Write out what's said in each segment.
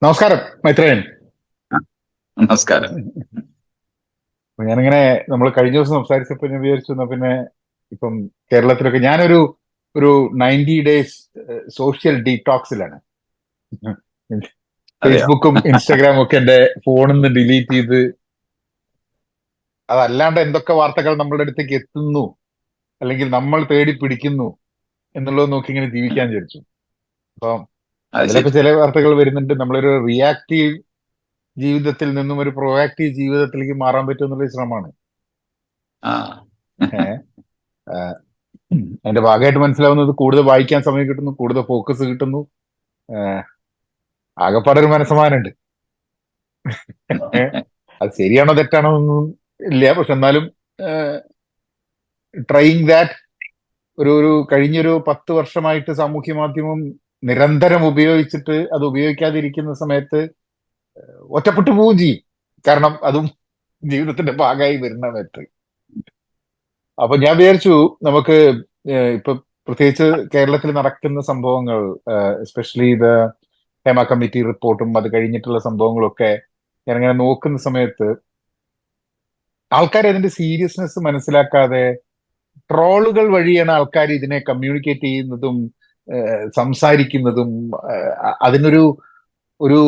നമസ്കാരം മൈത്രേയൻ. ആ, നമസ്കാരം. അപ്പൊ ഞാനിങ്ങനെ നമ്മൾ കഴിഞ്ഞ ദിവസം സംസാരിച്ചപ്പോൾ ഞാൻ വിചാരിച്ചു എന്നാ പിന്നെ ഇപ്പം കേരളത്തിലൊക്കെ ഞാനൊരു ഒരു 90 ഡേയ്സ് സോഷ്യൽ ഡീടോക്സിലാണ്. അതെയോ? ഫേസ്ബുക്കും ഇൻസ്റ്റാഗ്രാമും ഒക്കെ എന്റെ ഫോണിൽ നിന്ന് ഡിലീറ്റ് ചെയ്ത്, അതല്ലാണ്ട് എന്തൊക്കെ വാർത്തകൾ നമ്മളുടെ അടുത്തേക്ക് എത്തുന്നു അല്ലെങ്കിൽ നമ്മൾ തേടി പിടിക്കുന്നു എന്നുള്ളത് നോക്കി ഇങ്ങനെ ജീവിക്കാൻ വിചാരിച്ചു. അപ്പം അത് അതിലൊക്കെ ശരി. ചില വാർത്തകൾ വരുന്നുണ്ട്. നമ്മളൊരു റിയാക്റ്റീവ് ജീവിതത്തിൽ നിന്നും ഒരു പ്രൊആക്റ്റീവ് ജീവിതത്തിലേക്ക് മാറാൻ പറ്റും എന്നുള്ള ശ്രമമാണ്. ആ. ഏഹ് അതിന്റെ ഭാഗമായിട്ട് മനസ്സിലാവുന്നത് കൂടുതൽ വായിക്കാൻ സമയം കിട്ടുന്നു, കൂടുതൽ ഫോക്കസ് കിട്ടുന്നു. ഏഹ് ആകെപ്പാടെ ഒരു മനസ്സമാനുണ്ട്. ഏഹ് അത് ശരിയാണോ തെറ്റാണോ ഒന്നും ഇല്ല, പക്ഷെ എന്നാലും ട്രൈയിങ് ദാറ്റ്. ഒരു കഴിഞ്ഞൊരു 10 വർഷമായിട്ട് സാമൂഹ്യ മാധ്യമം നിരന്തരം ഉപയോഗിച്ചിട്ട് അത് ഉപയോഗിക്കാതിരിക്കുന്ന സമയത്ത് ഒറ്റപ്പെട്ടു പോവുകയും ചെയ്യും. കാരണം അതും ജീവിതത്തിന്റെ ഭാഗമായി വരുന്ന സമയത്ത്. അപ്പൊ ഞാൻ വിചാരിച്ചു നമുക്ക് ഇപ്പൊ പ്രത്യേകിച്ച് കേരളത്തിൽ നടക്കുന്ന സംഭവങ്ങൾ, എസ്പെഷ്യലി ഇത് ഹേമ കമ്മിറ്റി റിപ്പോർട്ടും അത് കഴിഞ്ഞിട്ടുള്ള സംഭവങ്ങളൊക്കെ ഞാനിങ്ങനെ നോക്കുന്ന സമയത്ത് ആൾക്കാർ അതിന്റെ സീരിയസ്നെസ് മനസ്സിലാക്കാതെ ട്രോളുകൾ വഴിയാണ് ആൾക്കാർ ഇതിനെ കമ്മ്യൂണിക്കേറ്റ് ചെയ്യുന്നതും സംസാരിക്കുന്നതും. അതിനൊരു ഒരു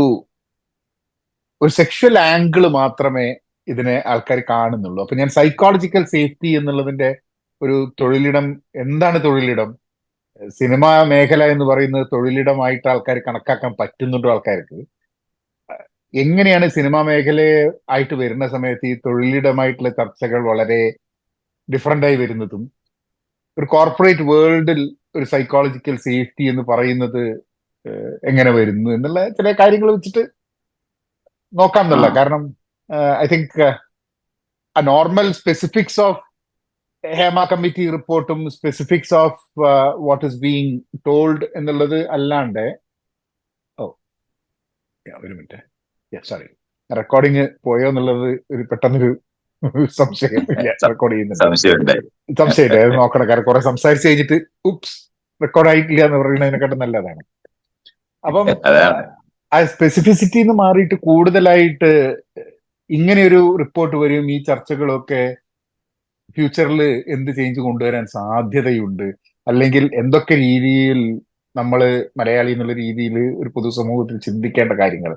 ഒരു സെക്ഷൽ ആംഗിൾ മാത്രമേ ഇതിനെ ആൾക്കാർ കാണുന്നുള്ളൂ. അപ്പൊ ഞാൻ സൈക്കോളജിക്കൽ സേഫ്റ്റി എന്നുള്ളതിന്റെ ഒരു തൊഴിലിടം, എന്താണ് തൊഴിലിടം, സിനിമാ മേഖല എന്ന് പറയുന്നത് തൊഴിലിടമായിട്ട് ആൾക്കാർ കണക്കാക്കാൻ പറ്റുന്നുണ്ടോ ആൾക്കാർക്ക്, എങ്ങനെയാണ് സിനിമാ മേഖലയെ ആയിട്ട് വരുന്ന സമയത്ത് ഈ തൊഴിലിടമായിട്ടുള്ള ചർച്ചകൾ വളരെ ഡിഫറൻ്റ് ആയി വരുന്നതും, ഒരു കോർപ്പറേറ്റ് വേൾഡിൽ ഒരു സൈക്കോളജിക്കൽ സേഫ്റ്റി എന്ന് പറയുന്നത് എങ്ങനെ വരുന്നു എന്നുള്ള ചില കാര്യങ്ങൾ വെച്ചിട്ട് നോക്കാം ആ. എന്നുള്ള. കാരണം I think normal specifics of Hema committee റിപ്പോർട്ടും specifics of what is being told എന്നുള്ളത് അല്ലാണ്ട്, ഓ ഒരു മിനിറ്റ്, സോറി, റെക്കോർഡിങ് പോയോ എന്നുള്ളത് ഒരു പെട്ടെന്നൊരു സംശയം. സം- റെക്കോർഡ് ചെയ്യുന്നുണ്ട്. സംശയമുണ്ടായി. സംശയമില്ല, അത് നോക്കണം. കാരണം കുറെ സംസാരിച്ച് കഴിഞ്ഞിട്ട് ഉപ്സ് റെക്കോർഡ് ആയിട്ടില്ല എന്ന് പറയുന്നതിനെക്കാട്ടും നല്ലതാണ്. അപ്പം അതാണ്. ആ സ്പെസിഫിസിറ്റി എന്ന് മാറിയിട്ട് കൂടുതലായിട്ട് ഇങ്ങനെയൊരു റിപ്പോർട്ട് വരും, ഈ ചർച്ചകളൊക്കെ ഫ്യൂച്ചറിൽ എന്ത് ചേഞ്ച് കൊണ്ടുവരാൻ സാധ്യതയുണ്ട്, അല്ലെങ്കിൽ എന്തൊക്കെ രീതിയിൽ നമ്മൾ മലയാളി എന്നുള്ള രീതിയിൽ ഒരു പൊതുസമൂഹത്തിൽ ചിന്തിക്കേണ്ട കാര്യങ്ങൾ,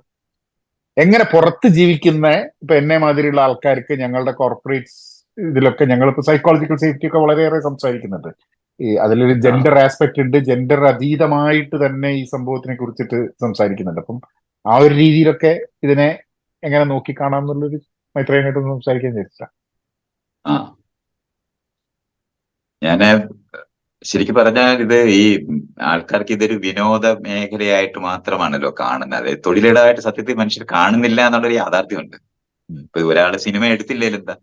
എങ്ങനെ പുറത്ത് ജീവിക്കുന്ന ഇപ്പൊ എന്നെ മാതിരിയുള്ള ആൾക്കാർക്ക് ഞങ്ങളുടെ കോർപ്പറേറ്റ്സ് ഇതിലൊക്കെ ഞങ്ങളിപ്പോ സൈക്കോളജിക്കൽ സേഫ്റ്റി ഒക്കെ വളരെയേറെ സംസാരിക്കുന്നുണ്ട്. ഈ അതിലൊരു ആ. ജെൻഡർ ആസ്പെക്ട് ഉണ്ട്, ജെൻഡർ അതീതമായിട്ട് തന്നെ ഈ സംഭവത്തിനെ കുറിച്ചിട്ട് സംസാരിക്കുന്നുണ്ട്. അപ്പം ആ ഒരു രീതിയിലൊക്കെ ഇതിനെ എങ്ങനെ നോക്കിക്കാണാം എന്നുള്ളൊരു മൈത്രേനായിട്ടൊന്ന് സംസാരിക്കാൻ വിചാരിച്ചിട്ടാ. ആ. ഞാന് ശരിക്കും പറഞ്ഞാൽ ഇത് ഈ ആൾക്കാർക്ക് ഇതൊരു വിനോദ മേഖലയായിട്ട് മാത്രമാണല്ലോ കാണുന്നത്. അതായത് തൊഴിലിടമായിട്ട് സത്യത്തിൽ മനുഷ്യർ കാണുന്നില്ല എന്നുള്ളൊരു യാഥാർത്ഥ്യമുണ്ട്. ഇപ്പൊ ഒരാള് സിനിമ എടുത്തില്ലേലും എന്താ,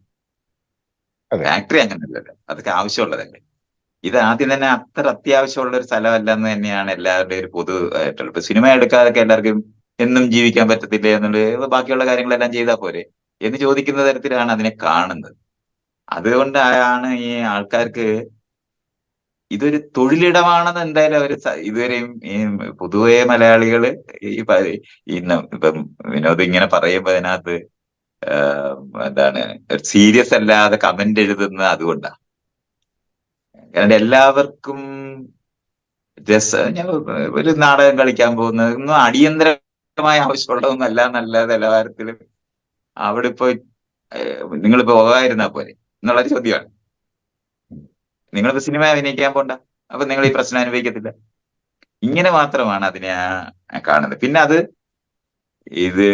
അതെ. ഫാക്ടറി അങ്ങനെയല്ലല്ലോ, അതൊക്കെ ആവശ്യമുള്ളതല്ലേ. ഇത് ആദ്യം തന്നെ അത്ര അത്യാവശ്യമുള്ള ഒരു സ്ഥലമല്ല എന്ന് തന്നെയാണ് എല്ലാവരുടെയും ഒരു പൊതു ആയിട്ടുള്ളത്. ഇപ്പൊ സിനിമ എടുക്കാതൊക്കെ എല്ലാവർക്കും എന്നും ജീവിക്കാൻ പറ്റത്തില്ലേ എന്നുള്ളത്, ബാക്കിയുള്ള കാര്യങ്ങളെല്ലാം ചെയ്താൽ പോരെ എന്ന് ചോദിക്കുന്ന തരത്തിലാണ് അതിനെ കാണുന്നത്. അതുകൊണ്ടാണ് ഈ ആൾക്കാർക്ക് ഇതൊരു തൊഴിലിടമാണെന്ന് എന്തായാലും അവർ ഇതുവരെയും ഈ പൊതുവെ മലയാളികള് ഈ ഇപ്പം വിനോദ് ഇങ്ങനെ പറയുമ്പോ അതിനകത്ത് ആഹ് എന്താണ് സീരിയസ് അല്ലാതെ കമന്റ് എഴുതുന്നത് അതുകൊണ്ടാണ്. കാരണം എല്ലാവർക്കും ഞാൻ ഒരു നാടകം കളിക്കാൻ പോകുന്നത് ഒന്നും അടിയന്തരമായ ആവശ്യമുള്ളതൊന്നും അല്ല, നല്ല നിലവാരത്തിൽ അവിടെ ഇപ്പൊ നിങ്ങളിപ്പോ പോകാതിരുന്നാ പോരെ എന്നുള്ളൊരു ചോദ്യമാണ്. നിങ്ങളിപ്പോ സിനിമ അഭിനയിക്കാൻ പോണ്ട, അപ്പൊ നിങ്ങൾ ഈ പ്രശ്നം അനുഭവിക്കത്തില്ല. ഇങ്ങനെ മാത്രമാണ് അതിനെ കാണുന്നത്. പിന്നെ അത് ഇത്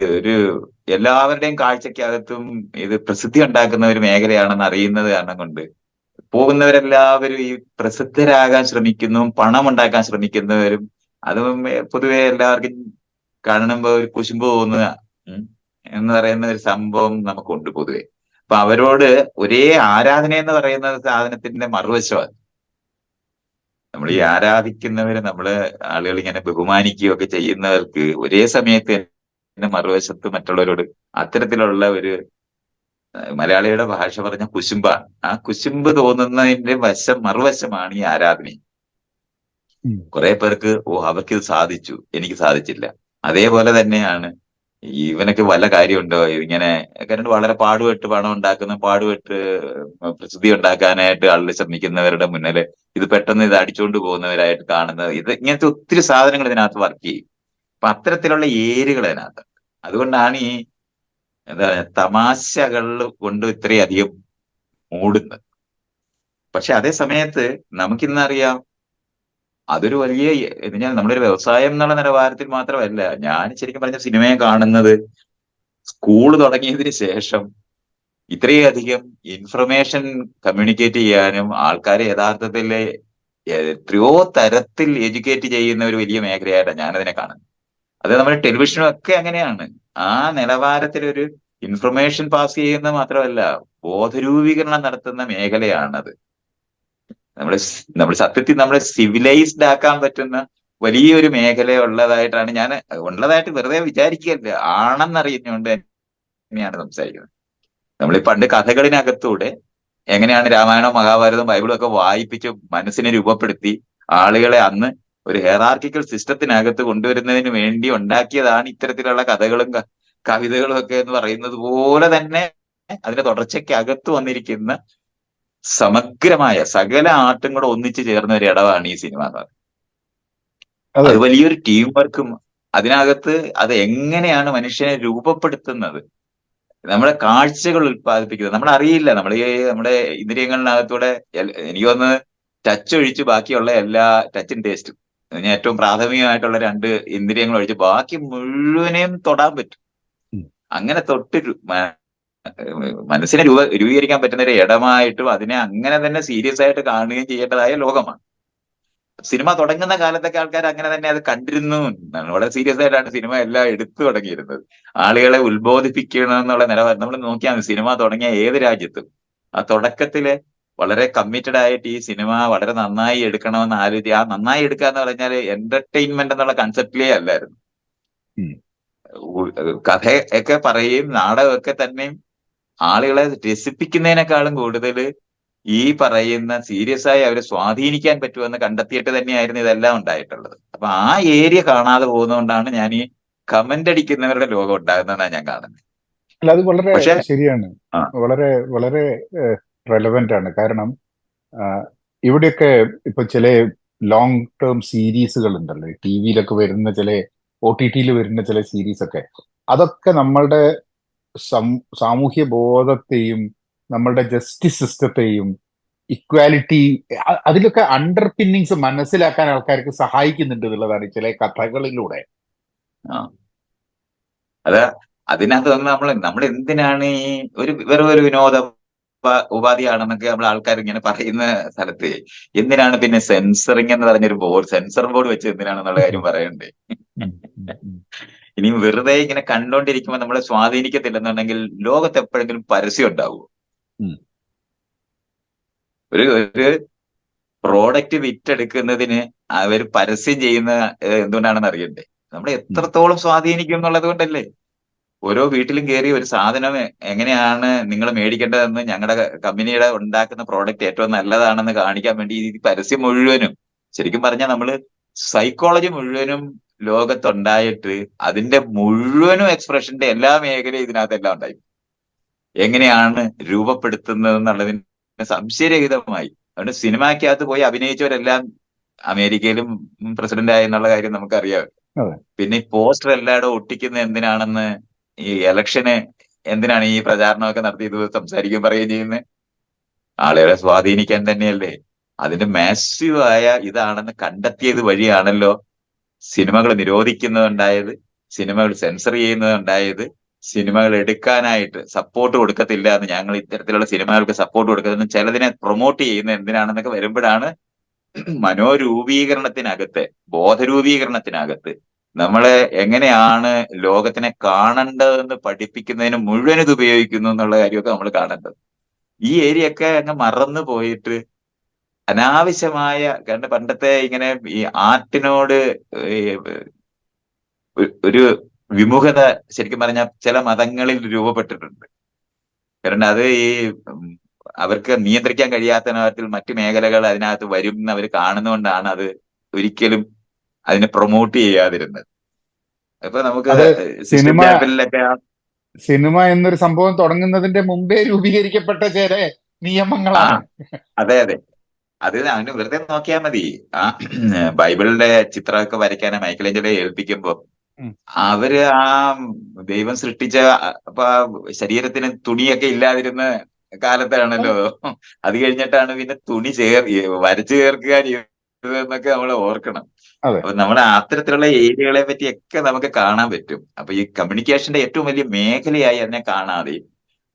ഒരു എല്ലാവരുടെയും കാഴ്ചക്കകത്തും ഇത് പ്രസിദ്ധി ഉണ്ടാക്കുന്ന ഒരു മേഖലയാണെന്ന് അറിയുന്നത് കാരണം കൊണ്ട് പോകുന്നവരെല്ലാവരും ഈ പ്രസിദ്ധരാകാൻ ശ്രമിക്കുന്നു, പണം ഉണ്ടാക്കാൻ ശ്രമിക്കുന്നവരും. അതും പൊതുവെ എല്ലാവർക്കും കാണുമ്പോ ഒരു കുശുമ്പ് തോന്നുക ഉം, എന്ന് പറയുന്ന ഒരു സംഭവം നമുക്കുണ്ട് പൊതുവെ. അപ്പൊ അവരോട് ഒരേ ആരാധന എന്ന് പറയുന്ന സാധനത്തിന്റെ മറുവശമാണ്. നമ്മൾ ഈ ആരാധിക്കുന്നവരെ ആളുകൾ ഇങ്ങനെ ബഹുമാനിക്കുകയൊക്കെ ചെയ്യുന്നവർക്ക് ഒരേ സമയത്ത് തന്നെ മറുവശത്ത് മറ്റുള്ളവരോട് അത്തരത്തിലുള്ള ഒരു മലയാളിയുടെ ഭാഷ പറഞ്ഞ കുശുമ്പാണ്. ആ കുശുമ്പ് തോന്നുന്നതിന്റെ മറുവശമാണ് ഈ ആരാധന. ഉം. കുറെ പേർക്ക് ഓ അവർക്കിത് സാധിച്ചു, എനിക്ക് സാധിച്ചില്ല. അതേപോലെ തന്നെയാണ് ഇവനൊക്കെ വല്ല കാര്യമുണ്ടോ ഇങ്ങനെ. കാരണം വളരെ പാടുപെട്ട് പണം ഉണ്ടാക്കുന്ന, പാടുപെട്ട് പ്രസിദ്ധി ഉണ്ടാക്കാനായിട്ട് ആളുകൾ ശ്രമിക്കുന്നവരുടെ മുന്നിൽ ഇത് പെട്ടെന്ന് ഇത് അടിച്ചുകൊണ്ട് പോകുന്നവരായിട്ട് കാണുന്നത്, ഇത് ഇങ്ങനത്തെ ഒത്തിരി സാധനങ്ങൾ ഇതിനകത്ത് വർക്ക് ചെയ്യും. അപ്പൊ അത്തരത്തിലുള്ള ഏരുകൾ അതിനകത്ത്. അതുകൊണ്ടാണ് ഈ എന്താ പറയാ തമാശകൾ കൊണ്ട് ഇത്രയധികം മൂടുന്നത്. പക്ഷെ അതേ സമയത്ത് നമുക്കിന്നറിയാം അതൊരു വലിയ, എന്ന് ഞാൻ നമ്മുടെ ഒരു വ്യവസായം എന്നുള്ള നിലവാരത്തിൽ മാത്രമല്ല. ഞാൻ ശരിക്കും പറഞ്ഞ സിനിമയെ കാണുന്നത് സ്കൂൾ തുടങ്ങിയതിന് ശേഷം ഇത്രയധികം ഇൻഫർമേഷൻ കമ്മ്യൂണിക്കേറ്റ് ചെയ്യാനും ആൾക്കാരെ യഥാർത്ഥത്തിൽ എത്രയോ തരത്തിൽ എഡ്യൂക്കേറ്റ് ചെയ്യുന്ന ഒരു വലിയ മേഖലയായിട്ടാണ് ഞാനതിനെ കാണുന്നത്. അത് നമ്മുടെ ടെലിവിഷനും ഒക്കെ അങ്ങനെയാണ്. ആ നിലവാരത്തിൽ ഒരു ഇൻഫർമേഷൻ പാസ് ചെയ്യുന്ന മാത്രമല്ല, ബോധരൂപീകരണം നടത്തുന്ന മേഖലയാണത്. നമ്മൾ സത്യത്തിൽ നമ്മളെ സിവിലൈസ്ഡ് ആക്കാൻ പറ്റുന്ന വലിയൊരു മേഖല ഉള്ളതായിട്ടാണ് ഞാൻ ഉള്ളതായിട്ട് വെറുതെ വിചാരിക്കുകയല്ല, ആണെന്നറിയുന്നതുകൊണ്ട് തന്നെയാണ് സംസാരിക്കുന്നത്. നമ്മൾ പണ്ട് കഥകളിനകത്തൂടെ എങ്ങനെയാണ് രാമായണവും മഹാഭാരതവും ബൈബിളും ഒക്കെ വായിപ്പിച്ച് മനസ്സിനെ രൂപപ്പെടുത്തി ആളുകളെ അന്ന് ഒരു ഹെറാർക്കിക്കൽ സിസ്റ്റത്തിനകത്ത് കൊണ്ടുവരുന്നതിന് വേണ്ടി ഉണ്ടാക്കിയതാണ് ഇത്തരത്തിലുള്ള കഥകളും കവിതകളും ഒക്കെ എന്ന് പറയുന്നത് പോലെ തന്നെ അതിന്റെ തുടർച്ചയ്ക്കകത്ത് വന്നിരിക്കുന്ന സമഗ്രമായ സകല ആർട്ടും കൂടെ ഒന്നിച്ചു ചേർന്ന ഒരു ഇടമാണ് ഈ സിനിമ എന്ന് പറയുന്നത്. അതെ. അത് വലിയൊരു ടീം വർക്കും അതിനകത്ത് അത് എങ്ങനെയാണ് മനുഷ്യനെ രൂപപ്പെടുത്തുന്നത്, നമ്മുടെ കാഴ്ചകൾ ഉൽപ്പാദിപ്പിക്കുന്നത് നമ്മൾ അറിയില്ല. നമ്മൾ ഈ നമ്മുടെ ഇന്ദ്രിയങ്ങളിനകത്തൂടെ എനിക്ക് തോന്നുന്നത് ടച്ച് ഒഴിച്ച് ബാക്കിയുള്ള എല്ലാ ടച്ചും ടേസ്റ്റും, ഏറ്റവും പ്രാഥമികമായിട്ടുള്ള 2 ഇന്ദ്രിയങ്ങൾ ഒഴിച്ച് ബാക്കി മുഴുവനെയും തൊടാൻ പറ്റും. അങ്ങനെ തൊട്ട് മനസ്സിനെ രൂപീകരിക്കാൻ പറ്റുന്ന ഒരു ഇടമായിട്ടും അതിനെ അങ്ങനെ തന്നെ സീരിയസ് ആയിട്ട് കാണുകയും ചെയ്യേണ്ടതായ ലോകമാണ്. സിനിമ തുടങ്ങുന്ന കാലത്തൊക്കെ ആൾക്കാർ അങ്ങനെ തന്നെ അത് കണ്ടിരുന്നു എന്നാണ്. വളരെ സീരിയസ് ആയിട്ടാണ് സിനിമ എല്ലാം എടുത്തു തുടങ്ങിയിരുന്നത്. ആളുകളെ ഉത്ബോധിപ്പിക്കണം എന്നുള്ള നിലവാരം നമ്മൾ നോക്കിയാൽ മതി. സിനിമ തുടങ്ങിയ ഏത് രാജ്യത്തും ആ തുടക്കത്തില് വളരെ കമ്മിറ്റഡ് ആയിട്ട് ഈ സിനിമ വളരെ നന്നായി എടുക്കണമെന്ന് ആലോചിച്ച്, ആ നന്നായി എടുക്കുക എന്ന് പറഞ്ഞാൽ എന്റർടൈൻമെന്റ് എന്നുള്ള കൺസെപ്റ്റിലേ അല്ലായിരുന്നു. കഥ ഒക്കെ പറയും നാടകമൊക്കെ തന്നെയും ആളുകളെ രസിപ്പിക്കുന്നതിനേക്കാളും കൂടുതൽ ഈ പറയുന്ന സീരിയസ് ആയി അവരെ സ്വാധീനിക്കാൻ പറ്റുമെന്ന് കണ്ടെത്തിയിട്ട് തന്നെയായിരുന്നു ഇതെല്ലാം ഉണ്ടായിട്ടുള്ളത്. അപ്പൊ ആ ഏരിയ കാണാതെ പോകുന്നതുകൊണ്ടാണ് ഞാൻ ഈ കമന്റ് അടിക്കുന്നവരുടെ ലോകം ഉണ്ടാകുന്നതെന്നാണ് ഞാൻ കാണുന്നത്. അല്ല, അത് വളരെ പക്ഷെ ശരിയാണ്. ആ വളരെ വളരെ റെലവെന്റ് ആണ്. കാരണം ഇവിടെയൊക്കെ ഇപ്പൊ ചില ലോങ് ടേം സീരീസുകൾ ഉണ്ടല്ലോ, ടി വിയിലൊക്കെ വരുന്ന ചില, OTT വരുന്ന ചില സീരീസ് ഒക്കെ, അതൊക്കെ നമ്മളുടെ സാമൂഹ്യ ബോധത്തെയും നമ്മളുടെ ജസ്റ്റിസ് സിസ്റ്റത്തെയും ഇക്വാലിറ്റി, അതിലൊക്കെ അണ്ടർ പിന്നിങ്സ് മനസ്സിലാക്കാൻ ആൾക്കാർക്ക് സഹായിക്കുന്നുണ്ട് എന്നുള്ളതാണ് ചില കഥകളിലൂടെ. ആ അത് അതിനകത്ത് നമ്മൾ എന്തിനാണ് ഈ വെറും ഒരു വിനോദ ഉപാധിയാണെന്നൊക്കെ നമ്മൾ ആൾക്കാർ ഇങ്ങനെ പറയുന്ന സ്ഥലത്ത് എന്തിനാണ് പിന്നെ സെൻസറിങ് എന്ന് പറഞ്ഞൊരു സെൻസർ ബോർഡ് വെച്ച് എന്തിനാണെന്നുള്ള കാര്യം പറയണ്ടേ? ഇനിയും വെറുതെ ഇങ്ങനെ കണ്ടോണ്ടിരിക്കുമ്പോൾ നമ്മളെ സ്വാധീനിക്കത്തില്ലെന്നുണ്ടെങ്കിൽ ലോകത്ത് എപ്പോഴെങ്കിലും പരസ്യം ഉണ്ടാവുമോ? ഒരു പ്രോഡക്റ്റ് വിറ്റെടുക്കുന്നതിന് അവർ പരസ്യം ചെയ്യുന്ന എന്തുകൊണ്ടാണെന്ന് അറിയണ്ടേ? നമ്മളെ എത്രത്തോളം സ്വാധീനിക്കും എന്നുള്ളത് കൊണ്ടല്ലേ. ഓരോ വീട്ടിലും കയറി ഒരു സാധനം എങ്ങനെയാണ് നിങ്ങൾ മേടിക്കേണ്ടതെന്ന്, ഞങ്ങളുടെ കമ്പനിയുടെ ഉണ്ടാക്കുന്ന പ്രോഡക്റ്റ് ഏറ്റവും നല്ലതാണെന്ന് കാണിക്കാൻ വേണ്ടി ഈ പരസ്യം മുഴുവനും, ശരിക്കും പറഞ്ഞാൽ നമ്മള് സൈക്കോളജി മുഴുവനും ലോകത്തുണ്ടായിട്ട് അതിന്റെ മുഴുവനും എക്സ്പ്രഷന്റെ എല്ലാ മേഖലയും ഇതിനകത്തെല്ലാം ഉണ്ടായി. എങ്ങനെയാണ് രൂപപ്പെടുത്തുന്നത് എന്നുള്ളതിന് സംശയരഹിതമായി. അതുകൊണ്ട് സിനിമയ്ക്കകത്ത് പോയി അഭിനയിച്ചവരെല്ലാം അമേരിക്കയിലും പ്രസിഡന്റ് ആയി എന്നുള്ള കാര്യം നമുക്കറിയാം. പിന്നെ ഈ പോസ്റ്റർ എല്ലായിടും ഒട്ടിക്കുന്ന എന്തിനാണെന്ന്, ഈ ഇലക്ഷന് എന്തിനാണ് ഈ പ്രചാരണമൊക്കെ നടത്തി ഇത് സംസാരിക്കുകയും പറയുകയും ചെയ്യുന്നത്? ആളുകളെ സ്വാധീനിക്കാൻ തന്നെയല്ലേ. അതിന്റെ മാസീവായ ഇതാണെന്ന് കണ്ടെത്തിയത് വഴിയാണല്ലോ സിനിമകൾ നിരോധിക്കുന്നതുണ്ടായത്, സിനിമകൾ സെൻസർ ചെയ്യുന്നതുണ്ടായത്, സിനിമകൾ എടുക്കാനായിട്ട് സപ്പോർട്ട് കൊടുക്കത്തില്ല എന്ന്, ഞങ്ങൾ ഇത്തരത്തിലുള്ള സിനിമകൾക്ക് സപ്പോർട്ട് കൊടുക്കരുതെന്ന്, ചിലതിനെ പ്രൊമോട്ട് ചെയ്യുന്ന എന്തിനാണെന്നൊക്കെ വരുമ്പോഴാണ് മനോരൂപീകരണത്തിനകത്ത്, ബോധരൂപീകരണത്തിനകത്ത് നമ്മളെ എങ്ങനെയാണ് ലോകത്തിനെ കാണേണ്ടതെന്ന് പഠിപ്പിക്കുന്നതിന് മുഴുവൻ ഇത് ഉപയോഗിക്കുന്നു എന്നുള്ള കാര്യമൊക്കെ നമ്മൾ കാണേണ്ടത്. ഈ ഏരിയ ഒക്കെ അങ്ങ് മറന്നു പോയിട്ട് അനാവശ്യമായ, കാരണം പണ്ടത്തെ ഇങ്ങനെ ഈ ആർട്ടിനോട് ഒരു വിമുഖത ശരിക്കും പറഞ്ഞാൽ ചില മതങ്ങളിൽ രൂപപ്പെട്ടിട്ടുണ്ട്. കാരണം അത് ഈ അവർക്ക് നിയന്ത്രിക്കാൻ കഴിയാത്ത തരത്തിൽ മറ്റു മേഖലകൾ അതിനകത്ത് വരും എന്ന് അവർ കാണുന്നതുകൊണ്ടാണ് അത് ഒരിക്കലും അതിനെ പ്രൊമോട്ട് ചെയ്യാതിരുന്നത്. ഇപ്പൊ നമുക്ക് അത് സിസ്റ്റം സിനിമ ചാപ്പലിലൊക്കെ സിനിമ എന്നൊരു സംഭവം തുടങ്ങുന്നതിന്റെ മുമ്പേ രൂപീകരിക്കപ്പെട്ട ചില ആ നിയമങ്ങളാണ്. അതെ അതെ, അത് അവന് വെറുതെ നോക്കിയാൽ മതി. ആ ബൈബിളിന്റെ ചിത്രമൊക്കെ വരയ്ക്കാനെ മൈക്കലേഞ്ചലോയെ ഏൽപ്പിക്കുമ്പോ ഉം. അവര് ആ ദൈവം സൃഷ്ടിച്ച അപ്പൊ ശരീരത്തിന് തുണിയൊക്കെ ഇല്ലാതിരുന്ന കാലത്താണല്ലോ. അത് കഴിഞ്ഞിട്ടാണ് പിന്നെ തുണി വരച്ചു ചേർക്കുക ചെയ്തതെന്നൊക്കെ നമ്മൾ ഓർക്കണം. അതെ. അപ്പൊ നമ്മുടെ അത്തരത്തിലുള്ള ഏരിയകളെ പറ്റിയൊക്കെ നമുക്ക് കാണാൻ പറ്റും. അപ്പൊ ഈ കമ്മ്യൂണിക്കേഷന്റെ ഏറ്റവും വലിയ മേഖലയായി അതിനെ കാണാതെ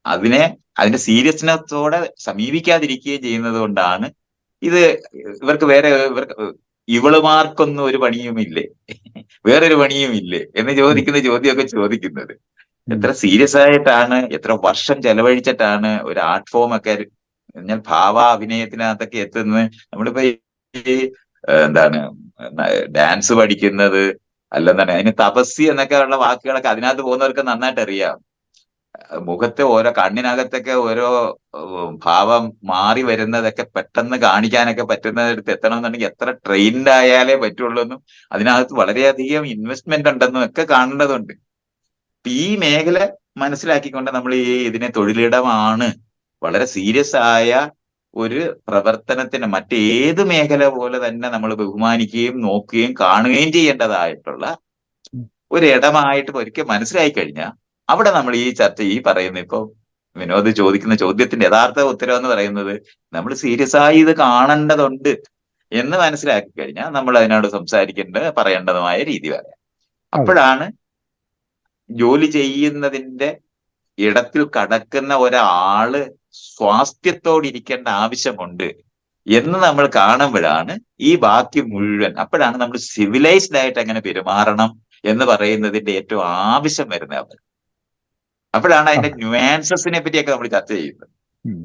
അതിനെ അതിന്റെ സീരിയസ്നെസ്സോടെ സമീപിക്കാതിരിക്കുകയും ചെയ്യുന്നത് കൊണ്ടാണ് ഇത് ഇവർക്ക് ഇവളുമാർക്കൊന്നും ഒരു പണിയുമില്ലേ, വേറൊരു പണിയുമില്ലേ എന്ന് ഉം. ചോദിക്കുന്ന ചോദ്യമൊക്കെ ചോദിക്കുന്നത്. ഉം. എത്ര സീരിയസ് ആയിട്ടാണ്, എത്ര വർഷം ചെലവഴിച്ചിട്ടാണ് ഒരു ആർട്ട് ഫോം ഒക്കെ ഞാൻ അഭിനയത്തിനകത്തൊക്കെ എത്തുന്നത്. നമ്മളിപ്പോ ഈ എന്താണ് ഡാൻസ് പഠിക്കുന്നത്, അല്ലെന്താണ് അതിന് തപസ്യ എന്നൊക്കെ ഉള്ള വാക്കുകളൊക്കെ അതിനകത്ത് പോകുന്നവർക്ക് നന്നായിട്ട് അറിയാം. മുഖത്തെ ഓരോ കണ്ണിനകത്തൊക്കെ ഓരോ ഭാവം മാറി വരുന്നതൊക്കെ പെട്ടെന്ന് കാണിക്കാനൊക്കെ പറ്റുന്നിടത്ത് എത്തണമെന്നുണ്ടെങ്കിൽ എത്ര ട്രെയിൻഡ് ആയാലേ പറ്റുള്ളൂ എന്നും അതിനകത്ത് വളരെയധികം ഇൻവെസ്റ്റ്മെന്റ് ഉണ്ടെന്നും ഒക്കെ കാണേണ്ടതുണ്ട്. അപ്പൊ ഈ മേഖല മനസ്സിലാക്കിക്കൊണ്ട് നമ്മൾ ഇതിനെ തൊഴിലിടമാണ്, വളരെ സീരിയസ് ആയ ഒരു പ്രവർത്തനത്തിന് മറ്റേത് മേഖല പോലെ തന്നെ നമ്മൾ ബഹുമാനിക്കുകയും നോക്കുകയും കാണുകയും ചെയ്യേണ്ടതായിട്ടുള്ള ഒരു ഇടമായിട്ട് ഒരിക്കൽ മനസ്സിലായി കഴിഞ്ഞാൽ അവിടെ നമ്മൾ ഈ ചർച്ച ഈ പറയുന്ന ഇപ്പൊ വിനോദ് ചോദിക്കുന്ന ചോദ്യത്തിന്റെ യഥാർത്ഥ ഉത്തരം എന്ന് പറയുന്നത് നമ്മൾ സീരിയസ് ആയി ഇത് കാണേണ്ടതുണ്ട് എന്ന് മനസ്സിലാക്കി കഴിഞ്ഞാൽ നമ്മൾ അതിനോട് പറയേണ്ടതുമായ രീതി പറയാം. അതെ. അപ്പോഴാണ് ജോലി ചെയ്യുന്നതിന്റെ ഇടത്തിൽ കടക്കുന്ന ഒരാള് സ്വാസ്ഥ്യത്തോടിരിക്കേണ്ട ആവശ്യമുണ്ട് എന്ന് നമ്മൾ കാണുമ്പോഴാണ് ഈ ബാക്കി മുഴുവൻ, അപ്പോഴാണ് നമ്മൾ സിവിലൈസ്ഡ് ആയിട്ട് എങ്ങനെ പെരുമാറണം എന്ന് പറയുന്നതിന്റെ ഏറ്റവും ആവശ്യം വരുന്നത്. അപ്പോഴാണ് അതിന്റെ അതെ. ന്യൂആൻസസിനെ പറ്റിയൊക്കെ നമ്മൾ ചർച്ച ചെയ്യുന്നത്. ഉം.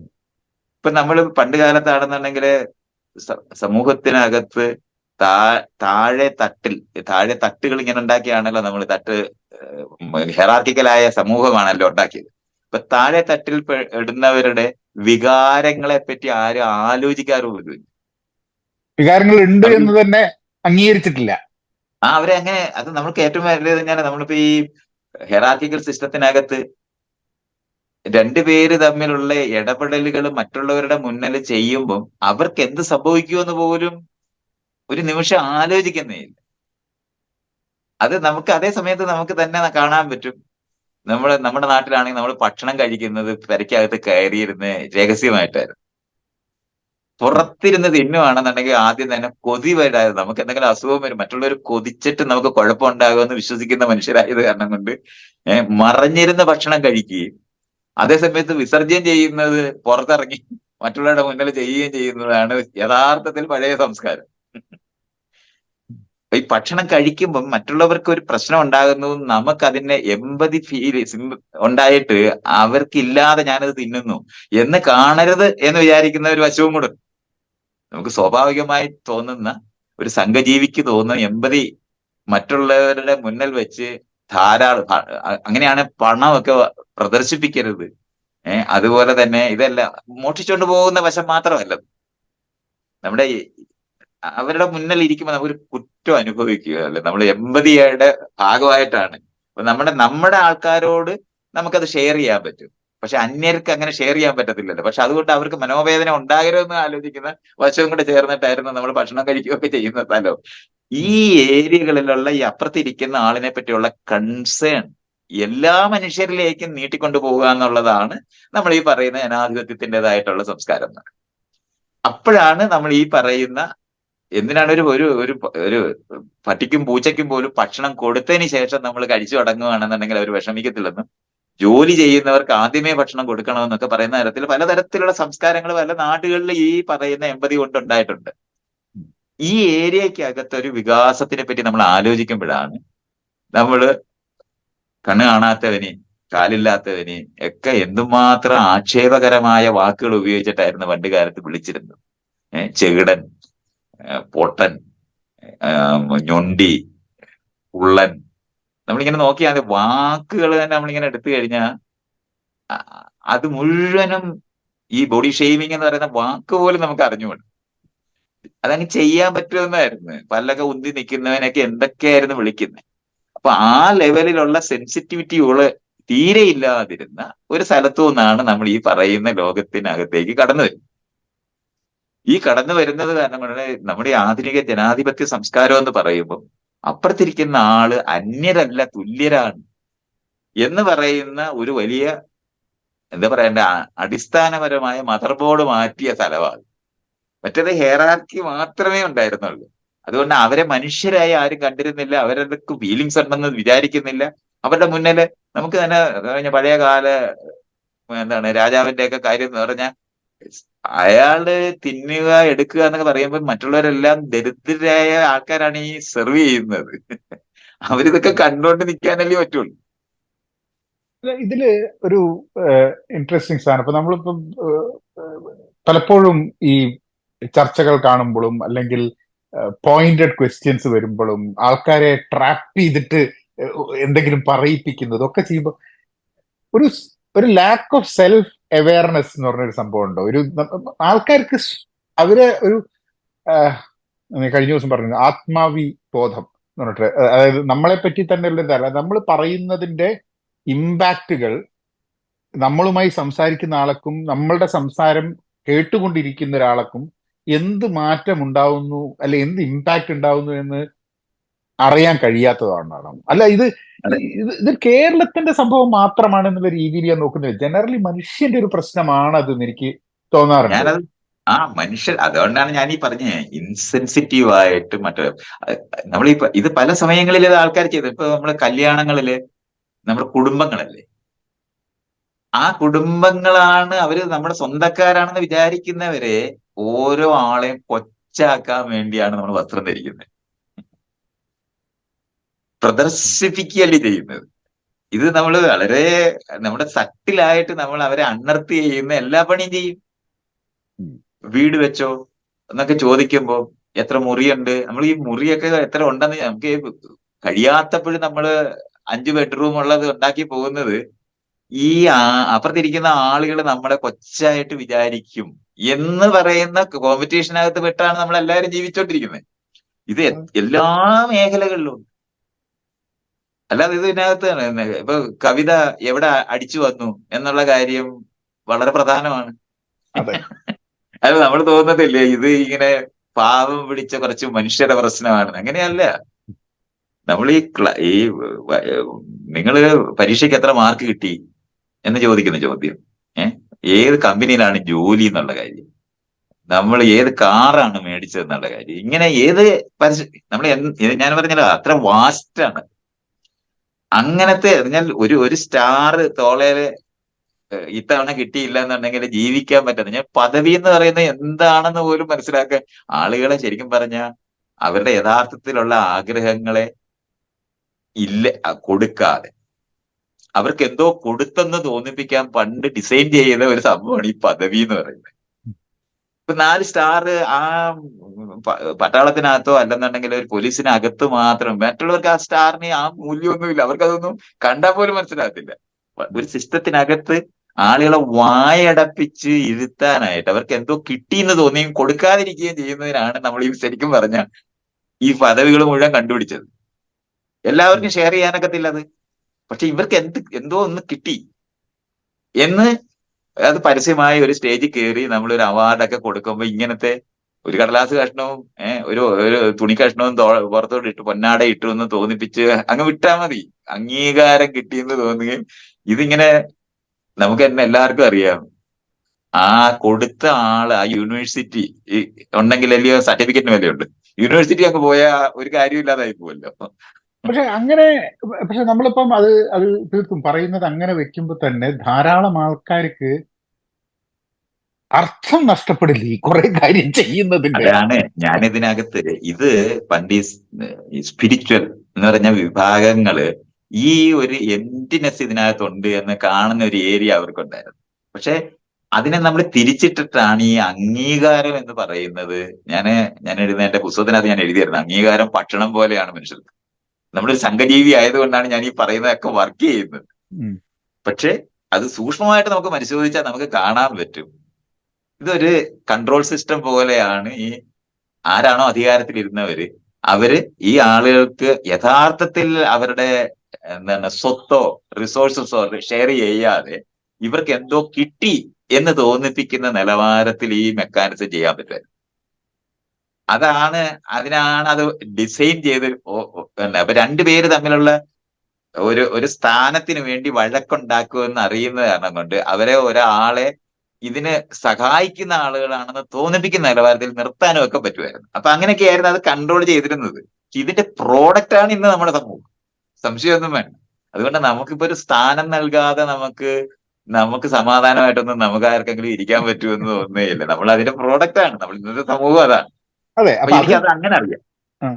ഇപ്പൊ നമ്മൾ പണ്ട് കാലത്താണെന്നുണ്ടെങ്കിൽ സമൂഹത്തിനകത്ത് താഴെ തട്ടുകൾ ഇങ്ങനെ ഉണ്ടാക്കിയാണല്ലോ നമ്മൾ ഹെറാർക്കിക്കലായ സമൂഹമാണല്ലോ ഉണ്ടാക്കിയത്. ഇപ്പൊ താഴെ തട്ടിൽ ഇടുന്നവരുടെ വികാരങ്ങളെ പറ്റി ആരും ആലോചിക്കാറുമില്ല. വികാരങ്ങൾ ഉണ്ട് അവർക്ക് എന്ന് തന്നെ അംഗീകരിച്ചിട്ടില്ല. അവരെ അങ്ങനെ, അത് നമ്മൾക്ക് ഏറ്റവും വലിയത് തന്നെയാണ്. നമ്മളിപ്പോ ഈ ഹെറാർക്കിക്കൽ സിസ്റ്റത്തിനകത്ത് രണ്ടുപേര് തമ്മിലുള്ള ഇടപെടലുകൾ മറ്റുള്ളവരുടെ മുന്നിൽ ചെയ്യുമ്പം അവർക്ക് എന്ത് സംഭവിക്കുമെന്ന് പോലും ഒരു നിമിഷം ആലോചിക്കുന്നേ ഇല്ല. അത് നമുക്ക് അതേ സമയത്ത് നമുക്ക് തന്നെ കാണാൻ പറ്റും. നമ്മുടെ നാട്ടിലാണെങ്കിൽ നമ്മൾ ഭക്ഷണം കഴിക്കുന്നത് പെരയ്ക്കകത്ത് കയറിയിരുന്ന് രഹസ്യമായിട്ടായിരുന്നു. പുറത്തിരുന്ന് തിന്നുവാണെന്നുണ്ടെങ്കിൽ ആദ്യം തന്നെ കൊതി വരാതെ, നമുക്ക് എന്തെങ്കിലും അസുഖം വരും മറ്റുള്ളവർ കൊതിച്ചിട്ട് നമുക്ക് കുഴപ്പമുണ്ടാകുമെന്ന് വിശ്വസിക്കുന്ന മനുഷ്യരായത് കാരണം കൊണ്ട് മറഞ്ഞിരുന്ന് ഭക്ഷണം കഴിക്കുകയും അതേസമയത്ത് വിസർജ്യം ചെയ്യുന്നത് പുറത്തിറങ്ങി മറ്റുള്ളവരുടെ മുന്നിൽ ചെയ്യുകയും ചെയ്യുന്നതാണ് യഥാർത്ഥത്തിൽ പഴയ സംസ്കാരം. ഈ ഭക്ഷണം കഴിക്കുമ്പം മറ്റുള്ളവർക്ക് ഒരു പ്രശ്നം ഉണ്ടാകുന്നു, നമുക്ക് അതിനെ എമ്പതി ഉണ്ടായിട്ട് അവർക്കില്ലാതെ ഞാനത് തിന്നുന്നു എന്ന് കാണരുത് എന്ന് വിചാരിക്കുന്ന ഒരു വശവും കൂടെ നമുക്ക് സ്വാഭാവികമായി തോന്നുന്ന ഒരു സംഘജീവിക്ക് തോന്നുന്ന എമ്പതി മറ്റുള്ളവരുടെ മുന്നിൽ വെച്ച് ധാരാളം അങ്ങനെയാണ് പണമൊക്കെ പ്രദർശിപ്പിക്കരുത്. അതുപോലെ തന്നെ ഇതെല്ലാം മോഷ്ടിച്ചുകൊണ്ട് പോകുന്ന വശം മാത്രമല്ല, നമ്മുടെ അവരുടെ മുന്നിൽ ഇരിക്കുമ്പോൾ നമുക്കൊരു കുറ്റം അനുഭവിക്കുകയല്ലേ, നമ്മൾ എമ്പതിയുടെ ഭാഗമായിട്ടാണ്. അപ്പൊ നമ്മുടെ ആൾക്കാരോട് നമുക്കത് ഷെയർ ചെയ്യാൻ പറ്റും, പക്ഷെ അന്യർക്ക് അങ്ങനെ ഷെയർ ചെയ്യാൻ പറ്റത്തില്ലല്ലോ. പക്ഷെ അതുകൊണ്ട് അവർക്ക് മനോവേദന ഉണ്ടാകരുതെന്ന് ആലോചിക്കുന്ന വശവും കൂടെ ചേർന്നിട്ടായിരുന്നു നമ്മൾ ഭക്ഷണം കഴിക്കുകയൊക്കെ ചെയ്യുന്നതല്ലോ. ഈ ഏരിയകളിലുള്ള ഈ അപ്പുറത്തിരിക്കുന്ന ആളിനെ പറ്റിയുള്ള കൺസേൺ എല്ലാ മനുഷ്യരിലേക്കും നീട്ടിക്കൊണ്ടു പോകുക എന്നുള്ളതാണ് നമ്മൾ ഈ പറയുന്ന ജനാധിപത്യത്തിൻ്റെതായിട്ടുള്ള സംസ്കാരം. അപ്പോഴാണ് നമ്മൾ ഈ പറയുന്ന എന്തിനാണ് ഒരു ഒരു ഒരു ഒരു പട്ടിക്കും പൂച്ചയ്ക്കും പോലും ഭക്ഷണം കൊടുത്തതിന് ശേഷം നമ്മൾ കഴിച്ചു തുടങ്ങുകയാണെന്നുണ്ടെങ്കിൽ അവർ വിഷമിക്കത്തില്ലെന്നും ജോലി ചെയ്യുന്നവർക്ക് ആദ്യമേ ഭക്ഷണം കൊടുക്കണമെന്നൊക്കെ പറയുന്ന തരത്തിൽ പലതരത്തിലുള്ള സംസ്കാരങ്ങൾ പല നാടുകളിൽ ഈ പറയുന്ന എമ്പതി കൊണ്ടുണ്ടായിട്ടുണ്ട്. ഈ ഏരിയക്കകത്ത് ഒരു വികാസത്തിനെ പറ്റി നമ്മൾ ആലോചിക്കുമ്പോഴാണ് നമ്മൾ കണ്ണ് കാണാത്തവന് കാലില്ലാത്തവന് ഒക്കെ എന്തുമാത്രം ആക്ഷേപകരമായ വാക്കുകൾ ഉപയോഗിച്ചിട്ടായിരുന്നു പണ്ട് കാലത്ത് വിളിച്ചിരുന്നത്. ചെകിടൻ, പൊട്ടൻ, ഞൊണ്ടി, ഉള്ളൻ. നമ്മളിങ്ങനെ നോക്കിയാൽ വാക്കുകൾ തന്നെ നമ്മളിങ്ങനെ എടുത്തു കഴിഞ്ഞാൽ അത് മുഴുവനും ഈ ബോഡി ഷെയ്മിങ് എന്ന് പറയുന്ന വാക്ക് പോലും നമുക്ക് അറിഞ്ഞുകൂടും. അതങ്ങ് ചെയ്യാൻ പറ്റുമെന്നായിരുന്നു. പല്ലൊക്കെ ഉന്തി നിൽക്കുന്നവനൊക്കെ എന്തൊക്കെയായിരുന്നു വിളിക്കുന്നത്. അപ്പൊ ആ ലെവലിലുള്ള സെൻസിറ്റിവിറ്റികള് തീരെ ഇല്ലാതിരുന്ന ഒരു സ്ഥലത്തു നിന്നാണ് നമ്മൾ ഈ പറയുന്ന ലോകത്തിനകത്തേക്ക് കടന്നു വരുന്നത്. ഈ കടന്നു വരുന്നത് കാരണം കൊണ്ട് നമ്മുടെ ഈ ആധുനിക ജനാധിപത്യ സംസ്കാരം എന്ന് പറയുമ്പോൾ അപ്പുറത്തിരിക്കുന്ന ആള് അന്യരല്ല, തുല്യരാണ് എന്ന് പറയുന്ന ഒരു വലിയ, എന്താ പറയണ്ട, അടിസ്ഥാനപരമായ മദർ ബോർഡ് മാറ്റിയ സ്ഥലമാണ്. മറ്റേത് ഹെയറാർക്കി മാത്രമേ ഉണ്ടായിരുന്നുള്ളൂ. അതുകൊണ്ട് അവരെ മനുഷ്യരായി ആരും കണ്ടിരുന്നില്ല, അവർക്ക് ഫീലിങ്സ് ഉണ്ടെന്ന് വിചാരിക്കുന്നില്ല. അവരുടെ മുന്നില് നമുക്ക് തന്നെ കഴിഞ്ഞ പഴയ കാല എന്താണ് രാജാവിന്റെ ഒക്കെ കാര്യം എന്ന് പറഞ്ഞാൽ, അയാള് തിന്നുക എടുക്കുക എന്നൊക്കെ പറയുമ്പോൾ മറ്റുള്ളവരെല്ലാം ദരിദ്രരായ ആൾക്കാരാണ് ഈ സെർവ് ചെയ്യുന്നത്. അവരിതൊക്കെ കണ്ടുകൊണ്ട് നിൽക്കാനല്ലേ പറ്റുള്ളൂ. ഇതില് ഒരു ഇൻട്രസ്റ്റിംഗ് സാധനം. ഇപ്പൊ നമ്മളിപ്പം പലപ്പോഴും ഈ ചർച്ചകൾ കാണുമ്പോഴും അല്ലെങ്കിൽ പോയിന്റഡ് ക്വസ്റ്റ്യൻസ് വരുമ്പോഴും ആൾക്കാരെ ട്രാപ്പ് ചെയ്തിട്ട് എന്തെങ്കിലും പറയിപ്പിക്കുന്നതും ഒക്കെ ചെയ്യുമ്പോൾ ഒരു ഒരു ലാക്ക് ഓഫ് സെൽഫ് അവയർനെസ് എന്ന് പറഞ്ഞൊരു സംഭവം ഉണ്ടോ? ഒരു ആൾക്കാർക്ക് അവരെ ഒരു കഴിഞ്ഞ ദിവസം പറഞ്ഞു ആത്മാവി ബോധം എന്ന് പറഞ്ഞിട്ട്, അതായത് നമ്മളെ പറ്റി തന്നെ ഉള്ളതല്ല, നമ്മൾ പറയുന്നതിന്റെ ഇമ്പാക്റ്റുകൾ നമ്മളുമായി സംസാരിക്കുന്ന ആൾക്കും നമ്മളുടെ സംസാരം കേട്ടുകൊണ്ടിരിക്കുന്ന ഒരാൾക്കും എന്ത് മാറ്റം ഉണ്ടാവുന്നു അല്ലെ എന്ത് ഇമ്പാക്റ്റ് ഉണ്ടാവുന്നു എന്ന് അറിയാൻ കഴിയാത്തതാണ്. അല്ല ഇത് കേരളത്തിന്റെ സംഭവം മാത്രമാണ് എന്നുള്ള രീതിയിൽ ഞാൻ നോക്കുന്നത്. ജനറലി മനുഷ്യന്റെ ഒരു പ്രശ്നമാണ് അതെന്ന് എനിക്ക് തോന്നാറുണ്ട്. ഞാനത് മനുഷ്യർ, അതുകൊണ്ടാണ് ഞാൻ ഈ പറഞ്ഞ ഇൻസെൻസിറ്റീവ് ആയിട്ട് മറ്റേ നമ്മളീ ഇത് പല സമയങ്ങളിൽ ആൾക്കാർ ചെയ്തത്. ഇപ്പൊ നമ്മള് കല്യാണങ്ങളില് നമ്മുടെ കുടുംബങ്ങളല്ലേ, ആ കുടുംബങ്ങളാണ് അവര് നമ്മുടെ സ്വന്തക്കാരാണെന്ന് വിചാരിക്കുന്നവരെ ഓരോ ആളെയും കൊച്ചാക്കാൻ വേണ്ടിയാണ് നമ്മൾ വസ്ത്രം ധരിക്കുന്നത്, പ്രദർശിപ്പിക്കുകയല്ലേ ചെയ്യുന്നത്. ഇത് നമ്മൾ വളരെ നമ്മുടെ സട്ടിലായിട്ട് നമ്മൾ അവരെ അണ്ണർത്തി ചെയ്യുന്ന എല്ലാ പണിയും ചെയ്യും. വീട് വെച്ചോ എന്നൊക്കെ ചോദിക്കുമ്പോ എത്ര മുറിയുണ്ട്, നമ്മൾ ഈ മുറിയൊക്കെ എത്ര ഉണ്ടെന്ന് നമുക്ക് കഴിയാത്തപ്പോഴും നമ്മള് 5 ബെഡ്റൂം ഉള്ളത് ഉണ്ടാക്കി പോകുന്നത് ഈ അപ്പുറത്തിരിക്കുന്ന ആളുകൾ നമ്മളെ കൊച്ചായിട്ട് വിചാരിക്കും എന്ന് പറയുന്ന കോമ്പറ്റീഷനകത്ത് പെട്ടാണ് നമ്മൾ എല്ലാവരും ജീവിച്ചോണ്ടിരിക്കുന്നത്. ഇത് എല്ലാ മേഖലകളിലും. അല്ലാതെ ഇതിനകത്ത് ഇപ്പൊ കവിത എവിടെ അടിച്ചു വന്നു എന്നുള്ള കാര്യം വളരെ പ്രധാനമാണ്. അത് നമ്മൾ തോന്നത്തില്ലേ ഇത് ഇങ്ങനെ പാവം പിടിച്ച കുറച്ച് മനുഷ്യരുടെ പ്രശ്നമാണ്? അങ്ങനെയല്ല. നമ്മൾ ഈ നിങ്ങള് പരീക്ഷയ്ക്ക് എത്ര മാർക്ക് കിട്ടി എന്ന് ചോദിക്കുന്ന ചോദ്യം, ഏത് കമ്പനിയിലാണ് ജോലി എന്നുള്ള കാര്യം, നമ്മൾ ഏത് കാറാണ് മേടിച്ചത് എന്നുള്ള കാര്യം, ഇങ്ങനെ ഏത് നമ്മൾ ഞാൻ പറഞ്ഞല്ലോ അത്ര വാസ്റ്റാണ്. അങ്ങനത്തെ ഞാൻ ഒരു സ്റ്റാർ തോളയില് ഇത്തവണ കിട്ടിയില്ല എന്നുണ്ടെങ്കിൽ ജീവിക്കാൻ പറ്റുന്നത്. ഞാൻ പദവി എന്ന് പറയുന്നത് എന്താണെന്ന് പോലും മനസ്സിലാക്കാൻ ആളുകളെ ശരിക്കും പറഞ്ഞ അവരുടെ യഥാർത്ഥത്തിലുള്ള ആഗ്രഹങ്ങളെ ഇല്ല കൊടുക്കാതെ അവർക്ക് എന്തോ കൊടുത്തെന്ന് തോന്നിപ്പിക്കാൻ പണ്ട് ഡിസൈൻ ചെയ്ത ഒരു സംഭവമാണ് ഈ പദവി എന്ന് പറയുന്നത്. ഇപ്പൊ 4 സ്റ്റാർ ആ പട്ടാളത്തിനകത്തോ അല്ലെന്നുണ്ടെങ്കിൽ ഒരു പോലീസിനകത്ത് മാത്രം, മറ്റുള്ളവർക്ക് ആ സ്റ്റാറിന് ആ മൂല്യമൊന്നുമില്ല, അവർക്കതൊന്നും കണ്ടാൽ പോലും മനസ്സിലാകത്തില്ല. ഒരു സിസ്റ്റത്തിനകത്ത് ആളുകളെ വായടപ്പിച്ച് ഇരുത്താനായിട്ട് അവർക്ക് എന്തോ കിട്ടിയെന്ന് തോന്നിയും കൊടുക്കാതിരിക്കുകയും ചെയ്യുന്നതിനാണ് നമ്മൾ ഈ ശരിക്കും പറഞ്ഞ ഈ പദവികൾ മുഴുവൻ കണ്ടുപിടിച്ചത്. എല്ലാവർക്കും ഷെയർ ചെയ്യാനൊക്കത്തില്ല അത്, പക്ഷെ ഇവർക്ക് എന്തോ ഒന്ന് കിട്ടി എന്ന് അത് പരസ്യമായി ഒരു സ്റ്റേജിൽ കയറി നമ്മൾ ഒരു അവാർഡൊക്കെ കൊടുക്കുമ്പോൾ ഇങ്ങനത്തെ ഒരു കടലാസ് കഷ്ണവും ഒരു തുണി കഷ്ണവും പുറത്തോട്ട് ഇട്ട് പൊന്നാട ഇട്ടു എന്ന് തോന്നിപ്പിച്ച് അങ്ങ് വിട്ടാൽ മതി, അംഗീകാരം കിട്ടിയെന്ന് തോന്നുകയും. ഇതിങ്ങനെ നമുക്ക് തന്നെ എല്ലാവർക്കും അറിയാം, ആ കൊടുത്ത ആള് ആ യൂണിവേഴ്സിറ്റി ഉണ്ടെങ്കിലല്ലയോ സർട്ടിഫിക്കറ്റിന് വിലയുണ്ട്. യൂണിവേഴ്സിറ്റി അങ്ങ് പോയാൽ ഒരു കാര്യമില്ലാതായി പോവല്ലോ. പക്ഷെ നമ്മളിപ്പം അത് തീർത്തും പറയുന്നത് അങ്ങനെ വെക്കുമ്പോ തന്നെ ധാരാളം ആൾക്കാർക്ക് അർത്ഥം നഷ്ടപ്പെടില്ല ഈ കുറെ കാര്യം ചെയ്യുന്നതിന്റെ. അതാണ് ഞാനിതിനകത്ത് ഇത് പണ്ട് ഈ സ്പിരിച്വൽ എന്ന് പറഞ്ഞ വിഭാഗങ്ങള് ഈ ഒരു എംപ്റ്റിനെസ് ഇതിനകത്തുണ്ട് എന്ന് കാണുന്ന ഒരു ഏരിയ അവർക്കുണ്ടായിരുന്നു. പക്ഷെ അതിനെ നമ്മൾ തിരിച്ചിട്ടിട്ടാണ് ഈ അംഗീകാരം എന്ന് പറയുന്നത്. ഞാൻ എഴുതുന്ന എന്റെ പുസ്തകത്തിനകത്ത് ഞാൻ എഴുതിയായിരുന്നു, അംഗീകാരം ഭക്ഷണം പോലെയാണ് മനുഷ്യർക്ക്. നമ്മളൊരു സംഘജീവി ആയതുകൊണ്ടാണ് ഞാൻ ഈ പറയുന്നതൊക്കെ വർക്ക് ചെയ്യുന്നത്. പക്ഷെ അത് സൂക്ഷ്മമായിട്ട് നമുക്ക് പരിശോധിച്ചാൽ നമുക്ക് കാണാൻ പറ്റും, ഇതൊരു കൺട്രോൾ സിസ്റ്റം പോലെയാണ്. ഈ ആരാണോ അധികാരത്തിലിരുന്നവര് അവര് ഈ ആളുകൾക്ക് യഥാർത്ഥത്തിൽ അവരുടെ എന്താണ് സ്വത്തോ റിസോഴ്സസോ ഷെയർ ചെയ്യാതെ ഇവർക്ക് എന്തോ കിട്ടി എന്ന് തോന്നിപ്പിക്കുന്ന നിലവാരത്തിൽ ഈ മെക്കാനിസം ചെയ്യാൻ പറ്റും. അതാണ് അതിനാണ് അത് ഡിസൈൻ ചെയ്ത് അപ്പൊ രണ്ടുപേര് തമ്മിലുള്ള ഒരു സ്ഥാനത്തിന് വേണ്ടി വഴക്കുണ്ടാക്കുമെന്ന് അറിയുന്ന കാരണം കൊണ്ട് അവരെ ഒരാളെ ഇതിന് സഹായിക്കുന്ന ആളുകളാണെന്ന് തോന്നിപ്പിക്കുന്ന നിലവാരത്തിൽ നിർത്താനും ഒക്കെ പറ്റുമായിരുന്നു. അപ്പൊ അങ്ങനെയൊക്കെയായിരുന്നു അത് കൺട്രോൾ ചെയ്തിരുന്നത്. ഇതിന്റെ പ്രോഡക്റ്റ് ആണ് ഇന്ന് നമ്മുടെ സമൂഹം, സംശയമൊന്നും വേണ്ട. അതുകൊണ്ട് നമുക്കിപ്പോ ഒരു സ്ഥാനം നൽകാതെ നമുക്ക് സമാധാനമായിട്ടൊന്നും നമുക്ക് ആർക്കെങ്കിലും ഇരിക്കാൻ പറ്റുമെന്ന് തോന്നുകയില്ല. നമ്മൾ അതിന്റെ പ്രോഡക്റ്റ് ആണ്, നമ്മൾ ഇന്നത്തെ സമൂഹം അതാണ്. അതെ. അപ്പൊ അപ്പൊ അത് എനിക്കത് അങ്ങനെ അറിയാം. ആ,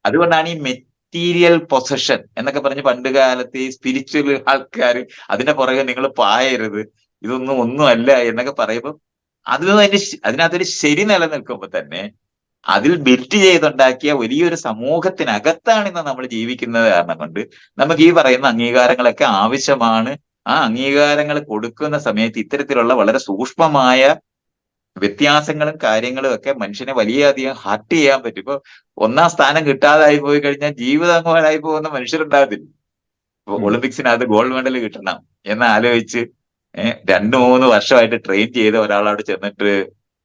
അതുകൊണ്ടാണ് ഈ മെറ്റീരിയൽ പൊസഷൻ എന്നൊക്കെ പറഞ്ഞ് പണ്ട് കാലത്ത് ഈ സ്പിരിച്വൽ ആൾക്കാർ അതിന്റെ പുറകെ നിങ്ങൾ പായരുത്, ഇതൊന്നും ഒന്നുമല്ല എന്നൊക്കെ പറയുമ്പോൾ അതിനകത്തൊരു ശരി നിലനിൽക്കുമ്പോൾ തന്നെ അതിൽ ബിൽറ്റ് ചെയ്തുണ്ടാക്കിയ വലിയൊരു സമൂഹത്തിനകത്താണ് ഇന്ന് നമ്മൾ ജീവിക്കുന്നത് കാരണം കൊണ്ട് നമുക്ക് ഈ പറയുന്ന അംഗീകാരങ്ങളൊക്കെ ആവശ്യമാണ്. ആ അംഗീകാരങ്ങൾ കൊടുക്കുന്ന സമയത്ത് ഇത്തരത്തിലുള്ള വളരെ സൂക്ഷ്മമായ വ്യത്യാസങ്ങളും കാര്യങ്ങളും ഒക്കെ മനുഷ്യനെ വലിയധികം ഹർട്ട് ചെയ്യാൻ പറ്റും. ഇപ്പൊ ഒന്നാം സ്ഥാനം കിട്ടാതായി പോയി കഴിഞ്ഞാൽ ജീവിതാംഗമാരായി പോകുന്ന മനുഷ്യരുണ്ടാകത്തില്ല. ഇപ്പൊ ഉം. ഒളിമ്പിക്സിനകത്ത് ഗോൾഡ് മെഡൽ കിട്ടണം എന്ന് ആലോചിച്ച് 2-3 വർഷമായിട്ട് ട്രെയിൻ ചെയ്ത ഒരാളോട് ചെന്നിട്ട്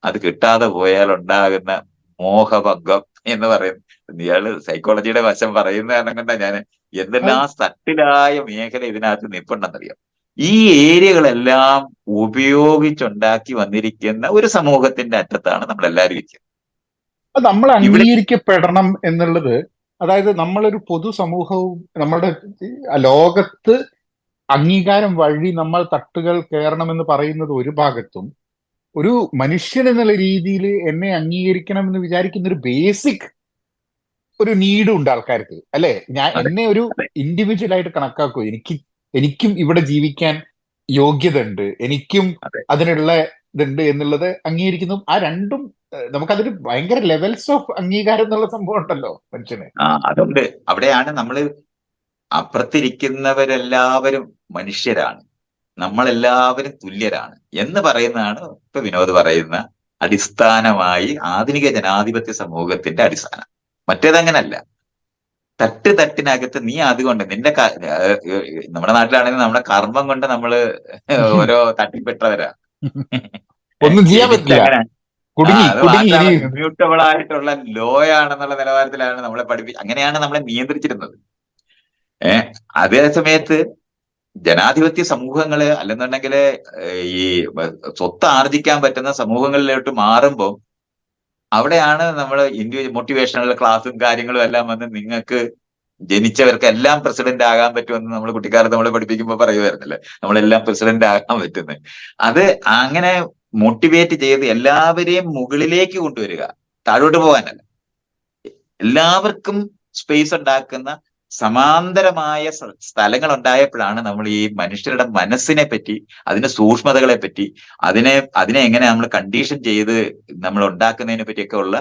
അത് കിട്ടാതെ പോയാൽ ഉണ്ടാകുന്ന മോഹഭംഗം എന്ന് പറയുന്നത്, ഇയാള് സൈക്കോളജിയുടെ വശം പറയുന്ന കാരണം കൊണ്ടാ ഞാൻ അത് എന്തെല്ലാം സട്ടിലായ മേഖല ഇതിനകത്ത് നിൽപ്പുണ്ടെന്നറിയാം. ഈ ഏരിയകളെല്ലാം ഉപയോഗിച്ചുണ്ടാക്കി വന്നിരിക്കുന്ന ഒരു സമൂഹത്തിന്റെ അറ്റത്താണ് നമ്മൾ എല്ലാവരും ഇരിക്കുന്നത്. അത് നമ്മൾ ഇവിടെ അംഗീകരിക്കപ്പെടണം എന്നുള്ളത്, അതായത് നമ്മളൊരു പൊതുസമൂഹവും നമ്മുടെ ലോകത്ത് അംഗീകാരം വഴി നമ്മൾ തട്ടുകൾ കയറണമെന്ന് പറയുന്നത് ഒരു ഭാഗത്തും, ഒരു മനുഷ്യൻ എന്നുള്ള രീതിയിൽ എന്നെ അംഗീകരിക്കണം എന്ന് വിചാരിക്കുന്ന ഒരു ബേസിക് ഒരു നീഡും ഉണ്ട് ആൾക്കാർക്ക്, അല്ലെ? അതെ, എന്നെ ഒരു അതെ, ഇൻഡിവിജ്വൽ ആയിട്ട് കണക്കാക്കൂ, എനിക്കും ഇവിടെ ജീവിക്കാൻ യോഗ്യത ഉണ്ട്, എനിക്കും അതെ. അതിനുള്ള ഇതുണ്ട് എന്നുള്ളത് അംഗീകരിക്കുന്നു. ആ രണ്ടും നമുക്കതൊരു ഭയങ്കര ലെവൽസ് ഓഫ് അംഗീകാരം എന്നുള്ള സംഭവം ഉണ്ടല്ലോ മനുഷ്യന്. അതുണ്ട്. അവിടെയാണ് നമ്മൾ അപ്പുറത്തിരിക്കുന്നവരെല്ലാവരും മനുഷ്യരാണ്, നമ്മളെല്ലാവരും തുല്യരാണ് എന്ന് പറയുന്നതാണ് ഇപ്പൊ വിനോദ് പറയുന്ന അടിസ്ഥാനമായി ആധുനിക ജനാധിപത്യ സമൂഹത്തിന്റെ അടിസ്ഥാനം. മറ്റേതങ്ങനല്ല. തട്ടിനകത്ത് നീ അതുകൊണ്ട് നമ്മുടെ നാട്ടിലാണെങ്കിൽ നമ്മുടെ കർമ്മം കൊണ്ട് നമ്മള് ഓരോ തട്ടിപ്പെട്ടവരാ. ഒന്നും ചെയ്യാൻ പറ്റില്ല, എനിക്കങ്ങനെ അത് കുടുങ്ങി ഇനി. മാത്രമാണ് ഇമ്മ്യൂട്ടബിൾ ആയിട്ടുള്ള ലോ ആണെന്നുള്ള നിലവാരത്തിലാണ് നമ്മളെ അങ്ങനെയാണ് നമ്മളെ നിയന്ത്രിച്ചിരുന്നത്. അതേ സമയത്ത് ജനാധിപത്യ സമൂഹങ്ങള് അല്ലെന്നുണ്ടെങ്കിൽ ഈ സ്വത്ത് ആർജിക്കാൻ പറ്റുന്ന സമൂഹങ്ങളിലോട്ട് മാറുമ്പോൾ അവിടെയാണ് നമ്മൾ മോട്ടിവേഷണൽ ക്ലാസ്സും കാര്യങ്ങളും എല്ലാം വന്ന് നിങ്ങൾക്ക് ജനിച്ചവർക്ക് എല്ലാം പ്രസിഡന്റ് ആകാൻ പറ്റുമെന്ന് നമ്മൾ കുട്ടിക്കാലത്ത് നമ്മളെ പഠിപ്പിക്കുമ്പോൾ പറയുമായിരുന്നല്ലേ, നമ്മളെല്ലാം പ്രസിഡന്റ് ആകാൻ പറ്റുന്നത്. അത് അങ്ങനെ മോട്ടിവേറ്റ് ചെയ്ത് എല്ലാവരെയും മുകളിലേക്ക് കൊണ്ടുവരിക, താഴോട്ട് പോകാനല്ല. എല്ലാവർക്കും സ്പേസ് ഉണ്ടാക്കുന്ന സമാന്തരമായ സ്ഥലങ്ങൾ ഉണ്ടായപ്പോഴാണ് നമ്മൾ ഈ മനുഷ്യരുടെ മനസ്സിനെ പറ്റി, അതിന്റെ സൂക്ഷ്മതകളെ പറ്റി, അതിനെ എങ്ങനെ നമ്മൾ കണ്ടീഷൻ ചെയ്ത് നമ്മൾ ഉണ്ടാക്കുന്നതിനെ പറ്റിയൊക്കെ ഉള്ള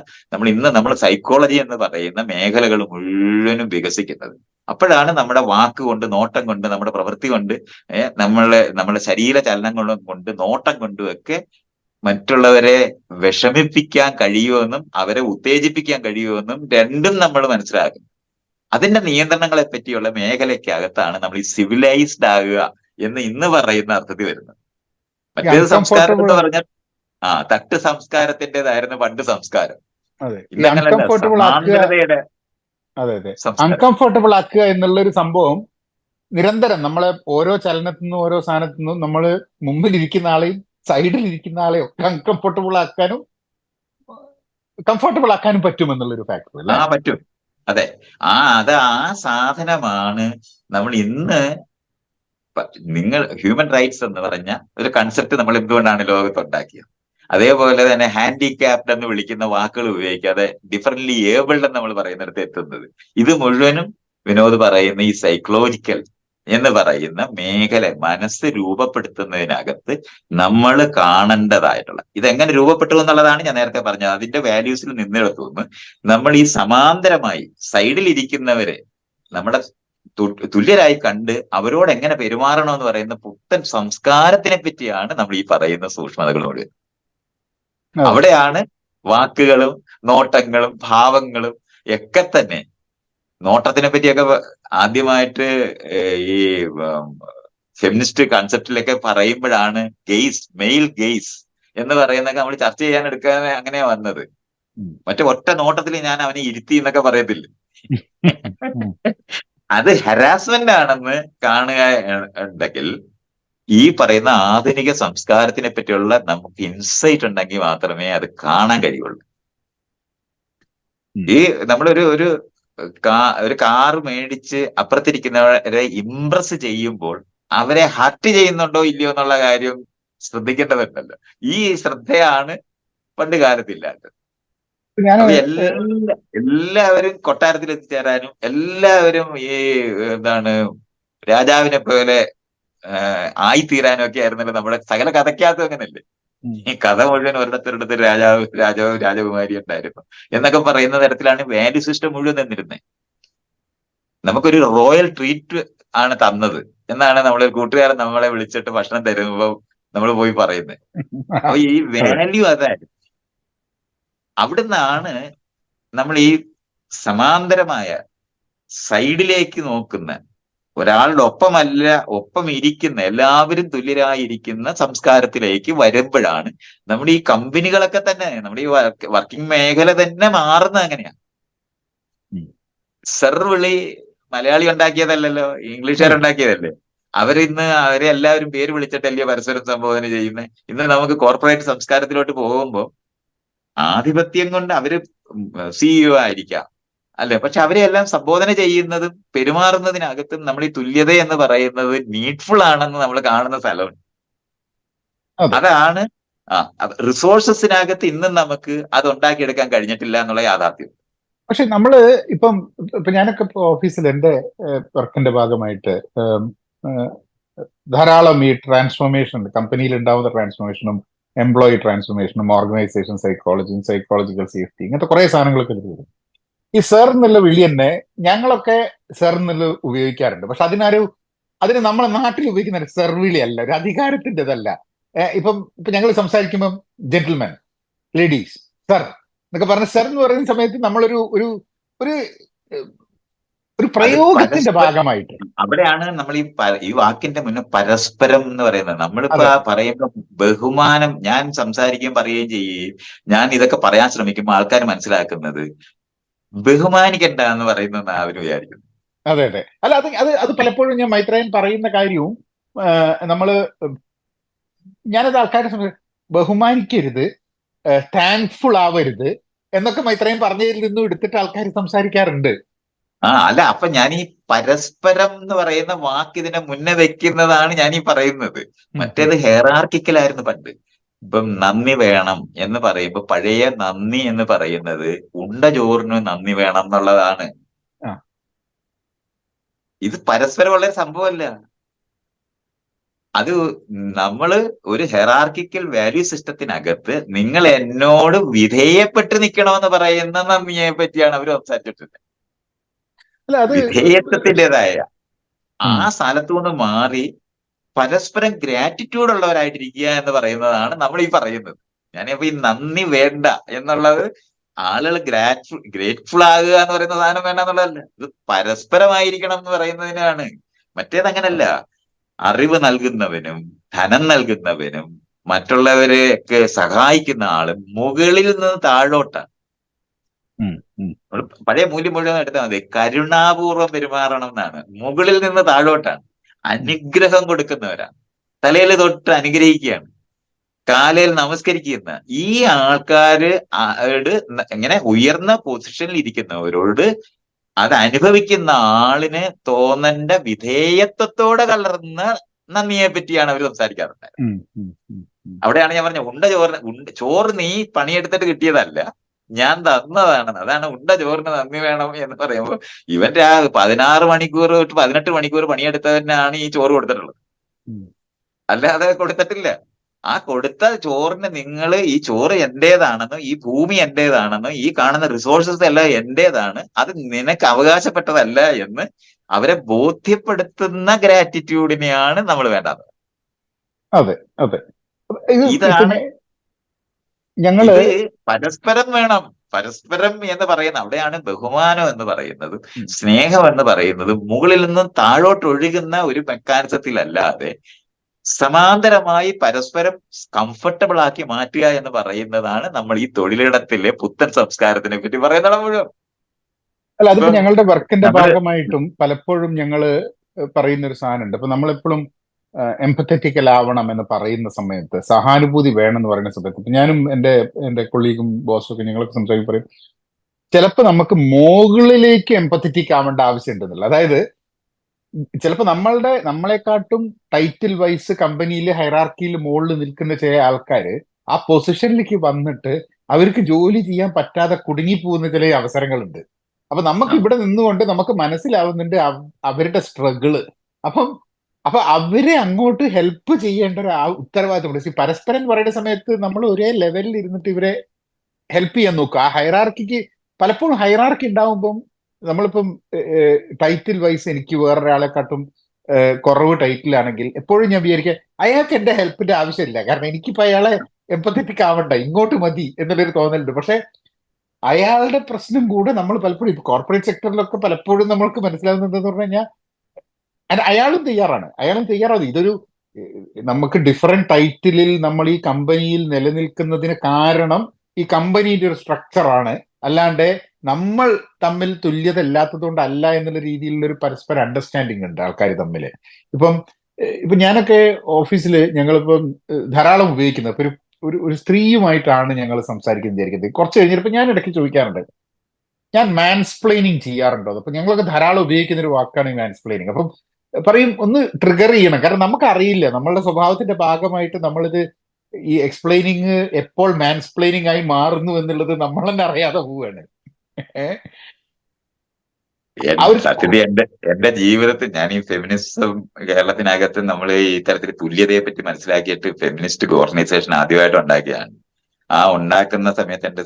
നമ്മൾ സൈക്കോളജി എന്ന് പറയുന്ന മേഖലകൾ മുഴുവനും വികസിക്കുന്നത്. അപ്പോഴാണ് നമ്മുടെ വാക്കുകൊണ്ട്, നോട്ടം കൊണ്ട്, നമ്മുടെ പ്രവൃത്തി കൊണ്ട്, നമ്മളെ ശരീര ചലനങ്ങളും കൊണ്ട്, നോട്ടം കൊണ്ടും ഒക്കെ മറ്റുള്ളവരെ വിഷമിപ്പിക്കാൻ കഴിയുമെന്നും അവരെ ഉത്തേജിപ്പിക്കാൻ കഴിയുമെന്നും രണ്ടും നമ്മൾ മനസ്സിലാക്കും. അതിന്റെ നിയന്ത്രണങ്ങളെ പറ്റിയുള്ള മേഖലയ്ക്കകത്താണ് നമ്മൾ ഈ സിവിലൈസ്ഡ് ആകുക എന്ന് ഇന്ന് പറയുന്ന അർത്ഥത്തിൽ വരുന്നത്. ഈ മറ്റേത് സംസ്കാരം അൺകംഫർട്ടബിൾ, എന്ന് പറഞ്ഞാൽ തട്ട് സംസ്കാരത്തിൻ്റെതായിരുന്നു പണ്ട് സംസ്കാരം. അതെ, ഈ ഇന്നങ്ങനല്ല, അൺകംഫർട്ടബിൾ ആക്കുക. സമാന്തരതയുടെ അതെ, അതെ, സംസ്കാരം. അൺകംഫർട്ടബിൾ ആക്കുക എന്നുള്ള ഒരു സംഭവം നിരന്തരം നമ്മളെ ഓരോ ചലനത്തിൽ നിന്നും ഓരോ സ്ഥാനത്തു നിന്നും നമ്മൾ മുമ്പിലിരിക്കുന്ന ആളെയും സൈഡിൽ ഇരിക്കുന്ന ആളെയും ഒക്കെ അൺകംഫർട്ടബിൾ ആക്കാനും കംഫർട്ടബിൾ ആക്കാനും പറ്റുമെന്നുള്ളൊരു ഫാക്ടർ അല്ലേ? പറ്റും. അതെ, ആ സാധനമാണ് നമ്മൾ ഇന്ന് നിങ്ങൾ ഹ്യൂമൻ റൈറ്റ്സ് എന്ന് പറഞ്ഞ ഒരു കൺസെപ്റ്റ് നമ്മൾ എന്തുകൊണ്ടാണ് ലോകത്തുണ്ടാക്കിയത്. അതേപോലെ തന്നെ ഹാൻഡിക്യാപ്ഡ് എന്ന് വിളിക്കുന്ന വാക്കുകൾ ഉപയോഗിക്കാതെ ഡിഫറൻറ്റ്ലി ഏബിൾഡ് എന്ന് നമ്മൾ പറയുന്നിടത്ത് എത്തുന്നത്. ഇത് മുഴുവനും വിനോദ് പറയുന്ന ഈ സൈക്കോളജിക്കൽ എന്ന് പറയുന്ന മേഖല മനസ്സ് രൂപപ്പെടുത്തുന്നതിനകത്ത് നമ്മൾ കാണേണ്ടതായിട്ടുള്ള ഇതെങ്ങനെ രൂപപ്പെട്ടു എന്നുള്ളതാണ് ഞാൻ നേരത്തെ പറഞ്ഞത്. അതിന്റെ വാല്യൂസിൽ നിന്നെടുത്തുനിന്ന് നമ്മൾ ഈ സമാന്തരമായി സൈഡിൽ ഇരിക്കുന്നവരെ നമ്മുടെ തുല്യരായി കണ്ട് അവരോട് എങ്ങനെ പെരുമാറണമെന്ന് പറയുന്ന പുത്തൻ സംസ്കാരത്തിനെ പറ്റിയാണ് നമ്മൾ ഈ പറയുന്ന സൂക്ഷ്മതകളോട്. അവിടെയാണ് വാക്കുകളും നോട്ടങ്ങളും ഭാവങ്ങളും ഒക്കെ തന്നെ നോട്ടത്തിനെ പറ്റിയൊക്കെ ആദ്യമായിട്ട് ഈ ഫെമിനിസ്റ്റ് കൺസെപ്റ്റിലൊക്കെ പറയുമ്പോഴാണ് മെയിൽ ഗെയ്സ് എന്ന് പറയുന്നൊക്കെ നമ്മൾ ചർച്ച ചെയ്യാൻ എടുക്കാൻ അങ്ങനെയാ വന്നത്. മറ്റേ ഒറ്റ നോട്ടത്തിൽ ഞാൻ അവനെ ഇരുത്തി എന്നൊക്കെ പറയത്തില്ല. അത് ഹരാസ്മെന്റ് ആണെന്ന് കാണുക ഉണ്ടെങ്കിൽ ഈ പറയുന്ന ആധുനിക സംസ്കാരത്തിനെ പറ്റിയുള്ള നമുക്ക് ഇൻസൈറ്റ് ഉണ്ടെങ്കിൽ മാത്രമേ അത് കാണാൻ കഴിയുള്ളൂ. ഈ നമ്മളൊരു ഒരു ഒരു കാറ് മേടിച്ച് അപ്പുറത്തിരിക്കുന്നവരെ ഇംപ്രസ് ചെയ്യുമ്പോൾ അവരെ ഹർട്ട് ചെയ്യുന്നുണ്ടോ ഇല്ലയോ എന്നുള്ള കാര്യം ശ്രദ്ധിക്കേണ്ടതുണ്ടല്ലോ. ഈ ശ്രദ്ധയാണ് പണ്ട് കാലത്തില്ലാത്തത്. ഞാൻ അപ്പൊ എല്ലാവരും കൊട്ടാരത്തിൽ എത്തിച്ചേരാനും എല്ലാവരും ഈ എന്താണ് രാജാവിനെ പോലെ ആയിത്തീരാനും ഒക്കെ ആയിരുന്നല്ലോ നമ്മുടെ സകല കഥയ്ക്കകത്തും അങ്ങനല്ലേ. ഈ കഥ മുഴുവൻ ഒരിടത്തൊരിടത്ത് രാജാവ് രാജകുമാരി ഉണ്ടായിരുന്നു എന്നൊക്കെ പറയുന്ന തരത്തിലാണ് വാല്യൂ സിസ്റ്റം മുഴുവൻ നിന്നിരുന്നത്. നമുക്കൊരു റോയൽ ട്രീറ്റ് ആണ് തന്നത് എന്നാണ് നമ്മളെ കൂട്ടുകാരൻ നമ്മളെ വിളിച്ചിട്ട് ഭക്ഷണം തരുമ്പോൾ നമ്മൾ പോയി പറയുന്നത്. അപ്പൊ ഈ വാല്യൂ അതായിരുന്നു. അവിടുന്നാണ് നമ്മൾ ഈ സമാന്തരമായ സൈഡിലേക്ക് നോക്കുന്ന, ഒരാളുടെ ഒപ്പമല്ല ഒപ്പം ഇരിക്കുന്ന, എല്ലാവരും തുല്യരായിരിക്കുന്ന സംസ്കാരത്തിലേക്ക് വരുമ്പോഴാണ് നമ്മുടെ ഈ കമ്പനികളൊക്കെ തന്നെ, നമ്മുടെ ഈ വർക്കിംഗ് മേഖല തന്നെ മാറുന്നത്. അങ്ങനെയാ. വിളി മലയാളി ഉണ്ടാക്കിയതല്ലല്ലോ, ഇംഗ്ലീഷുകാരുണ്ടാക്കിയതല്ലേ. അവരിന്ന് അവരെ എല്ലാവരും പേര് വിളിച്ചിട്ടല്ലേ പരസ്പരം സംബോധന ചെയ്യുന്നത്. ഇന്ന് നമുക്ക് കോർപ്പറേറ്റ് സംസ്കാരത്തിലോട്ട് പോകുമ്പോൾ ആധിപത്യം കൊണ്ട് അവര് സിഇഒ ആയിരിക്കാം അല്ലെ, പക്ഷെ അവരെ എല്ലാം സംബോധന ചെയ്യുന്നതും പെരുമാറുന്നതിനകത്തും നമ്മൾ ഈ തുല്യത എന്ന് പറയുന്നത് നീഡ്ഫുൾ ആണെന്ന് നമ്മൾ കാണുന്ന സ്ഥലമുണ്ട്. അതാണ് റിസോഴ്സസിനകത്ത് ഇന്നും നമുക്ക് അത് ഉണ്ടാക്കിയെടുക്കാൻ കഴിഞ്ഞിട്ടില്ല എന്നുള്ള യാഥാർത്ഥ്യം. പക്ഷെ ഇപ്പൊ ഞാനൊക്കെ ഇപ്പൊ ഓഫീസിൽ എന്റെ വർക്കിന്റെ ഭാഗമായിട്ട് ധാരാളം ഈ ട്രാൻസ്ഫോർമേഷൻ, കമ്പനിയിൽ ഉണ്ടാവുന്ന ട്രാൻസ്ഫോർമേഷനും എംപ്ലോയി ട്രാൻസ്ഫോർമേഷനും ഓർഗനൈസേഷൻ സൈക്കോളജിയും സൈക്കോളജിക്കൽ സേഫ്റ്റി, ഇങ്ങനത്തെ കുറെ സാധനങ്ങളൊക്കെ എടുത്തു. ഈ സർ എന്നുള്ള വിളി തന്നെ ഞങ്ങളൊക്കെ സർ എന്നുള്ള ഉപയോഗിക്കാറുണ്ട്. പക്ഷെ അതിന് നമ്മളെ നാട്ടിൽ ഉപയോഗിക്കുന്ന സർ വിളി അല്ല, ഒരു അധികാരത്തിൻ്റെതല്ല. ഇപ്പൊ ഞങ്ങൾ സംസാരിക്കുമ്പം ജെന്റിൽമാൻ, ലേഡീസ്, സർ എന്നൊക്കെ പറഞ്ഞ സർ എന്ന് പറയുന്ന സമയത്ത് നമ്മളൊരു ഒരു ഒരു ഒരു പ്രയോഗത്തിന്റെ ഭാഗമായിട്ട് അവിടെയാണ് നമ്മൾ ഈ വാക്കിന്റെ മുന്നേ പരസ്പരം എന്ന് പറയുന്നത്. നമ്മളിപ്പോ പറയുമ്പോൾ ബഹുമാനം, ഞാൻ സംസാരിക്കുകയും പറയുകയും ചെയ്യുകയും ഞാൻ ഇതൊക്കെ പറയാൻ ശ്രമിക്കുമ്പോൾ ആൾക്കാർ മനസ്സിലാക്കുന്നത് ബഹുമാനിക്കണ്ട എന്ന് പറയുന്ന അവര് വിചാരിക്കുന്നു. അതെ അതെ. അല്ല, അത് പലപ്പോഴും ഞാൻ മൈത്രേയൻ പറയുന്ന കാര്യവും ഞാനത് ആൾക്കാരെ ബഹുമാനിക്കരുത്, താങ്ക്ഫുൾ ആവരുത് എന്നൊക്കെ മൈത്രേയൻ പറഞ്ഞതിൽ നിന്നും എടുത്തിട്ട് ആൾക്കാർ സംസാരിക്കാറുണ്ട്. അല്ല, അപ്പൊ ഞാൻ ഈ പരസ്പരം എന്ന് പറയുന്ന വാക്ക് ഇതിനെ മുന്നേ വെക്കുന്നതാണ് ഞാൻ ഈ പറയുന്നത്. മറ്റേത് ഹെറാർക്കിക്കലായിരുന്നു പണ്ട്. ഇപ്പം നന്ദി വേണം എന്ന് പറയുമ്പോ പഴയ നന്ദി എന്ന് പറയുന്നത് ഉണ്ട ചോറിന് നന്ദി വേണം എന്നുള്ളതാണ്. ഇത് പരസ്പരമുള്ള സംഭവമല്ല. അത് നമ്മള് ഒരു ഹെറാർക്കിക്കൽ വാല്യൂ സിസ്റ്റത്തിനകത്ത് നിങ്ങൾ എന്നോട് വിധേയപ്പെട്ട് നിൽക്കണമെന്ന് പറയുന്ന നന്ദിയെ പറ്റിയാണ് അവർ സംസാരിച്ചിട്ടുള്ളത്. വിധേയത്വത്തിൻ്റെതായ ആ സ്ഥലത്തു നിന്ന് മാറി പരസ്പരം ഗ്രാറ്റിറ്റ്യൂഡ് ഉള്ളവരായിട്ടിരിക്കുക എന്ന് പറയുന്നതാണ് നമ്മൾ ഈ പറയുന്നത്. ഞാനിപ്പോ ഈ നന്ദി വേണ്ട എന്നുള്ളത്, ആളുകൾ ഗ്രേറ്റ്ഫുൾ ആകുക എന്ന് പറയുന്ന സാധനം വേണ്ട എന്നുള്ളതല്ല, ഇത് പരസ്പരമായിരിക്കണം എന്ന് പറയുന്നതിനാണ്. മറ്റേതങ്ങനല്ല. അറിവ് നൽകുന്നവനും ധനം നൽകുന്നവനും മറ്റുള്ളവരെ ഒക്കെ സഹായിക്കുന്ന ആളും മുകളിൽ നിന്ന് താഴോട്ടാണ്. പഴയ മൂല്യം മുഴുവൻ എടുത്താൽ മതി. കരുണാപൂർവ്വം പെരുമാറണം എന്നാണ്. മുകളിൽ നിന്ന് താഴോട്ടാണ്. അനുഗ്രഹം കൊടുക്കുന്നവരാണ്. തലയിൽ തൊട്ട് അനുഗ്രഹിക്കുകയാണ്, കാലയിൽ നമസ്കരിക്കുന്ന ഈ ആൾക്കാര് ഇങ്ങനെ ഉയർന്ന പൊസിഷനിൽ ഇരിക്കുന്നവരോട് അത് അനുഭവിക്കുന്ന ആളിന് തോന്നേണ്ട വിധേയത്വത്തോടെ കലർന്ന നന്ദിയെ പറ്റിയാണ് അവർ സംസാരിക്കാറുണ്ടായത്. അവിടെയാണ് ഞാൻ പറഞ്ഞ ചോറ് നീ പണിയെടുത്തിട്ട് കിട്ടിയതല്ല, ഞാൻ തന്നതാണ്. അതാണ് ഉണ്ട ചോറിന് നന്ദി വേണം എന്ന് പറയുമ്പോൾ ഇവന്റെ 16 മണിക്കൂർ തൊട്ട് 18 മണിക്കൂർ പണിയെടുത്തവനാണ് ഈ ചോറ് കൊടുത്തിട്ടുള്ളത്, അല്ലാതെ കൊടുത്തിട്ടില്ല. ആ കൊടുത്ത ചോറിന് നിങ്ങൾ ഈ ചോറ് എന്റേതാണെന്നും ഈ ഭൂമി എന്റേതാണെന്നും ഈ കാണുന്ന റിസോഴ്സസ് എല്ലാം എന്റേതാണ്, അത് നിനക്ക് അവകാശപ്പെട്ടതല്ല എന്ന് അവരെ ബോധ്യപ്പെടുത്തുന്ന ഗ്രാറ്റിറ്റ്യൂഡിനെയാണ് നമ്മൾ വേണ്ടത്. അതെ അതെ. ഇതാണ്. പരസ്പരം വേണം. പരസ്പരം എന്ന് പറയുന്ന അവിടെയാണ് ബഹുമാനം എന്ന് പറയുന്നതും ഉം. സ്നേഹം എന്ന് പറയുന്നതും മുകളിൽ നിന്നും താഴോട്ട് ഒഴുകുന്ന ഒരു മെക്കാനിസത്തിലല്ലാതെ സമാന്തരമായി പരസ്പരം കംഫർട്ടബിൾ ആക്കി മാറ്റുക എന്ന് പറയുന്നതാണ് നമ്മൾ ഈ തൊഴിലിടത്തിലെ പുത്തൻ സംസ്കാരത്തിനെ പറ്റി പറയുന്നത് മുഴുവൻ. അല്ല, അതിപ്പോ ഇപ്പം ഞങ്ങളുടെ വർക്കിന്റെ നമ്മള് ഭാഗമായിട്ടും പലപ്പോഴും ഞങ്ങള് പറയുന്ന ഒരു സാധനമുണ്ട്. ഇപ്പൊ നമ്മളെപ്പോഴും എംപത്തറ്റിക്കൽ ആവണം എന്ന് പറയുന്ന സമയത്ത്, സഹാനുഭൂതി വേണം എന്ന് പറയുന്ന സമയത്ത്, ഇപ്പൊ ഞാനും എന്റെ കൊളീഗും ബോസും ഒക്കെ ഞങ്ങളൊക്കെ സംസാരിക്കും പറയും, ചിലപ്പോൾ നമുക്ക് മുകളിലേക്ക് എംപത്തറ്റിക് ആവേണ്ട ആവശ്യമുണ്ടെന്നില്ല. അതായത് ചിലപ്പോൾ നമ്മളെക്കാട്ടും ടൈറ്റിൽ വൈസ് കമ്പനിയിൽ ഹൈറാർക്കിയിൽ മുകളിൽ നിൽക്കുന്ന ചില ആൾക്കാര് ആ പൊസിഷനിലേക്ക് വന്നിട്ട് അവർക്ക് ജോലി ചെയ്യാൻ പറ്റാതെ കുടുങ്ങിപ്പോകുന്ന ചില അവസരങ്ങളുണ്ട്. അപ്പൊ നമുക്ക് ഇവിടെ നിന്നുകൊണ്ട് നമുക്ക് മനസ്സിലാവുന്നുണ്ട് അവരുടെ സ്ട്രഗിള്. അപ്പം അപ്പൊ അവരെ അങ്ങോട്ട് ഹെൽപ്പ് ചെയ്യേണ്ട ഒരു ഉത്തരവാദിത്തമുണ്ട്. പരസ്പരം പറയുന്ന സമയത്ത് നമ്മൾ ഒരേ ലെവലിൽ ഇരുന്നിട്ട് ഇവരെ ഹെൽപ്പ് ചെയ്യാൻ നോക്കുക. ആ ഹൈറാർക്കിക്ക് പലപ്പോഴും ഹൈറാർക്കി ഉണ്ടാവുമ്പം നമ്മളിപ്പം ടൈറ്റിൽ വൈസ് എനിക്ക് വേറൊരാളെക്കാട്ടും കുറവ് ടൈറ്റിലാണെങ്കിൽ എപ്പോഴും ഞാൻ വിചാരിക്കുക അയാൾക്ക് എന്റെ ഹെൽപ്പിന്റെ ആവശ്യമില്ല, കാരണം എനിക്കിപ്പോ അയാളെ എംപത്തറ്റിക് ആവണ്ട, ഇങ്ങോട്ട് മതി എന്നുള്ളൊരു തോന്നലുണ്ട്. പക്ഷെ അയാളുടെ പ്രശ്നം കൂടെ നമ്മൾ പലപ്പോഴും ഇപ്പൊ കോർപ്പറേറ്റ് സെക്ടറിലൊക്കെ പലപ്പോഴും നമ്മൾക്ക് മനസ്സിലാവുന്നത് എന്ന് പറഞ്ഞു കഴിഞ്ഞാൽ അയാളും തയ്യാറാണ്. ഇതൊരു നമുക്ക് ഡിഫറെന്റ് ടൈറ്റിലിൽ നമ്മൾ ഈ കമ്പനിയിൽ നിലനിൽക്കുന്നതിന് കാരണം ഈ കമ്പനിയുടെ ഒരു സ്ട്രക്ചറാണ്, അല്ലാണ്ട് നമ്മൾ തമ്മിൽ തുല്യത ഇല്ലാത്തതുകൊണ്ട് അല്ല എന്നുള്ള രീതിയിലുള്ള ഒരു പരസ്പര അണ്ടർസ്റ്റാൻഡിങ് ഉണ്ട് ആൾക്കാർ തമ്മിൽ. ഇപ്പം ഞാനൊക്കെ ഓഫീസിൽ ഞങ്ങളിപ്പം ധാരാളം ഉപയോഗിക്കുന്നത് ഇപ്പൊ ഒരു സ്ത്രീയുമായിട്ടാണ് ഞങ്ങൾ സംസാരിക്കുന്നത് വിചാരിക്കുന്നത്. കുറച്ച് കഴിഞ്ഞിട്ട് ഞാൻ ഇടയ്ക്ക് ചോദിക്കാറുണ്ട്, ഞാൻ മാൻസ്പ്ലെയിനിങ് ചെയ്യാറുണ്ടോ? അപ്പൊ ഞങ്ങളൊക്കെ ധാരാളം ഉപയോഗിക്കുന്ന ഒരു വാക്കാണ് ഈ മാൻസ്പ്ലെയിനിങ്. അപ്പം പറയും ഒന്ന് ട്രിഗർ ചെയ്യണം, കാരണം നമുക്കറിയില്ല, നമ്മളുടെ സ്വഭാവത്തിന്റെ ഭാഗമായിട്ട് നമ്മളിത് ഈ എക്സ്പ്ലെയിനിങ് എപ്പോൾ മാൻസ്പ്ലെയിനിങ് ആയി മാറുന്നു എന്നുള്ളത് നമ്മൾ തന്നെ അറിയാതെ പോവുകയാണ്. ആ ഒരു സത്യത്തിൽ എന്റെ ജീവിതത്തിൽ ഞാൻ ഈ ഫെമിനിസം കേരളത്തിനകത്ത് നമ്മൾ ഈ തരത്തിൽ തുല്യതയെ പറ്റി മനസ്സിലാക്കിയിട്ട് ഫെമിനിസ്റ്റ് ഓർഗനൈസേഷൻ ആദ്യമായിട്ട് ഉണ്ടാക്കിയതാണ്. ആ ഉണ്ടാക്കുന്ന സമയത്ത് എന്റെ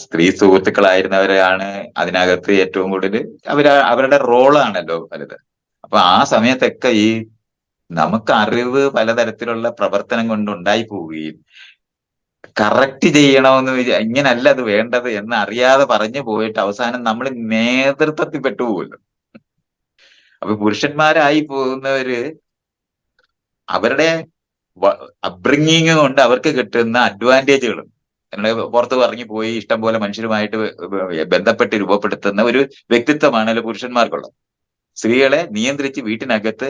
സ്ത്രീ സുഹൃത്തുക്കളായിരുന്നവരാണ് അതിനകത്ത് ഏറ്റവും കൂടുതൽ അവരുടെ റോളാണല്ലോ വലുത്. അപ്പൊ ആ സമയത്തൊക്കെ ഈ നമുക്ക് അറിവ് പലതരത്തിലുള്ള പ്രവർത്തനം കൊണ്ട് ഉണ്ടായി പോവുകയും കറക്റ്റ് ചെയ്യണമെന്ന് ഇങ്ങനല്ല അത് വേണ്ടത് എന്ന് അറിയാതെ പറഞ്ഞു പോയിട്ട് അവസാനം നമ്മൾ നേതൃത്വത്തിൽ പെട്ടുപോകുമല്ലോ. അപ്പൊ പുരുഷന്മാരായി പോകുന്നവര് അവരുടെ അപ്ബ്രിങ്ങിങ് കൊണ്ട് അവർക്ക് കിട്ടുന്ന അഡ്വാൻറ്റേജുകളും പുറത്ത് ഇറങ്ങിപ്പോയി ഇഷ്ടം പോലെ മനുഷ്യരുമായിട്ട് ബന്ധപ്പെട്ട് രൂപപ്പെടുത്തുന്ന ഒരു വ്യക്തിത്വമാണല്ലോ പുരുഷന്മാർക്കുള്ളത്. സ്ത്രീകളെ നിയന്ത്രിച്ച് വീട്ടിനകത്ത്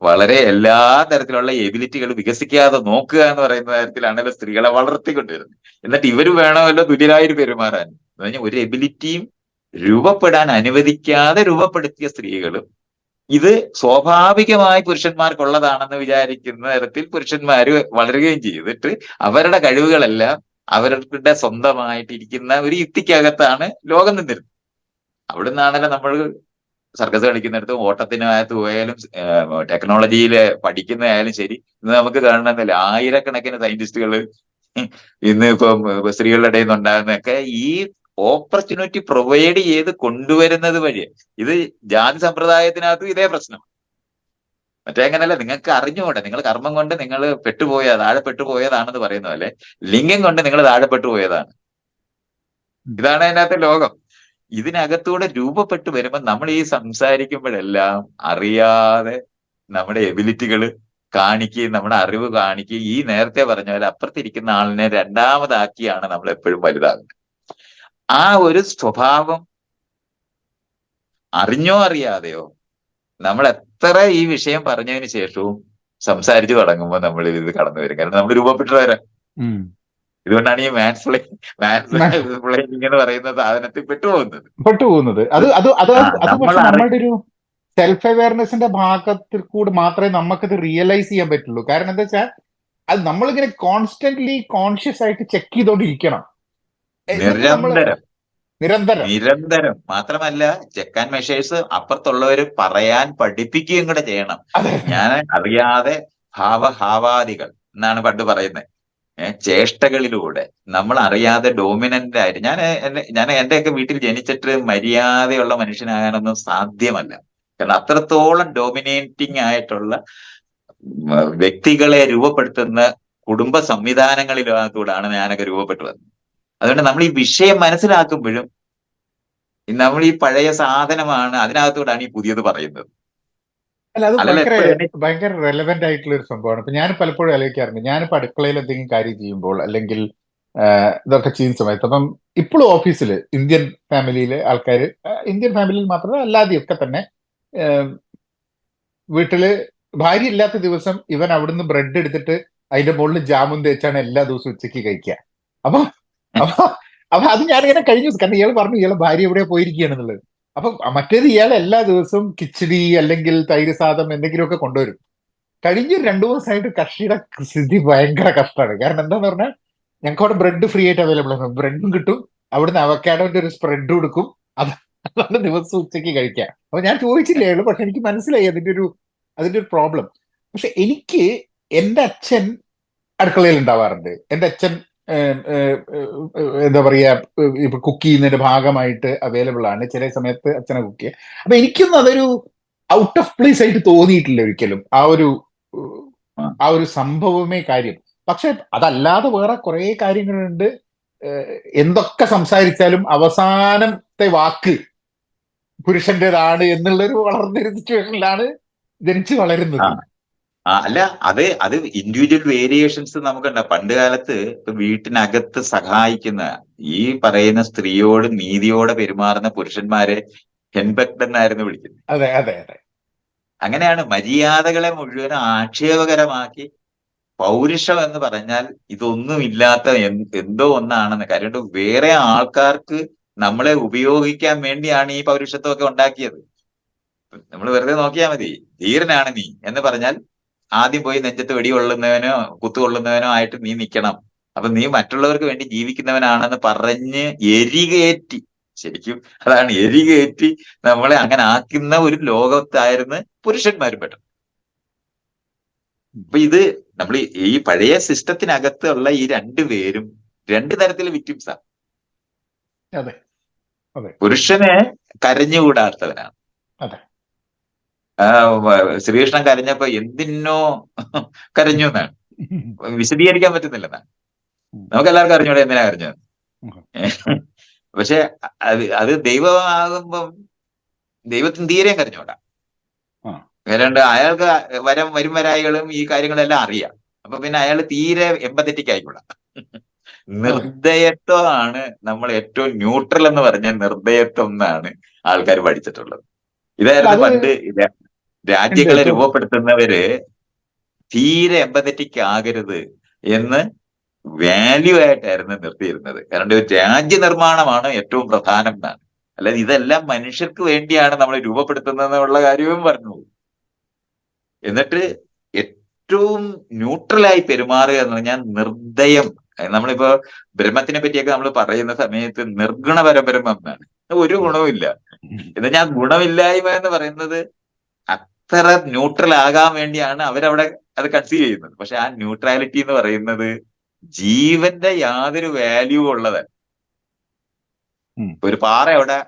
വളരെ എല്ലാ തരത്തിലുള്ള എബിലിറ്റികൾ വികസിക്കാതെ നോക്കുക എന്ന് പറയുന്ന തരത്തിലാണല്ലോ സ്ത്രീകളെ വളർത്തിക്കൊണ്ടിരുന്നത്. എന്നിട്ട് ഇവര് വേണമല്ലോ തുല്യരായിട്ട് പെരുമാറാൻ. എന്ന് പറഞ്ഞാൽ ഒരു എബിലിറ്റിയും രൂപപ്പെടാൻ അനുവദിക്കാതെ രൂപപ്പെടുത്തിയ സ്ത്രീകളും ഇത് സ്വാഭാവികമായി പുരുഷന്മാർക്കുള്ളതാണെന്ന് വിചാരിക്കുന്ന തരത്തിൽ പുരുഷന്മാര് വളരുകയും ചെയ്തിട്ട് അവരുടെ കഴിവുകളെല്ലാം അവരുടെ സ്വന്തമായിട്ടിരിക്കുന്ന ഒരു യുക്തിക്കകത്താണ് ലോകം നിന്നിരുന്നത്. അവിടെ നിന്നാണല്ലോ നമ്മൾ സർക്കസ് കളിക്കുന്നിടത്തും ഓട്ടത്തിനകത്ത് പോയാലും ടെക്നോളജിയിൽ പഠിക്കുന്നതായാലും ശരി, ഇന്ന് നമുക്ക് കാണണമെന്നില്ല ആയിരക്കണക്കിന് സയന്റിസ്റ്റുകൾ ഇന്ന് ഇപ്പം സ്ത്രീകളുടെ ഇടയിൽ നിന്നുണ്ടാകുന്നതൊക്കെ ഈ ഓപ്പർച്യൂണിറ്റി പ്രൊവൈഡ് ചെയ്ത് കൊണ്ടുവരുന്നത് വഴി. ഇത് ജാതി സമ്പ്രദായത്തിനകത്തും ഇതേ പ്രശ്നം. മറ്റേ അങ്ങനല്ല, നിങ്ങൾക്ക് അറിഞ്ഞുകൂടെ, നിങ്ങൾ കർമ്മം കൊണ്ട് നിങ്ങൾ താഴെപ്പെട്ടു പോയതാണെന്ന് പറയുന്ന പോലെ ലിംഗം കൊണ്ട് നിങ്ങൾ താഴെപ്പെട്ടു പോയതാണ്. ഇതാണ് അതിനകത്തെ ലോകം. ഇതിനകത്തൂടെ രൂപപ്പെട്ടു വരുമ്പോൾ നമ്മൾ ഈ സംസാരിക്കുമ്പോഴെല്ലാം അറിയാതെ നമ്മുടെ എബിലിറ്റികൾ കാണിക്കുകയും നമ്മുടെ അറിവ് കാണിക്കുകയും ഈ നേരത്തെ പറഞ്ഞ പോലെ അപ്പുറത്തിരിക്കുന്ന ആളിനെ രണ്ടാമതാക്കിയാണ് നമ്മൾ എപ്പോഴും വലുതാകുന്നത്. ആ ഒരു സ്വഭാവം അറിഞ്ഞോ അറിയാതെയോ നമ്മൾ എത്ര ഈ വിഷയം പറഞ്ഞതിന് ശേഷവും സംസാരിച്ചു തുടങ്ങുമ്പോൾ നമ്മൾ ഇത് കടന്നു വരും. കാരണം നമ്മൾ രൂപപ്പെട്ടു വരാം. ഇതുകൊണ്ടാണ് ഈ മാൻസ്പ്ലെയിനിങ് എന്ന് പറയുന്ന സാധനത്തിൽ പെട്ടുപോകുന്നത്. അത് പക്ഷെ നമ്മളുടെ ഒരു സെൽഫ് അവയർനെസിന്റെ ഭാഗത്തിൽ കൂടെ മാത്രമേ നമുക്കത് റിയലൈസ് ചെയ്യാൻ പറ്റുള്ളൂ. കാരണം എന്താ വെച്ചാൽ അത് നമ്മളിങ്ങനെ കോൺസ്റ്റന്റ്ലി കോൺഷ്യസ് ആയിട്ട് ചെക്ക് ചെയ്തോണ്ടിരിക്കണം, നിരന്തരം. മാത്രമല്ല ചെക്ക് ആൻഡ് മെഷേഴ്സ് അപ്പുറത്തുള്ളവര് പറയാൻ പഠിപ്പിക്കുകയും കൂടെ ചെയ്യണം. ഞാൻ അറിയാതെ ഭാവഹാവാദികൾ എന്നാണ് പണ്ട് പറയുന്നത്. ചേഷ്ടകളിലൂടെ നമ്മൾ അറിയാതെ ഡോമിനന്റ് ആയിട്ട് ഞാൻ എന്റെയൊക്കെ വീട്ടിൽ ജനിച്ചിട്ട് മര്യാദയുള്ള മനുഷ്യനാകാനൊന്നും സാധ്യമല്ല. കാരണം അത്രത്തോളം ഡോമിനേറ്റിംഗ് ആയിട്ടുള്ള വ്യക്തികളെ രൂപപ്പെടുത്തുന്ന കുടുംബ സംവിധാനങ്ങളിലൂടെയാണ് ഞാനൊക്കെ രൂപപ്പെട്ടു വന്നത്. അതുകൊണ്ട് നമ്മൾ ഈ വിഷയം മനസ്സിലാക്കുമ്പോഴും നമ്മൾ ഈ പഴയ സാധനമാണ്, അതിനകത്തോടാണ് ഈ പുതിയത് പറയുന്നത്. അല്ല, അത് അല്ലല്ല ഭയങ്കര എപ്പോഴും ഭയങ്കര റെലവെന്റ് ആയിട്ടുള്ള ഒരു സംഭവമാണ്. ഇപ്പൊ ഞാൻ പലപ്പോഴും ആലോചിക്കാറുണ്ട്, ഞാനിപ്പോ അടുക്കളയിൽ എന്തെങ്കിലും കാര്യം ചെയ്യുമ്പോൾ അല്ലെങ്കിൽ ഇതൊക്കെ ചെയ്യുന്ന സമയത്ത്, അപ്പം ഇപ്പോഴും ഓഫീസിൽ ഇന്ത്യൻ ഫാമിലിയിലെ ആൾക്കാർ, ഇന്ത്യൻ ഫാമിലിയിൽ മാത്രമല്ല അല്ലാതെയൊക്കെ തന്നെ, വീട്ടില് ഭാര്യ ഇല്ലാത്ത ദിവസം ഇവൻ അവിടുന്ന് ബ്രെഡ് എടുത്തിട്ട് അതിന്റെ മുകളിൽ ജാമുൻ തേച്ചാണ് എല്ലാ ദിവസവും ഉച്ചയ്ക്ക് കഴിക്കുക. അപ്പൊ അപ്പൊ അപ്പൊ അത് ഞാനിങ്ങനെ കഴിഞ്ഞു, കാരണം ഇയാൾ പറഞ്ഞു ഇയാളെ ഭാര്യ എവിടെ പോയിരിക്കുകയാണെന്നുള്ളത്. അപ്പൊ മറ്റേത് ഇയാൾ എല്ലാ ദിവസവും കിച്ചടി അല്ലെങ്കിൽ തൈര് സാദം എന്തെങ്കിലുമൊക്കെ കൊണ്ടുവരും. കഴിഞ്ഞ രണ്ടു ദിവസമായിട്ട് കക്ഷിയുടെ സ്ഥിതി ഭയങ്കര കഷ്ടമാണ്. കാരണം എന്താന്ന് പറഞ്ഞാൽ ഞങ്ങൾക്ക് അവിടെ ബ്രെഡ് ഫ്രീ ആയിട്ട് അവൈലബിൾ ആണ്, ബ്രെഡും കിട്ടും, അവിടുന്ന് അവക്കാഡോന്റെ ഒരു സ്പ്രെഡ് കൊടുക്കും. അത് അതാണ് ദിവസം ഉച്ചയ്ക്ക് കഴിക്കുക. അപ്പൊ ഞാൻ ചോദിച്ചില്ലേ അയാള്, പക്ഷെ എനിക്ക് മനസ്സിലായി അതിന്റെ ഒരു പ്രോബ്ലം. പക്ഷെ എനിക്ക് എന്റെ അച്ഛൻ അടുക്കളയിൽ ഉണ്ടാവാറുണ്ട്. എന്റെ അച്ഛൻ എന്താ പറയാ, ഇപ്പൊ കുക്ക് ചെയ്യുന്നതിന്റെ ഭാഗമായിട്ട് അവൈലബിൾ ആണ്. ചില സമയത്ത് അച്ഛനെ കുക്ക് ചെയ്യുക. അപ്പൊ എനിക്കൊന്നും അതൊരു ഔട്ട് ഓഫ് പ്ലേസ് ആയിട്ട് തോന്നിയിട്ടില്ല ഒരിക്കലും, ആ ഒരു സംഭവമേ കാര്യം. പക്ഷെ അതല്ലാതെ വേറെ കുറെ കാര്യങ്ങളുണ്ട്. എന്തൊക്കെ സംസാരിച്ചാലും അവസാനത്തെ വാക്ക് പുരുഷന്റേതാണ് എന്നുള്ളൊരു വളർന്നൊരു സിറ്റുവേഷനിലാണ് ജനിച്ചു വളരുന്നത്. അല്ല, അത് ഇൻഡിവിജ്വൽ വേരിയേഷൻസ് നമുക്കുണ്ട്. പണ്ട് കാലത്ത് ഇപ്പൊ വീട്ടിനകത്ത് സഹായിക്കുന്ന ഈ പറയുന്ന സ്ത്രീയോട് നീതിയോടെ പെരുമാറുന്ന പുരുഷന്മാരെ ഹെൻബക്ട് എന്നായിരുന്നു വിളിക്കുന്നത്. അതെ അതെ അതെ. അങ്ങനെയാണ് മര്യാദകളെ മുഴുവൻ ആക്ഷേപകരമാക്കി, പൗരുഷം എന്ന് പറഞ്ഞാൽ ഇതൊന്നുമില്ലാത്ത എന്തോ ഒന്നാണെന്ന്. കാര്യം വേറെ ആൾക്കാർക്ക് നമ്മളെ ഉപയോഗിക്കാൻ വേണ്ടിയാണ് ഈ പൗരുഷത്വമൊക്കെ ഉണ്ടാക്കിയത്. നമ്മൾ വെറുതെ നോക്കിയാൽ മതി. ധീരനാണ് നീ എന്ന് പറഞ്ഞാൽ ആദ്യം പോയി നെഞ്ചത്ത് വെടികൊള്ളുന്നവനോ കുത്തുകൊള്ളുന്നവനോ ആയിട്ട് നീ നിൽക്കണം. അപ്പൊ നീ മറ്റുള്ളവർക്ക് വേണ്ടി ജീവിക്കുന്നവനാണെന്ന് പറഞ്ഞ് എരികേറ്റി, ശരിക്കും അതാണ് എരികേറ്റി നമ്മളെ അങ്ങനെ ആക്കുന്ന ഒരു ലോകത്തായിരുന്നു പുരുഷന്മാരും പെട്ടത്. അപ്പൊ ഇത് നമ്മൾ ഈ പഴയ സിസ്റ്റത്തിനകത്തുള്ള ഈ രണ്ടുപേരും രണ്ടു തരത്തിലെ വിക്ടിംസാണ്. അതെ അതെ പുരുഷനെ കരഞ്ഞുകൂടാത്തവനാണ്. അതെ. ശ്രീകൃഷ്ണൻ കരഞ്ഞപ്പോ എന്തിനോ കരഞ്ഞു എന്നാണ്, വിശദീകരിക്കാൻ പറ്റുന്നില്ലെന്നാണ്. നമുക്ക് എല്ലാവർക്കും അറിഞ്ഞൂടെ എന്തിനാ കരഞ്ഞത്. പക്ഷെ അത് ദൈവമാകുമ്പം ദൈവത്തിന് തീരെയും കരഞ്ഞൂടാ. വേറെ അയാൾക്ക് വരും വരായികളും ഈ കാര്യങ്ങളെല്ലാം അറിയാം. അപ്പൊ പിന്നെ അയാൾ തീരെ എമ്പത്തറ്റിക് ആയിക്കൂടാ. നിർദ്ദയത്വമാണ് നമ്മൾ ഏറ്റവും ന്യൂട്രൽ എന്ന് പറഞ്ഞ നിർദ്ദയത്വം എന്നാണ് ആൾക്കാർ പഠിച്ചിട്ടുള്ളത്. ഇതായിരുന്നു പണ്ട് രാജ്യങ്ങളെ രൂപപ്പെടുത്തുന്നവര് തീരെ എമ്പത്തറ്റിക് ആകരുത് എന്ന് വാല്യൂ ആയിട്ടായിരുന്നു നിർത്തിയിരുന്നത്. കാരണം ഒരു രാജ്യ നിർമ്മാണമാണ് ഏറ്റവും പ്രധാനം എന്നാണ്. അല്ലാതെ ഇതെല്ലാം മനുഷ്യർക്ക് വേണ്ടിയാണ് നമ്മൾ രൂപപ്പെടുത്തുന്നതെന്നുള്ള കാര്യവും പറഞ്ഞു. എന്നിട്ട് ഏറ്റവും ന്യൂട്രലായി പെരുമാറുക എന്ന് പറഞ്ഞാൽ നിർദ്ദയം. നമ്മളിപ്പോ ബ്രഹ്മത്തിനെ പറ്റിയൊക്കെ നമ്മൾ പറയുന്ന സമയത്ത് നിർഗുണ പരബ്രഹ്മം എന്നാണ്. ഒരു ഗുണവുമില്ല എന്ന് ഞാൻ ഗുണമില്ലായ്മ എന്ന് പറയുന്നത് അത്ര ന്യൂട്രൽ ആകാൻ വേണ്ടിയാണ് അവരവിടെ അത് കൺസീവ് ചെയ്യുന്നത്. പക്ഷെ ആ ന്യൂട്രാലിറ്റി എന്ന് പറയുന്നത് ജീവന്റെ യാതൊരു വാല്യൂ ഉള്ളതല്ല. ഒരു പാറ അവിടെ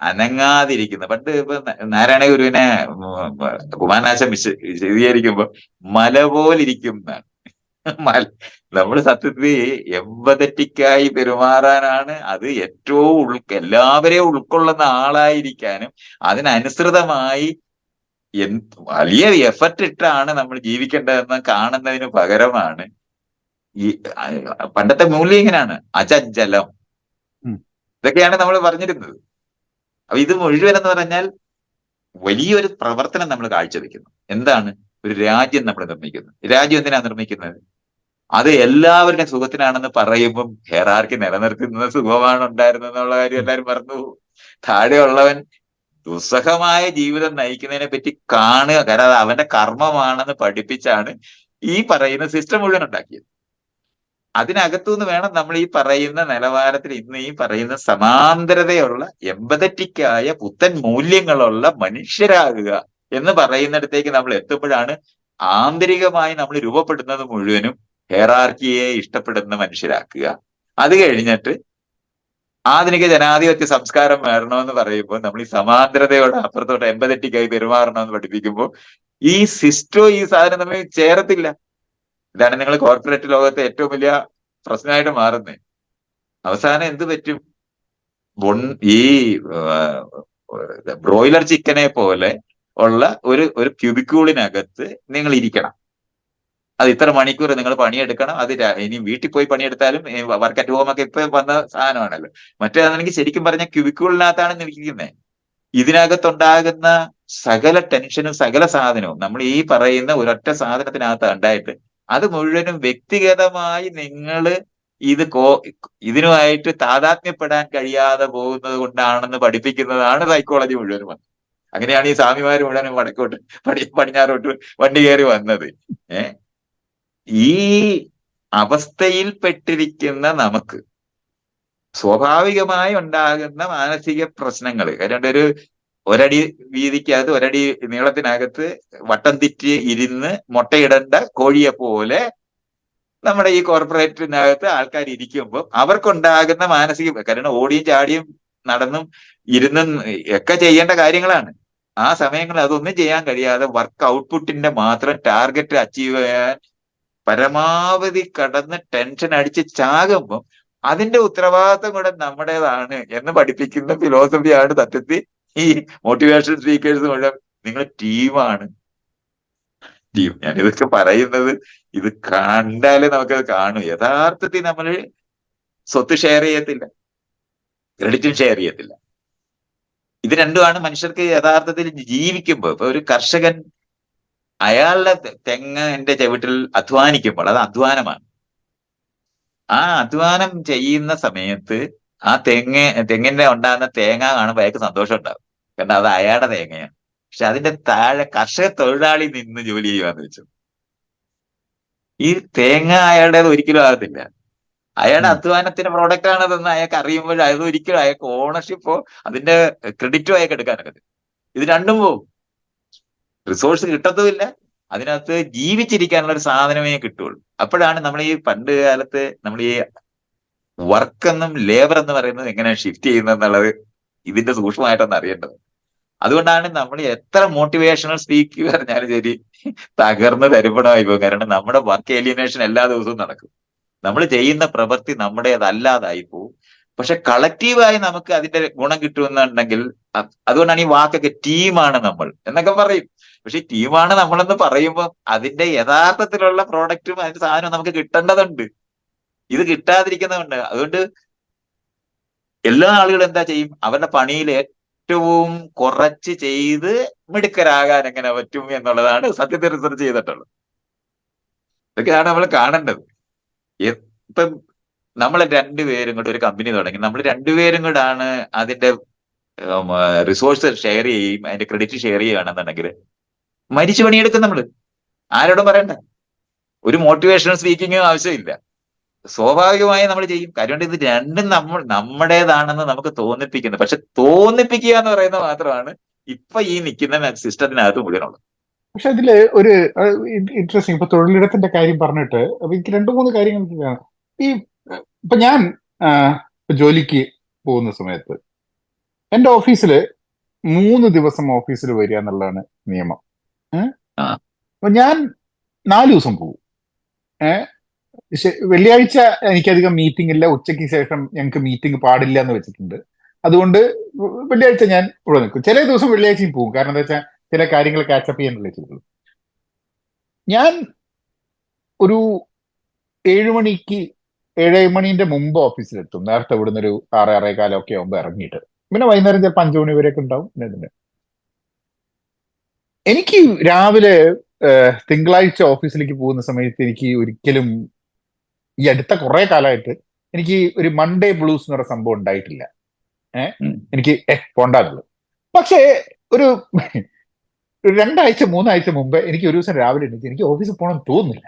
അനങ്ങാതിരിക്കുന്നത്. പണ്ട് ഇപ്പൊ നാരായണ ഗുരുവിനെ കുമാരനാശം വിശദീകരിക്കുമ്പോ മല പോലിരിക്കും എന്നാണ്. നമ്മൾ സത്യത്തിൽ എമ്പതറ്റിക്കായി പെരുമാറാനാണ്, അത് ഏറ്റവും എല്ലാവരെയും ഉൾക്കൊള്ളുന്ന ആളായിരിക്കാനും അതിനനുസൃതമായി വലിയ എഫർട്ട് ഇട്ടാണ് നമ്മൾ ജീവിക്കേണ്ടതെന്ന് കാണുന്നതിന് പകരമാണ് ഈ പണ്ടത്തെ മൂല്യം ഇങ്ങനെയാണ്, അചഞ്ചലം. ഇതൊക്കെയാണ് നമ്മൾ പറഞ്ഞിരുന്നത്. അപ്പൊ ഇത് മുഴുവൻ എന്ന് പറഞ്ഞാൽ വലിയൊരു പ്രവർത്തനം നമ്മൾ കാഴ്ചവെക്കുന്നു. എന്താണ്? ഒരു രാജ്യം നമ്മൾ നിർമ്മിക്കുന്നു. രാജ്യം എന്തിനാ നിർമ്മിക്കുന്നത്? അത് എല്ലാവരുടെയും സുഖത്തിനാണെന്ന് പറയുമ്പം ഹെറാർക്കി നിലനിർത്തുന്ന സുഖമാണ് ഉണ്ടായിരുന്നെന്നുള്ള കാര്യം എല്ലാവരും മറന്നു പോകും. താഴെയുള്ളവൻ ദുസ്സഹമായ ജീവിതം നയിക്കുന്നതിനെ പറ്റി കാണുക, കാരണം അത് അവന്റെ കർമ്മമാണെന്ന് പഠിപ്പിച്ചാണ് ഈ പറയുന്ന സിസ്റ്റം മുഴുവൻ ഉണ്ടാക്കിയത്. അതിനകത്തുനിന്ന് വേണം നമ്മൾ ഈ പറയുന്ന നിലവാരത്തിൽ ഇന്ന് ഈ പറയുന്ന സമാന്തരതയുള്ള എമ്പതറ്റിക്കായ പുത്തൻ മൂല്യങ്ങളുള്ള മനുഷ്യരാകുക എന്ന് പറയുന്നിടത്തേക്ക് നമ്മൾ എത്തുമ്പോഴാണ് ആന്തരികമായി നമ്മൾ രൂപപ്പെടുന്നത് മുഴുവനും ഹെറാർക്കിയെ ഇഷ്ടപ്പെടുന്ന മനുഷ്യരാക്കുക. അത് കഴിഞ്ഞിട്ട് ആധുനിക ജനാധിപത്യ സംസ്കാരം വരണമെന്ന് പറയുമ്പോൾ നമ്മൾ ഈ സമാന്തരതയോടെ അപ്പുറത്തോട്ട് എമ്പതറ്റിക്കായി പെരുമാറണമെന്ന് പഠിപ്പിക്കുമ്പോൾ ഈ സിസ്റ്റോ ഈ സാധനം തമ്മിൽ ചേരത്തില്ല. ഇതാണ് നിങ്ങൾ കോർപ്പറേറ്റ് ലോകത്തെ ഏറ്റവും വലിയ പ്രശ്നമായിട്ട് മാറുന്നത്. അവസാനം എന്ത് പറ്റും? ഈ ബ്രോയിലർ ചിക്കനെ പോലെ ഉള്ള ഒരു ക്യൂബിക്യൂളിനകത്ത് നിങ്ങൾ ഇരിക്കണം. അത് ഇത്ര മണിക്കൂർ നിങ്ങൾ പണിയെടുക്കണം. അത് ഇനി വീട്ടിൽ പോയി പണിയെടുത്താലും വർക്ക് അറ്റ് ഹോം ഒക്കെ ഇപ്പൊ വന്ന സാധനമാണല്ലോ. മറ്റേതാണെങ്കിൽ ശരിക്കും പറഞ്ഞ ക്യൂബിക്യൂളിനകത്താണ് ഇരിക്കുന്നത്. ഇതിനകത്തുണ്ടാകുന്ന സകല ടെൻഷനും സകല സാധനവും നമ്മൾ ഈ പറയുന്ന ഒരൊറ്റ സാധനത്തിനകത്ത് ഉണ്ടായിട്ട് അത് മുഴുവനും വ്യക്തിഗതമായി നിങ്ങൾ ഇത് ഇതിനുമായിട്ട് താതാത്മ്യപ്പെടാൻ കഴിയാതെ പോകുന്നത് കൊണ്ടാണെന്ന് പഠിപ്പിക്കുന്നതാണ് സൈക്കോളജി മുഴുവനും വന്നത്. അങ്ങനെയാണ് ഈ സ്വാമിമാർ മുഴുവനും വടക്കോട്ട് പടിഞ്ഞാറോട്ട് വണ്ടി കയറി വന്നത്. ഈ അവസ്ഥയിൽപ്പെട്ടിരിക്കുന്ന നമുക്ക് സ്വാഭാവികമായി ഉണ്ടാകുന്ന മാനസിക പ്രശ്നങ്ങൾ, കാരണം ഒരടി വീതിക്കകത്ത് ഒരടി നീളത്തിനകത്ത് വട്ടം തിറ്റി ഇരുന്ന് മുട്ടയിടേണ്ട കോഴിയെ പോലെ നമ്മുടെ ഈ കോർപ്പറേറ്റിനകത്ത് ആൾക്കാർ ഇരിക്കുമ്പോൾ അവർക്കുണ്ടാകുന്ന മാനസിക, കാരണം ഓടിയും ചാടിയും നടന്നും ഇരുന്നും ഒക്കെ ചെയ്യേണ്ട കാര്യങ്ങളാണ്. ആ സമയങ്ങളിൽ അതൊന്നും ചെയ്യാൻ കഴിയാതെ വർക്ക് ഔട്ട്പുട്ടിന്റെ മാത്രം ടാർഗറ്റ് അച്ചീവ് ചെയ്യാൻ പരമാവധി കടന്ന് ടെൻഷൻ അടിച്ച് ചാകുമ്പോൾ അതിന്റെ ഉത്തരവാദിത്വം കൂടെ നമ്മുടേതാണ് എന്ന് പഠിപ്പിക്കുന്ന ഫിലോസഫിയാണ് സത്യത്തിൽ ഈ മോട്ടിവേഷൻ സ്പീക്കേഴ്സ് മുഴുവൻ. നിങ്ങൾ ടീമാണ്. ഞാൻ ഇതൊക്കെ പറയുന്നത് ഇത് കണ്ടാലേ നമുക്കത് കാണും. യഥാർത്ഥത്തിൽ നമ്മൾ സ്വത്ത് ഷെയർ ചെയ്യത്തില്ല, ക്രെഡിറ്റും ഷെയർ ചെയ്യത്തില്ല. ഇത് രണ്ടുമാണ് മനുഷ്യർക്ക് യഥാർത്ഥത്തിൽ ജീവിക്കുമ്പോൾ. ഇപ്പൊ ഒരു കർഷകൻ അയാളുടെ തെങ്ങിന്റെ ചവിട്ടിൽ അധ്വാനിക്കുമ്പോൾ അത് അധ്വാനമാണ്. ആ അധ്വാനം ചെയ്യുന്ന സമയത്ത് ആ തെങ്ങിന്റെ ഉണ്ടാകുന്ന തേങ്ങ കാണുമ്പോൾ അയാൾക്ക് സന്തോഷം ഉണ്ടാകും, കാരണം അത് അയാളുടെ തേങ്ങയാണ്. പക്ഷെ അതിന്റെ താഴെ കർഷക തൊഴിലാളി നിന്ന് ജോലി ചെയ്യുവാന്ന് വെച്ചു, ഈ തേങ്ങ അയാളുടേത് ഒരിക്കലും ആകത്തില്ല. അയാളുടെ അധ്വാനത്തിന്റെ പ്രോഡക്റ്റ് ആണതെന്ന് അയാൾക്ക് അറിയുമ്പോൾ അത് ഒരിക്കലും അയാൾക്ക് ഓണർഷിപ്പോ അതിന്റെ ക്രെഡിറ്റോ അയാൾക്ക് എടുക്കാനൊക്കെ. ഇത് രണ്ടും പോവും. റിസോഴ്സ് കിട്ടത്തുമില്ല, അതിനകത്ത് ജീവിച്ചിരിക്കാനുള്ള ഒരു സാധനമേ കിട്ടുള്ളൂ. അപ്പോഴാണ് നമ്മൾ ഈ പണ്ട് കാലത്ത് നമ്മൾ ഈ വർക്ക് എന്നും ലേബർ എന്ന് പറയുന്നത് എങ്ങനെ ഷിഫ്റ്റ് ചെയ്യുന്നത് എന്നുള്ളത് ഇതിന്റെ സൂക്ഷ്മമായിട്ടൊന്ന് അറിയേണ്ടത്. അതുകൊണ്ടാണ് നമ്മൾ എത്ര മോട്ടിവേഷണൽ സ്പീക്ക് പറഞ്ഞാലും ശരി തകർന്ന് തരിപ്പണമായി പോകും. കാരണം നമ്മുടെ വർക്ക് ഏലിയനേഷൻ എല്ലാ ദിവസവും നടക്കും. നമ്മൾ ചെയ്യുന്ന പ്രവൃത്തി നമ്മുടേതല്ലാതായി പോവും. പക്ഷെ കളക്റ്റീവായി നമുക്ക് അതിന്റെ ഗുണം കിട്ടുമെന്നുണ്ടെങ്കിൽ, അതുകൊണ്ടാണ് ഈ വാക്കൊക്കെ ടീമാണ് നമ്മൾ എന്നൊക്കെ പറയും. പക്ഷെ ടീമാണ് നമ്മളെന്ന് പറയുമ്പോൾ അതിന്റെ യഥാർത്ഥത്തിലുള്ള പ്രോഡക്റ്റും അതിന്റെ സാധനവും നമുക്ക് കിട്ടേണ്ടതുണ്ട്. ഇത് കിട്ടാതിരിക്കുന്നതുണ്ട്. അതുകൊണ്ട് എല്ലാ ആളുകളും എന്താ ചെയ്യും? അവരുടെ പണിയിൽ ഏറ്റവും കുറച്ച് ചെയ്ത് മിടുക്കരാകാൻ എങ്ങനെ പറ്റും എന്നുള്ളതാണ് സത്യത്തിൽ റിസർച്ച് ചെയ്തിട്ടുള്ളത്. ഇതൊക്കെയാണ് നമ്മൾ കാണേണ്ടത്. ഇപ്പം നമ്മൾ രണ്ടുപേരും കൂടെ ഒരു കമ്പനി തുടങ്ങി, നമ്മൾ രണ്ടുപേരും കൂടാണ് അതിന്റെ റിസോഴ്സ് ഷെയർ ചെയ്യും, അതിന്റെ ക്രെഡിറ്റ് ഷെയർ ചെയ്യുകയാണെന്നുണ്ടെങ്കിൽ മരിച്ചു പണിയെടുക്കും നമ്മൾ. ആരോടും പറയണ്ട, ഒരു മോട്ടിവേഷണൽ സ്പീക്കിങ്ങും ആവശ്യമില്ല. സ്വാഭാവികമായി നമ്മൾ ചെയ്യും. കാര്യം ഇത് രണ്ടും നമ്മുടേതാണെന്ന് നമുക്ക് തോന്നിപ്പിക്കുന്നത്. പക്ഷെ തോന്നിപ്പിക്കുക എന്ന് പറയുന്നത് മാത്രമാണ് ഇപ്പൊ ഈ നിൽക്കുന്ന സിസ്റ്റത്തിനകത്ത് മുഴുവനുള്ളത്. പക്ഷെ അതില് ഒരു ഇൻട്രസ്റ്റിംഗ്, ഇപ്പൊ തൊഴിലിടത്തിന്റെ കാര്യം പറഞ്ഞിട്ട് അപ്പൊ എനിക്ക് രണ്ടു മൂന്ന് കാര്യങ്ങൾ. ഈ ഇപ്പൊ ഞാൻ ജോലിക്ക് പോകുന്ന സമയത്ത് എന്റെ ഓഫീസില് 3 ദിവസം ഓഫീസിൽ വരിക എന്നുള്ളതാണ് നിയമം. അപ്പൊ ഞാൻ 4 ദിവസം പോകും. വെള്ളിയാഴ്ച എനിക്കധികം മീറ്റിംഗ് ഇല്ല, ഉച്ചയ്ക്ക് ശേഷം ഞങ്ങൾക്ക് മീറ്റിംഗ് പാടില്ല എന്ന് വെച്ചിട്ടുണ്ട്. അതുകൊണ്ട് വെള്ളിയാഴ്ച ഞാൻ ഇവിടെ നിൽക്കും. ചില ദിവസം വെള്ളിയാഴ്ചയും പോകും, കാരണം എന്താ വെച്ചാൽ ചില കാര്യങ്ങൾ കാച്ചപ്പ് ചെയ്യാനുള്ള ചെയ്തുള്ളൂ. ഞാൻ ഒരു 7 മണിക്ക് 7 മണിന്റെ മുമ്പ് ഓഫീസിലെത്തും. നേരത്തെ ഇവിടുന്ന് ഒരു 6-6:15 ഒക്കെ ആകുമ്പോൾ ഇറങ്ങിയിട്ട് പിന്നെ വൈകുന്നേരം ചിലപ്പോൾ 5 മണി വരെയൊക്കെ ഉണ്ടാവും. എനിക്ക് രാവിലെ തിങ്കളാഴ്ച ഓഫീസിലേക്ക് പോകുന്ന സമയത്ത് എനിക്ക് ഒരിക്കലും ഈ അടുത്ത കുറെ കാലമായിട്ട് എനിക്ക് ഒരു മൺഡേ ബ്ലൂസ് എന്ന് പറയുന്ന സംഭവം ഉണ്ടായിട്ടില്ല. എനിക്ക് പോണ്ടാന്നുള്ളത്. പക്ഷേ ഒരു 2-3 ആഴ്ച മുമ്പ് എനിക്ക് ഒരു ദിവസം രാവിലെ എനിക്ക് ഓഫീസിൽ പോകണം തോന്നുന്നില്ല,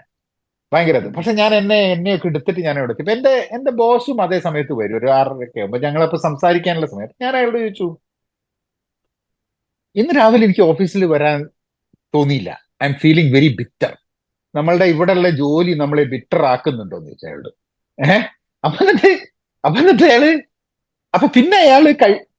ഭയങ്കര. പക്ഷെ ഞാൻ എന്നെയൊക്കെ എടുത്തിട്ട് ഞാൻ അവിടെ ഇപ്പൊ എന്റെ ബോസും അതേ സമയത്ത് വരും, ഒരു 6:30 ആകുമ്പോൾ. ഞങ്ങളപ്പോ സംസാരിക്കാനുള്ള സമയത്ത് ഞാൻ അയാളോട് ചോദിച്ചു, ഇന്ന് രാവിലെ എനിക്ക് ഓഫീസിൽ വരാൻ തോന്നിയില്ല, I M feeling very bitter. നമ്മളുടെ ഇവിടെയുള്ള ജോലി നമ്മളെ ബിറ്റർ ആക്കുന്നുണ്ടോന്ന് ചോദിച്ചു അയാളോട്. അപ്പൊ എന്നിട്ട് അയാള്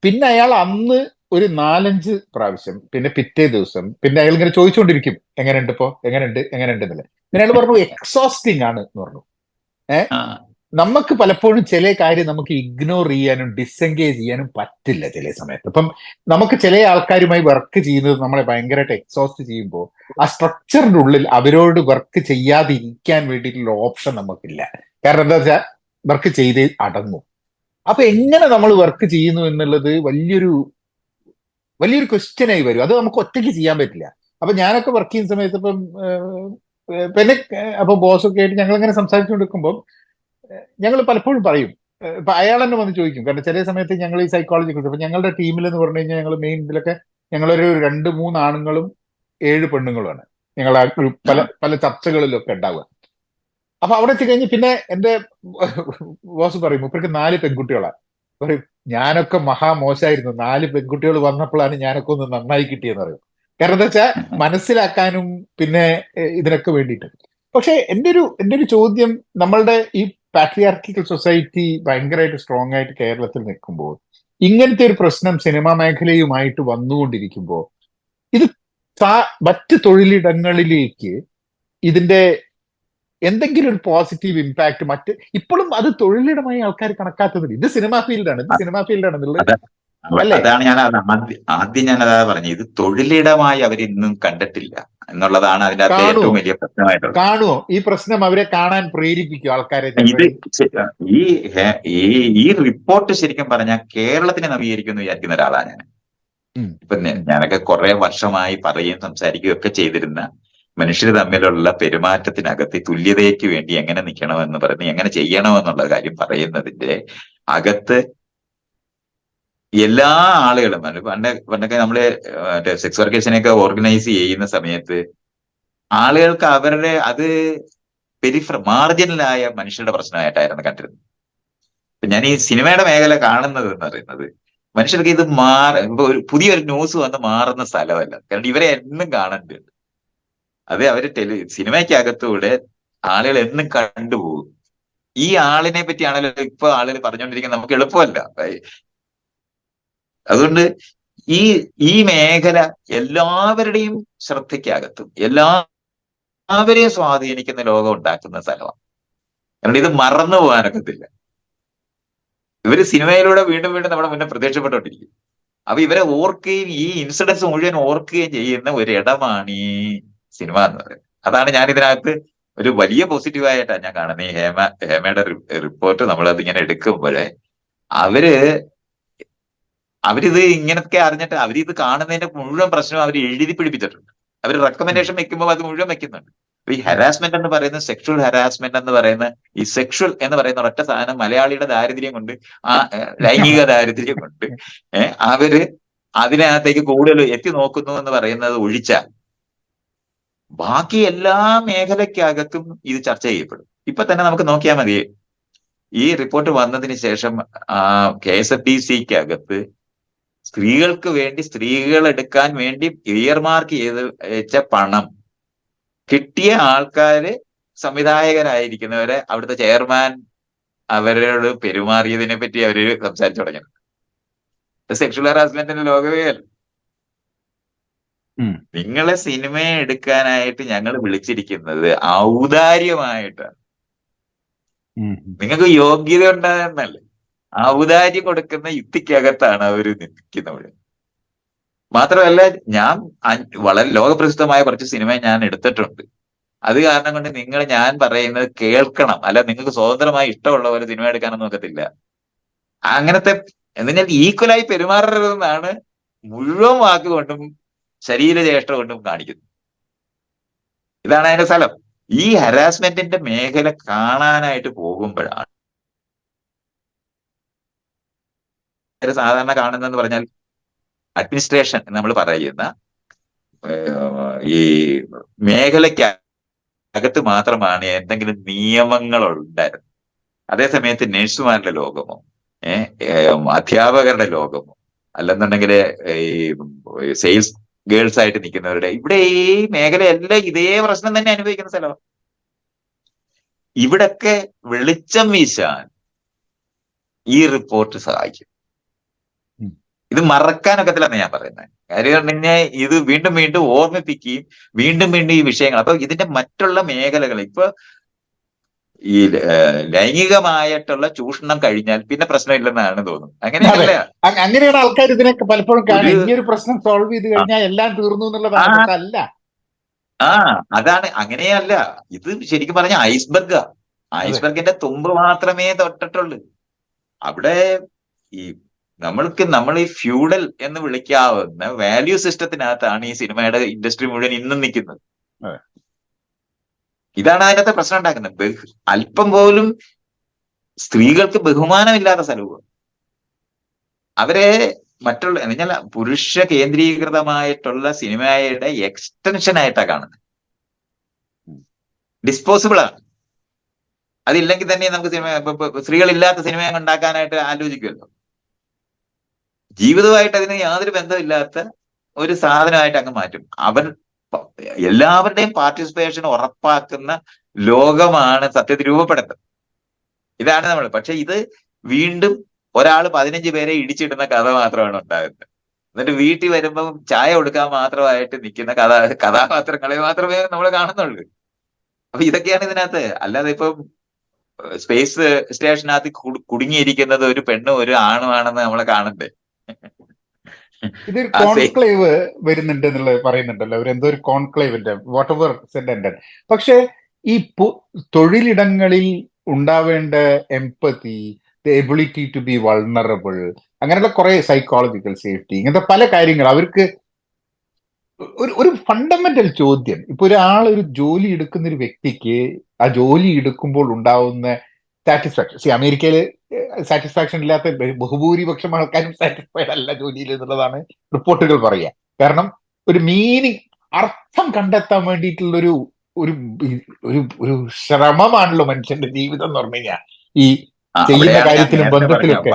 പിന്നെ അയാൾ അന്ന് ഒരു 4-5 പ്രാവശ്യം, പിന്നെ പിറ്റേ ദിവസം പിന്നെ അയാൾ ഇങ്ങനെ ചോദിച്ചുകൊണ്ടിരിക്കും, എങ്ങനെയുണ്ട് ഇപ്പോ, എങ്ങനെയുണ്ട് എന്നല്ലേ. പിന്നെ അയാൾ പറഞ്ഞു എക്സോസ്റ്റിംഗ് ആണ് എന്ന് പറഞ്ഞു. നമുക്ക് പലപ്പോഴും ചില കാര്യം നമുക്ക് ഇഗ്നോർ ചെയ്യാനും ഡിസെൻഗേജ് ചെയ്യാനും പറ്റില്ല ചില സമയത്ത്. ഇപ്പം നമുക്ക് ചില ആൾക്കാരുമായി വർക്ക് ചെയ്യുന്നത് നമ്മളെ ഭയങ്കരമായിട്ട് എക്സോസ്റ്റ് ചെയ്യുമ്പോൾ ആ സ്ട്രക്ചറിന്റെ ഉള്ളിൽ അവരോട് വർക്ക് ചെയ്യാതിരിക്കാൻ വേണ്ടിയിട്ടുള്ള ഓപ്ഷൻ നമുക്കില്ല. കാരണം എന്താ വെച്ചാൽ വർക്ക് ചെയ്ത് അടങ്ങും. അപ്പൊ എങ്ങനെ നമ്മൾ വർക്ക് ചെയ്യുന്നു എന്നുള്ളത് വലിയൊരു ക്വസ്റ്റ്യൻ ആയി വരും. അത് നമുക്ക് ഒറ്റയ്ക്ക് ചെയ്യാൻ പറ്റില്ല. അപ്പൊ ഞാനൊക്കെ വർക്ക് ചെയ്യുന്ന സമയത്ത് ഇപ്പം പിന്നെ അപ്പൊ ബോസൊക്കെ ആയിട്ട് ഞങ്ങൾ ഇങ്ങനെ സംസാരിച്ചുകൊണ്ടിരിക്കുമ്പോൾ ഞങ്ങൾ പലപ്പോഴും പറയും, ഇപ്പൊ അയാൾ തന്നെ വന്ന് ചോദിക്കും. കാരണം ചില സമയത്ത് ഞങ്ങൾ ഈ സൈക്കോളജി കുറിച്ച്, അപ്പൊ ഞങ്ങളുടെ ടീമിൽ എന്ന് പറഞ്ഞു കഴിഞ്ഞാൽ ഞങ്ങൾ മെയിൻ ഇതിലൊക്കെ ഞങ്ങളൊരു 2-3 ആണുങ്ങളും 7 പെണ്ണുങ്ങളുമാണ് ഞങ്ങൾ ആ പല പല ചർച്ചകളിലൊക്കെ ഉണ്ടാവുക. അപ്പൊ അവിടെ എത്തിക്കഴിഞ്ഞ് പിന്നെ എന്റെ ബോസ് പറയും മൂപ്പർക്ക് 4 പെൺകുട്ടികളാണ്. പറയും ഞാനൊക്കെ മഹാമോശമായിരുന്നു, 4 പെൺകുട്ടികൾ വന്നപ്പോഴാണ് ഞാനൊക്കെ ഒന്ന് നന്നായി കിട്ടിയെന്ന് പറയും. കാരണം എന്താ വെച്ചാൽ മനസ്സിലാക്കാനും പിന്നെ ഇതിനൊക്കെ വേണ്ടിയിട്ട്. പക്ഷെ എൻ്റെ ഒരു ചോദ്യം, നമ്മളുടെ ഈ പാട്രിയാർക്കിക്കൽ സൊസൈറ്റി ഭയങ്കരമായിട്ട് സ്ട്രോങ് ആയിട്ട് കേരളത്തിൽ നിൽക്കുമ്പോൾ ഇങ്ങനത്തെ ഒരു പ്രശ്നം സിനിമാ മേഖലയുമായിട്ട് വന്നുകൊണ്ടിരിക്കുമ്പോൾ ഇത് മറ്റ് തൊഴിലിടങ്ങളിലേക്ക് ഇതിന്റെ എന്തെങ്കിലും ഒരു പോസിറ്റീവ് ഇമ്പാക്ട് ഇപ്പോഴും അത് തൊഴിലിടമായി ആൾക്കാർ കണക്കാക്കുന്നില്ല. ഇത് സിനിമാ ഫീൽഡാണ്, ഇത് സിനിമാ ഫീൽഡാണെന്നുള്ളത് അല്ലേ? അതാണ് ഞാൻ ആദ്യം ഞാൻ അതാ പറഞ്ഞത്, ഇത് തൊഴിലിടമായി അവരിന്നും കണ്ടിട്ടില്ല എന്നുള്ളതാണ് അതിന്റെ അകത്ത് കാണുമോ ഏറ്റവും വലിയ പ്രശ്നമായിട്ടുള്ളത്. കാണുമോ ഈ പ്രശ്നം അവരെ കാണാൻ പ്രേരിപ്പിക്കും ആൾക്കാരെ? ഇത് ഈ ഈ റിപ്പോർട്ട് ശരിക്കും പറഞ്ഞാൽ കേരളത്തിനെ നവീകരിക്കുമെന്ന് വിചാരിക്കുന്ന ഒരാളാണ് ഞാൻ. ഇപ്പൊ ഞാനൊക്കെ കുറെ വർഷമായി പറയുകയും സംസാരിക്കുകയും ഒക്കെ ചെയ്തിരുന്ന മനുഷ്യർ തമ്മിലുള്ള പെരുമാറ്റത്തിനകത്ത് തുല്യതയ്ക്ക് വേണ്ടി എങ്ങനെ നിൽക്കണമെന്ന് പറഞ്ഞ് എങ്ങനെ ചെയ്യണമെന്നുള്ള കാര്യം പറയുന്നതിന്റെ അകത്ത് എല്ലാ ആളുകളും പണ്ടൊക്കെ നമ്മള് സെക്സ് വർക്കേഴ്സിനെയൊക്കെ ഓർഗനൈസ് ചെയ്യുന്ന സമയത്ത് ആളുകൾക്ക് അവരുടെ അത് മാർജിനലായ മനുഷ്യരുടെ പ്രശ്നമായിട്ടായിരുന്നു കണ്ടിരുന്നത്. ഞാൻ ഈ സിനിമയുടെ മേഖല കാണുന്നത് എന്ന് പറയുന്നത് മനുഷ്യർക്ക് ഇത് ഒരു പുതിയൊരു ന്യൂസ് വന്ന് മാറുന്ന സ്ഥലമല്ല. കാരണം ഇവരെ എന്നും കാണേണ്ടതുണ്ട്. അത് അവര് സിനിമയ്ക്കകത്തൂടെ ആളുകൾ എന്നും കണ്ടുപോകും. ഈ ആളിനെ പറ്റിയാണല്ലോ ഇപ്പൊ ആളുകൾ പറഞ്ഞുകൊണ്ടിരിക്കുന്നത്. നമുക്ക് എളുപ്പമല്ല. അതുകൊണ്ട് ഈ മേഖല എല്ലാവരുടെയും ശ്രദ്ധയ്ക്കകത്തും എല്ലാവരെയും സ്വാധീനിക്കുന്ന ലോകം ഉണ്ടാക്കുന്ന സ്ഥലമാണ്. കാരണം ഇത് മറന്നു പോകാനൊക്കത്തില്ല. ഇവര് സിനിമയിലൂടെ വീണ്ടും വീണ്ടും നമ്മുടെ മുന്നേ പ്രത്യക്ഷപ്പെട്ടുകൊണ്ടിരിക്കും. അപ്പൊ ഇവരെ ഓർക്കുകയും ഈ ഇൻസിഡൻസ് മുഴുവൻ ഓർക്കുകയും ചെയ്യുന്ന ഒരിടമാണ് ഈ സിനിമ എന്ന് പറയുന്നത്. അതാണ് ഞാൻ ഇതിനകത്ത് ഒരു വലിയ പോസിറ്റീവായിട്ടാണ് ഞാൻ കാണുന്നത്. ഈ ഹേമയുടെ റിപ്പോർട്ട് നമ്മളത് ഇങ്ങനെ എടുക്കുമ്പോഴേ അവരിത് ഇങ്ങനത്തെ അറിഞ്ഞിട്ട് അവരിത് കാണുന്നതിന്റെ മുഴുവൻ പ്രശ്നം അവർ എഴുതി പിടിപ്പിച്ചിട്ടുണ്ട്. അവർ റെക്കമെൻഡേഷൻ വെക്കുമ്പോൾ അത് മുഴുവൻ വെക്കുന്നുണ്ട്. ഈ ഹരാസ്മെന്റ് എന്ന് പറയുന്ന, സെക്ഷൽ ഹരാസ്മെന്റ് എന്ന് പറയുന്ന, ഈ സെക്ഷൽ എന്ന് പറയുന്ന ഒറ്റ സാധനം മലയാളിയുടെ ദാരിദ്ര്യം കൊണ്ട്, ആ ലൈംഗിക ദാരിദ്ര്യം കൊണ്ട് അവര് അതിനകത്തേക്ക് കൂടുതൽ എത്തി നോക്കുന്നു എന്ന് പറയുന്നത് ഒഴിച്ചാൽ ബാക്കി എല്ലാ മേഖലയ്ക്കകത്തും ഇത് ചർച്ച ചെയ്യപ്പെടും. ഇപ്പൊ തന്നെ നമുക്ക് നോക്കിയാൽ മതി. ഈ റിപ്പോർട്ട് വന്നതിന് ശേഷം KSFDCക്കകത്ത് സ്ത്രീകൾക്ക് വേണ്ടി, സ്ത്രീകൾ എടുക്കാൻ വേണ്ടി ഇയർമാർക്ക് ചെയ്ത് വെച്ച പണം കിട്ടിയ ആൾക്കാര് സംവിധായകരായിരിക്കുന്നവരെ അവിടുത്തെ ചെയർമാൻ അവരോട് പെരുമാറിയതിനെ പറ്റി അവര് സംസാരിച്ചു തുടങ്ങിയിട്ടുണ്ട്. സെക്ഷൽ ഹറാസ്മെന്റിന്റെ ലോകമേ അല്ല. നിങ്ങളെ സിനിമ എടുക്കാനായിട്ട് ഞങ്ങൾ വിളിച്ചിരിക്കുന്നത് ഔദാര്യമായിട്ടാണ്. നിങ്ങൾക്ക് യോഗ്യത ഉണ്ടാകുന്നല്ലേ. ഔദാര്യം കൊടുക്കുന്ന യുക്തിക്കകത്താണ് അവർ നിൽക്കുന്നത്. മാത്രമല്ല, ഞാൻ വളരെ ലോകപ്രസിദ്ധമായ കുറച്ച് സിനിമ ഞാൻ എടുത്തിട്ടുണ്ട്. അത് കാരണം കൊണ്ട് ഞാൻ പറയുന്നത് കേൾക്കണം. അല്ല, നിങ്ങൾക്ക് സ്വതന്ത്രമായി ഇഷ്ടമുള്ള പോലെ സിനിമ എടുക്കാനൊന്നും നോക്കത്തില്ല. അങ്ങനത്തെ എന്നാൽ ഈക്വലായി പെരുമാറരുതെന്നാണ് മുഴുവൻ വാക്കുകൊണ്ടും ശരീരചേഷ്ട കൊണ്ടും കാണിക്കുന്നത്. ഇതാണ് അതിന്റെ സ്ഥലം. ഈ ഹരാസ്മെന്റിന്റെ മേഖല കാണാനായിട്ട് പോകുമ്പോഴാണ് സാധാരണ കാണുന്നതെന്ന് പറഞ്ഞാൽ അഡ്മിനിസ്ട്രേഷൻ നമ്മൾ പറയുന്ന ഈ മേഖലയ്ക്കകത്ത് മാത്രമാണ് എന്തെങ്കിലും നിയമങ്ങൾ ഉണ്ടായിരുന്നത്. അതേസമയത്ത് നഴ്സുമാരുടെ ലോകമോ അധ്യാപകരുടെ ലോകമോ അല്ലെന്നുണ്ടെങ്കിൽ ഈ സെയിൽസ് ഗേൾസ് ആയിട്ട് നിൽക്കുന്നവരുടെ ഇവിടെ ഈ മേഖലയെല്ലാം ഇതേ പ്രശ്നം തന്നെ അനുഭവിക്കുന്ന സ്ഥലമാണ്. ഇവിടൊക്കെ വെളിച്ചം വീശാൻ ഈ റിപ്പോർട്ട് സഹായിക്കും. ഇത് മറക്കാനൊക്കത്തില്ലെന്ന് ഞാൻ പറയുന്നത്. കാര്യം പിന്നെ ഇത് വീണ്ടും വീണ്ടും ഓർമ്മിപ്പിക്കുകയും വീണ്ടും വീണ്ടും ഈ വിഷയങ്ങൾ, അപ്പൊ ഇതിന്റെ മറ്റുള്ള മേഖലകൾ, ഇപ്പൊ ഈ ലൈംഗികമായിട്ടുള്ള ചൂഷണം കഴിഞ്ഞാൽ പിന്നെ പ്രശ്നമില്ലെന്നാണ് തോന്നുന്നത്. അതെ, അങ്ങനെയല്ല. അങ്ങനെയാണ് ആൾക്കാർ ഇതിനൊക്കെ പലപ്പോഴും കാണുക. ഒരു ഈ ഒരു പ്രശ്നം സോൾവ് ചെയ്ത് ആ കഴിഞ്ഞാൽ എല്ലാം തീർന്നു ആ എന്നുള്ളതാണ്. പക്ഷെ അല്ല. ആ, അതാണ്. അങ്ങനെയല്ല. ഇത് ശരിക്കും പറഞ്ഞ ഐസ്ബർഗാ. അതെ. ഐസ്ബർഗിന്റെ തുമ്പ് മാത്രമേ തൊട്ടിട്ടുള്ളൂ. അവിടെ ഈ നമ്മൾ ഈ ഫ്യൂഡൽ എന്ന് വിളിക്കാവുന്ന വാല്യൂ സിസ്റ്റത്തിനകത്താണ് ഈ സിനിമയുടെ ഇൻഡസ്ട്രി മുഴുവൻ ഇന്നും നിൽക്കുന്നത്. അതെ. ഇതാണ് അതിനകത്ത് പ്രശ്നം ഉണ്ടാക്കുന്നത്. അല്പം പോലും സ്ത്രീകൾക്ക് ബഹുമാനമില്ലാത്ത സ്ഥലവും. അവരെ മറ്റുള്ള എന്നാൽ പുരുഷ കേന്ദ്രീകൃതമായിട്ടുള്ള സിനിമയുടെ എക്സ്റ്റൻഷൻ ആയിട്ടാണ് കാണുന്നത്. ഡിസ്പോസിബിൾ ആണ്. അതില്ലെങ്കിൽ തന്നെ നമുക്ക് സ്ത്രീകളില്ലാത്ത സിനിമ ഉണ്ടാക്കാനായിട്ട് ആലോചിക്കുമല്ലോ. ജീവിതമായിട്ട് അതിന് യാതൊരു ബന്ധമില്ലാത്ത ഒരു സാധനമായിട്ട് അങ്ങ് മാറ്റും. എല്ലാവരുടെയും പാർട്ടിസിപ്പേഷൻ ഉറപ്പാക്കുന്ന ലോകമാണ് സത്യത്തിൽ രൂപപ്പെടുത്തുന്നത്. ഇതാണ് നമ്മൾ. പക്ഷെ ഇത് വീണ്ടും ഒരാൾ 15 പേരെ ഇടിച്ചിടുന്ന കഥ മാത്രമാണ് ഉണ്ടാകുന്നത്. എന്നിട്ട് വീട്ടിൽ വരുമ്പം ചായ കൊടുക്കാൻ മാത്രമായിട്ട് നിൽക്കുന്ന കഥാപാത്രങ്ങളെ മാത്രമേ നമ്മൾ കാണുന്നുള്ളൂ. അപ്പൊ ഇതൊക്കെയാണ് ഇതിനകത്ത്. അല്ലാതെ ഇപ്പം സ്പേസ് സ്റ്റേഷനകത്ത് കുടുങ്ങിയിരിക്കുന്നത് ഒരു പെണ്ണും ഒരു ആണുമാണെന്ന് നമ്മൾ കാണണ്ടേ? ഇതൊരു ആ സെയിം കോൺക്ലേവ് വരുന്നുണ്ട് എന്നുള്ളത് പറയുന്നുണ്ടല്ലോ. എന്തോ ഒരു കോൺക്ലേവിന്റെ വാട്ട് എവർ സെഡ്. പക്ഷെ ഈ തൊഴിലിടങ്ങളിൽ ഉണ്ടാവേണ്ട empathy, the ability to be vulnerable, അങ്ങനെയുള്ള കുറെ സൈക്കോളജിക്കൽ സേഫ്റ്റി, ഇങ്ങനത്തെ പല കാര്യങ്ങൾ അവർക്ക് ഒരു ഫണ്ടമെന്റൽ ചോദ്യം. ഇപ്പൊ ഒരു ജോലി എടുക്കുന്ന ഒരു വ്യക്തിക്ക് ആ ജോലി എടുക്കുമ്പോൾ ഉണ്ടാവുന്ന സാറ്റിസ്ഫാക്ഷൻ, അമേരിക്കയിൽ സാറ്റിസ്ഫാക്ഷൻ ഇല്ലാത്ത ബഹുഭൂരിപക്ഷം ആൾക്കാരും സാറ്റിസ്ഫൈഡ് അല്ല ജോലിയിൽ എന്നുള്ളതാണ് റിപ്പോർട്ടുകൾ പറയുക. കാരണം ഒരു മീനിങ്, അർത്ഥം കണ്ടെത്താൻ വേണ്ടിയിട്ടുള്ള ഒരു ഒരു ഒരു ശ്രമമാണല്ലോ മനുഷ്യന്റെ ജീവിതം എന്ന് പറഞ്ഞു കഴിഞ്ഞാൽ, ഈ ചെയ്യുന്ന അവിടെയാണ് ഞാൻ കാര്യത്തിലും നേരത്തെ ബന്ധത്തിലൊക്കെ.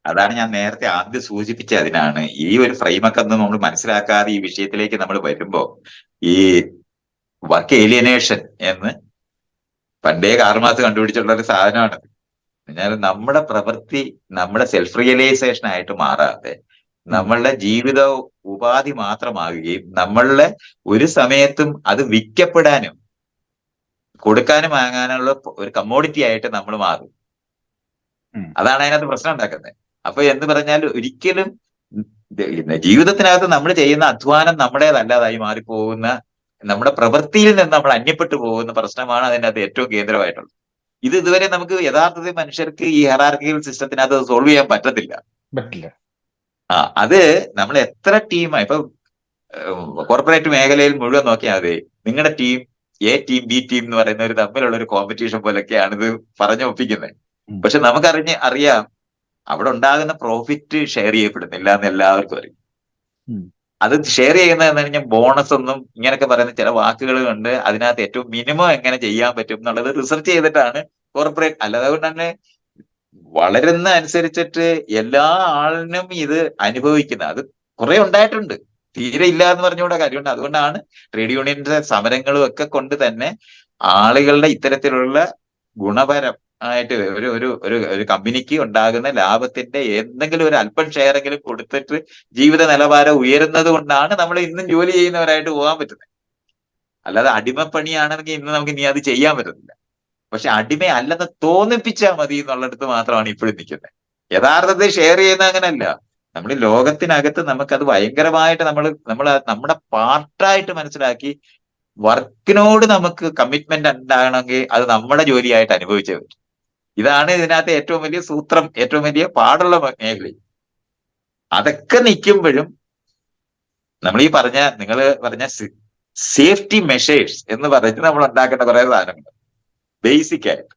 അതാണ് ഞാൻ നേരത്തെ ആദ്യം സൂചിപ്പിച്ച. അതിനാണ് ഈ ഒരു ഫ്രെയിമൊക്കെ ഒന്ന് നമ്മൾ മനസ്സിലാക്കാതെ ഈ വിഷയത്തിലേക്ക് നമ്മൾ വരുമ്പോ ഈ വർക്ക് ഏലിയനേഷൻ എന്ന് പണ്ടേ കാർമാസ് കണ്ടുപിടിച്ചിട്ടുള്ള ഒരു സാധനമാണ്. എന്നാൽ നമ്മുടെ പ്രവൃത്തി നമ്മുടെ സെൽഫ് റിയലൈസേഷൻ ആയിട്ട് മാറാതെ നമ്മളുടെ ജീവിത ഉപാധി മാത്രമാകുകയും നമ്മളുടെ ഒരു സമയത്തും അത് വിൽക്കപ്പെടാനും കൊടുക്കാനും വാങ്ങാനുള്ള ഒരു കമ്മോഡിറ്റി ആയിട്ട് നമ്മൾ മാറും. അതാണ് അതിനകത്ത് പ്രശ്നം ഉണ്ടാക്കുന്നത്. അപ്പൊ എന്ന് പറഞ്ഞാൽ ഒരിക്കലും ജീവിതത്തിനകത്ത് നമ്മൾ ചെയ്യുന്ന അധ്വാനം നമ്മുടേതല്ലാതായി മാറിപ്പോകുന്ന, നമ്മുടെ പ്രവൃത്തിയിൽ നിന്ന് നമ്മൾ അന്യപ്പെട്ടു പോകുന്ന പ്രശ്നമാണ് അതിനകത്ത് ഏറ്റവും കേന്ദ്രമായിട്ടുള്ളത്. ഇതുവരെ നമുക്ക് യഥാർത്ഥത്തിൽ മനുഷ്യർക്ക് ഈ ഹെറാർക്കിക്കൽ സിസ്റ്റത്തിനകത്ത് സോൾവ് ചെയ്യാൻ പറ്റത്തില്ല. അത് നമ്മൾ എത്ര ടീമായി ഇപ്പൊ കോർപ്പറേറ്റ് മേഖലയിൽ മുഴുവൻ നോക്കിയാൽ മതി. നിങ്ങളുടെ team A team B team എന്ന് പറയുന്നവർ തമ്മിലുള്ള ഒരു കോമ്പറ്റീഷൻ പോലൊക്കെയാണ് ഇത് പറഞ്ഞൊപ്പിക്കുന്നത്. പക്ഷെ അറിയാം അവിടെ ഉണ്ടാകുന്ന പ്രോഫിറ്റ് ഷെയർ ചെയ്യപ്പെടുന്നില്ല എന്ന് എല്ലാവർക്കും അറിയാം. അത് ഷെയർ ചെയ്യുന്നതെന്ന് കഴിഞ്ഞാൽ ബോണസ് ഒന്നും ഇങ്ങനെയൊക്കെ പറയുന്ന ചില വാക്കുകൾ കൊണ്ട് അതിനകത്ത് ഏറ്റവും മിനിമം എങ്ങനെ ചെയ്യാൻ പറ്റും എന്നുള്ളത് റിസർച്ച് ചെയ്തിട്ടാണ് കോർപ്പറേറ്റ്. അല്ലാതെ കൊണ്ട് തന്നെ വളരുന്ന അനുസരിച്ചിട്ട് എല്ലാ ആളിനും ഇത് അനുഭവിക്കുന്നത്. അത് കുറെ ഉണ്ടായിട്ടുണ്ട്, തീരെ ഇല്ല എന്ന് പറഞ്ഞുകൂടെ കാര്യമുണ്ട്. അതുകൊണ്ടാണ് ട്രേഡ് യൂണിയന്റെ സമരങ്ങളും ഒക്കെ കൊണ്ട് തന്നെ ആളുകളുടെ ഇത്തരത്തിലുള്ള ഗുണപരം ആയിട്ട് ഒരു ഒരു ഒരു ഒരു കമ്പനിക്ക് ഉണ്ടാകുന്ന ലാഭത്തിന്റെ എന്തെങ്കിലും ഒരു അല്പം ഷെയറെങ്കിലും കൊടുത്തിട്ട് ജീവിത നിലവാരം ഉയരുന്നത് കൊണ്ടാണ് നമ്മൾ ഇന്നും ജോലി ചെയ്യുന്നവരായിട്ട് പോകാൻ പറ്റുന്നത്. അല്ലാതെ അടിമപ്പണിയാണെങ്കിൽ ഇന്ന് നമുക്ക് ഇനി അത് ചെയ്യാൻ പറ്റുന്നില്ല. പക്ഷെ അടിമ അല്ലെന്ന് തോന്നിപ്പിച്ചാൽ മതി എന്നുള്ളിടത്ത് മാത്രമാണ് ഇപ്പോഴും നിൽക്കുന്നത്. യഥാർത്ഥത്തിൽ ഷെയർ ചെയ്യുന്ന അങ്ങനെയല്ല. നമ്മൾ ഈ ലോകത്തിനകത്ത് നമുക്കത് ഭയങ്കരമായിട്ട് നമ്മുടെ പാർട്ടായിട്ട് മനസ്സിലാക്കി വർക്കിനോട് നമുക്ക് കമ്മിറ്റ്മെന്റ് ഉണ്ടാകണമെങ്കിൽ അത് നമ്മുടെ ജോലിയായിട്ട് അനുഭവിച്ചേ പറ്റും. ഇതാണ് ഇതിനകത്ത് ഏറ്റവും വലിയ സൂത്രം, ഏറ്റവും വലിയ പാടുള്ള മേഖല. അതൊക്കെ നിൽക്കുമ്പോഴും നമ്മൾ ഈ നിങ്ങൾ പറഞ്ഞ സേഫ്റ്റി മെഷേഴ്സ് എന്ന് പറഞ്ഞ് നമ്മൾ ഉണ്ടാക്കേണ്ട കുറെ സാധനങ്ങൾ ബേസിക് ആയിട്ട്.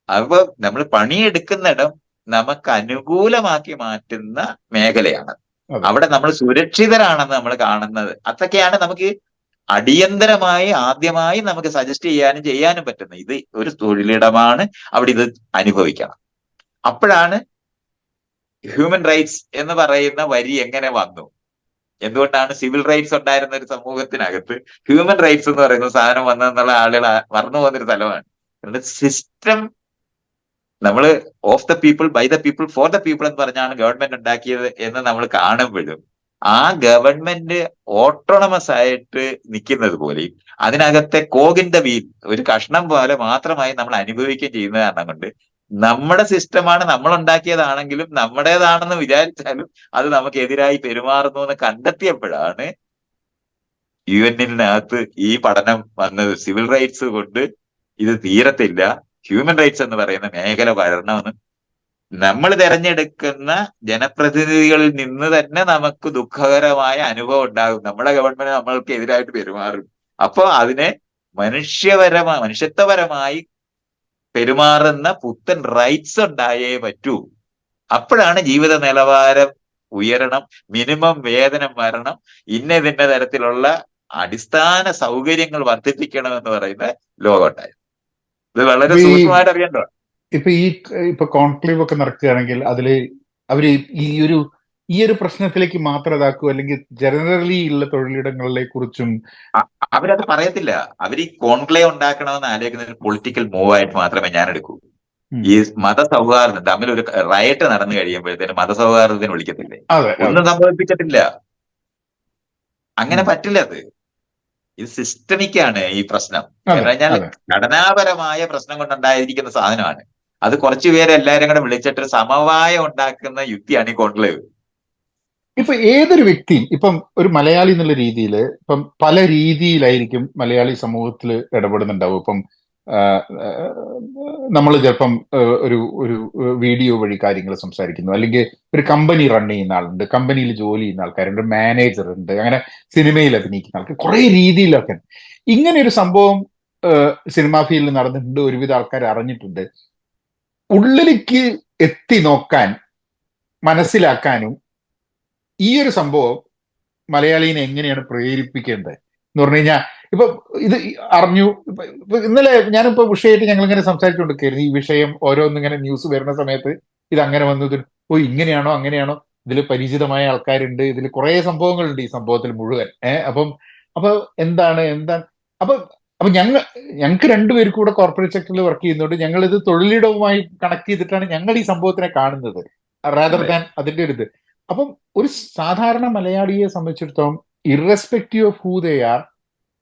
അപ്പൊ നമ്മൾ പണിയെടുക്കുന്നിടം നമുക്ക് അനുകൂലമാക്കി മാറ്റുന്ന മേഖലയാണ്. അവിടെ നമ്മൾ സുരക്ഷിതരാണെന്ന് നമ്മൾ കാണുന്നത്. അതൊക്കെയാണ് നമുക്ക് അടിയന്തരമായി ആദ്യമായി നമുക്ക് സജസ്റ്റ് ചെയ്യാനും പറ്റുന്നത്. ഇത് ഒരു തൊഴിലിടമാണ്, അവിടെ ഇത് അനുഭവിക്കണം. അപ്പോഴാണ് ഹ്യൂമൻ റൈറ്റ്സ് എന്ന് പറയുന്ന വരി എങ്ങനെ വന്നു, എന്തുകൊണ്ടാണ് സിവിൽ റൈറ്റ്സ് ഉണ്ടായിരുന്ന ഒരു സമൂഹത്തിനകത്ത് ഹ്യൂമൻ റൈറ്റ്സ് എന്ന് പറയുന്ന സാധനം വന്നതെന്നുള്ള ആളുകൾ മറന്നു പോകുന്നൊരു സ്ഥലമാണ്. സിസ്റ്റം നമ്മൾ of the people by the people for the people എന്ന് പറഞ്ഞാണ് ഗവൺമെന്റ് ഉണ്ടാക്കിയത് എന്ന് നമ്മൾ കാണുമ്പോഴും ആ ഗവൺമെന്റ് ഓട്ടോണമസ് ആയിട്ട് നിൽക്കുന്നത് പോലെയും അതിനകത്തെ കോഗിൻ ദ വീൽ ഒരു കഷ്ണം പോലെ മാത്രമായി നമ്മൾ അനുഭവിക്കുകയും ചെയ്യുന്ന കാരണം കൊണ്ട് നമ്മുടെ സിസ്റ്റമാണ് നമ്മൾ ഉണ്ടാക്കിയതാണെങ്കിലും നമ്മുടേതാണെന്ന് വിചാരിച്ചാലും അത് നമുക്ക് എതിരായി പെരുമാറുന്നു എന്ന് കണ്ടെത്തിയപ്പോഴാണ് UN-നകത്ത് ഈ പഠനം വന്നത്. സിവിൽ റൈറ്റ്സ് കൊണ്ട് ഇത് തീരത്തില്ല, ഹ്യൂമൻ റൈറ്റ്സ് എന്ന് പറയുന്ന മേഖല വളരണമെന്ന്. നമ്മൾ തിരഞ്ഞെടുക്കുന്ന ജനപ്രതിനിധികളിൽ നിന്ന് തന്നെ നമുക്ക് ദുഃഖകരമായ അനുഭവം ഉണ്ടാകും. നമ്മുടെ ഗവൺമെന്റ് നമ്മൾക്ക് എതിരായിട്ട് പെരുമാറും. അപ്പൊ അതിനെ മനുഷ്യത്വപരമായി പെരുമാറുന്ന പുത്തൻ റൈറ്റ്സ് ഉണ്ടായേ പറ്റൂ. അപ്പോഴാണ് ജീവിത നിലവാരം ഉയരണം, മിനിമം വേതനം വരണം, ഇന്ന തരത്തിലുള്ള അടിസ്ഥാന സൗകര്യങ്ങൾ വർദ്ധിപ്പിക്കണം എന്ന് പറയുന്ന ലോകം ഉണ്ടായത്. ഇത് വളരെ ഇപ്പൊ ഈ സൂക്ഷ്മമായിട്ട് അറിയേണ്ടതാണ്. ഇപ്പൊ കോൺക്ലേവ് ഒക്കെ നടക്കുകയാണെങ്കിൽ അതില് അവര് ഈ ഒരു പ്രശ്നത്തിലേക്ക് മാത്രം ഇതാക്കൂ, അല്ലെങ്കിൽ ജനറലി ഉള്ള തൊഴിലിടങ്ങളെ കുറിച്ചും അവരത് പറയത്തില്ല. അവർ ഈ കോൺക്ലേവ് ഉണ്ടാക്കണമെന്ന് ആലോചിക്കുന്ന ഒരു പൊളിറ്റിക്കൽ മൂവ് ആയിട്ട് മാത്രമേ ഞാൻ എടുക്കൂ. ഈ മതസൗഹാർദ്ദം തമ്മിൽ ഒരു റയറ്റ് നടന്നു കഴിയുമ്പോഴത്തേനും മതസൗഹാർദ്ദത്തിന് വിളിക്കത്തില്ലേ? ഒന്നും സംഭവിപ്പിച്ചിട്ടില്ല. അങ്ങനെ പറ്റില്ല. അത് ഇത് സിസ്റ്റമിക് ആണ് ഈ പ്രശ്നം. എന്ന് പറഞ്ഞാൽ ഘടനാപരമായ പ്രശ്നം കൊണ്ടുണ്ടായിരിക്കുന്ന സാധനമാണ്. അത് കുറച്ചുപേരെ എല്ലാവരും കൂടെ വിളിച്ചിട്ട് സമവായം ഉണ്ടാക്കുന്ന യുക്തിയാണ് ഈ കോൺക്ലേവ്. ഇപ്പൊ ഏതൊരു വ്യക്തിയും ഇപ്പം ഒരു മലയാളി എന്നുള്ള രീതിയിൽ ഇപ്പം പല രീതിയിലായിരിക്കും മലയാളി സമൂഹത്തിൽ ഇടപെടുന്നുണ്ടാവും. ഇപ്പം നമ്മൾ ചിലപ്പം ഒരു ഒരു വീഡിയോ വഴി കാര്യങ്ങൾ സംസാരിക്കുന്നു, അല്ലെങ്കിൽ ഒരു കമ്പനി റൺ ചെയ്യുന്ന ആളുണ്ട്, കമ്പനിയിൽ ജോലി ചെയ്യുന്ന ആൾക്കാരുണ്ട്, മാനേജർ ഉണ്ട്, അങ്ങനെ സിനിമയിൽ അഭിനയിക്കുന്ന ആൾക്കാർ, കുറെ രീതിയിലൊക്കെ ഇങ്ങനെ ഒരു സംഭവം സിനിമാ ഫീൽഡിൽ നടന്നിട്ടുണ്ട്. ഒരുവിധ ആൾക്കാർ അറിഞ്ഞിട്ടുണ്ട്. ഉള്ളിലേക്ക് എത്തി നോക്കാൻ, മനസ്സിലാക്കാനും ഈ ഒരു സംഭവം മലയാളീനെ എങ്ങനെയാണ് പ്രേരിപ്പിക്കേണ്ടത് എന്ന് പറഞ്ഞു കഴിഞ്ഞാൽ, ഇപ്പൊ ഇത് അറിഞ്ഞു. ഇന്നലെ ഞാനിപ്പോ വിഷയമായിട്ട് ഞങ്ങൾ ഇങ്ങനെ സംസാരിച്ചുകൊണ്ടിരിക്കുകയായിരുന്നു. ഈ വിഷയം ഓരോന്നിങ്ങനെ ന്യൂസ് വരുന്ന സമയത്ത് ഇത് അങ്ങനെ വന്നു, ഇങ്ങനെയാണോ അങ്ങനെയാണോ, ഇതിൽ പരിചിതമായ ആൾക്കാരുണ്ട്, ഇതിൽ കുറെ സംഭവങ്ങളുണ്ട് ഈ സംഭവത്തിൽ മുഴുവൻ. അപ്പൊ എന്താണ് അപ്പൊ അപ്പൊ ഞങ്ങൾക്ക് രണ്ടുപേർക്കും കൂടെ കോർപ്പറേറ്റ് സെക്ടറിൽ വർക്ക് ചെയ്യുന്നുണ്ട്. ഞങ്ങൾ ഇത് തൊഴിലിടവുമായി കണക്ട് ചെയ്തിട്ടാണ് ഞങ്ങൾ ഈ സംഭവത്തിനെ കാണുന്നത്, റാദർ ദാൻ അതിന്റെ ഒരു ഇത്. അപ്പം ഒരു സാധാരണ മലയാളിയെ സംബന്ധിച്ചിടത്തോളം irrespective of who they are,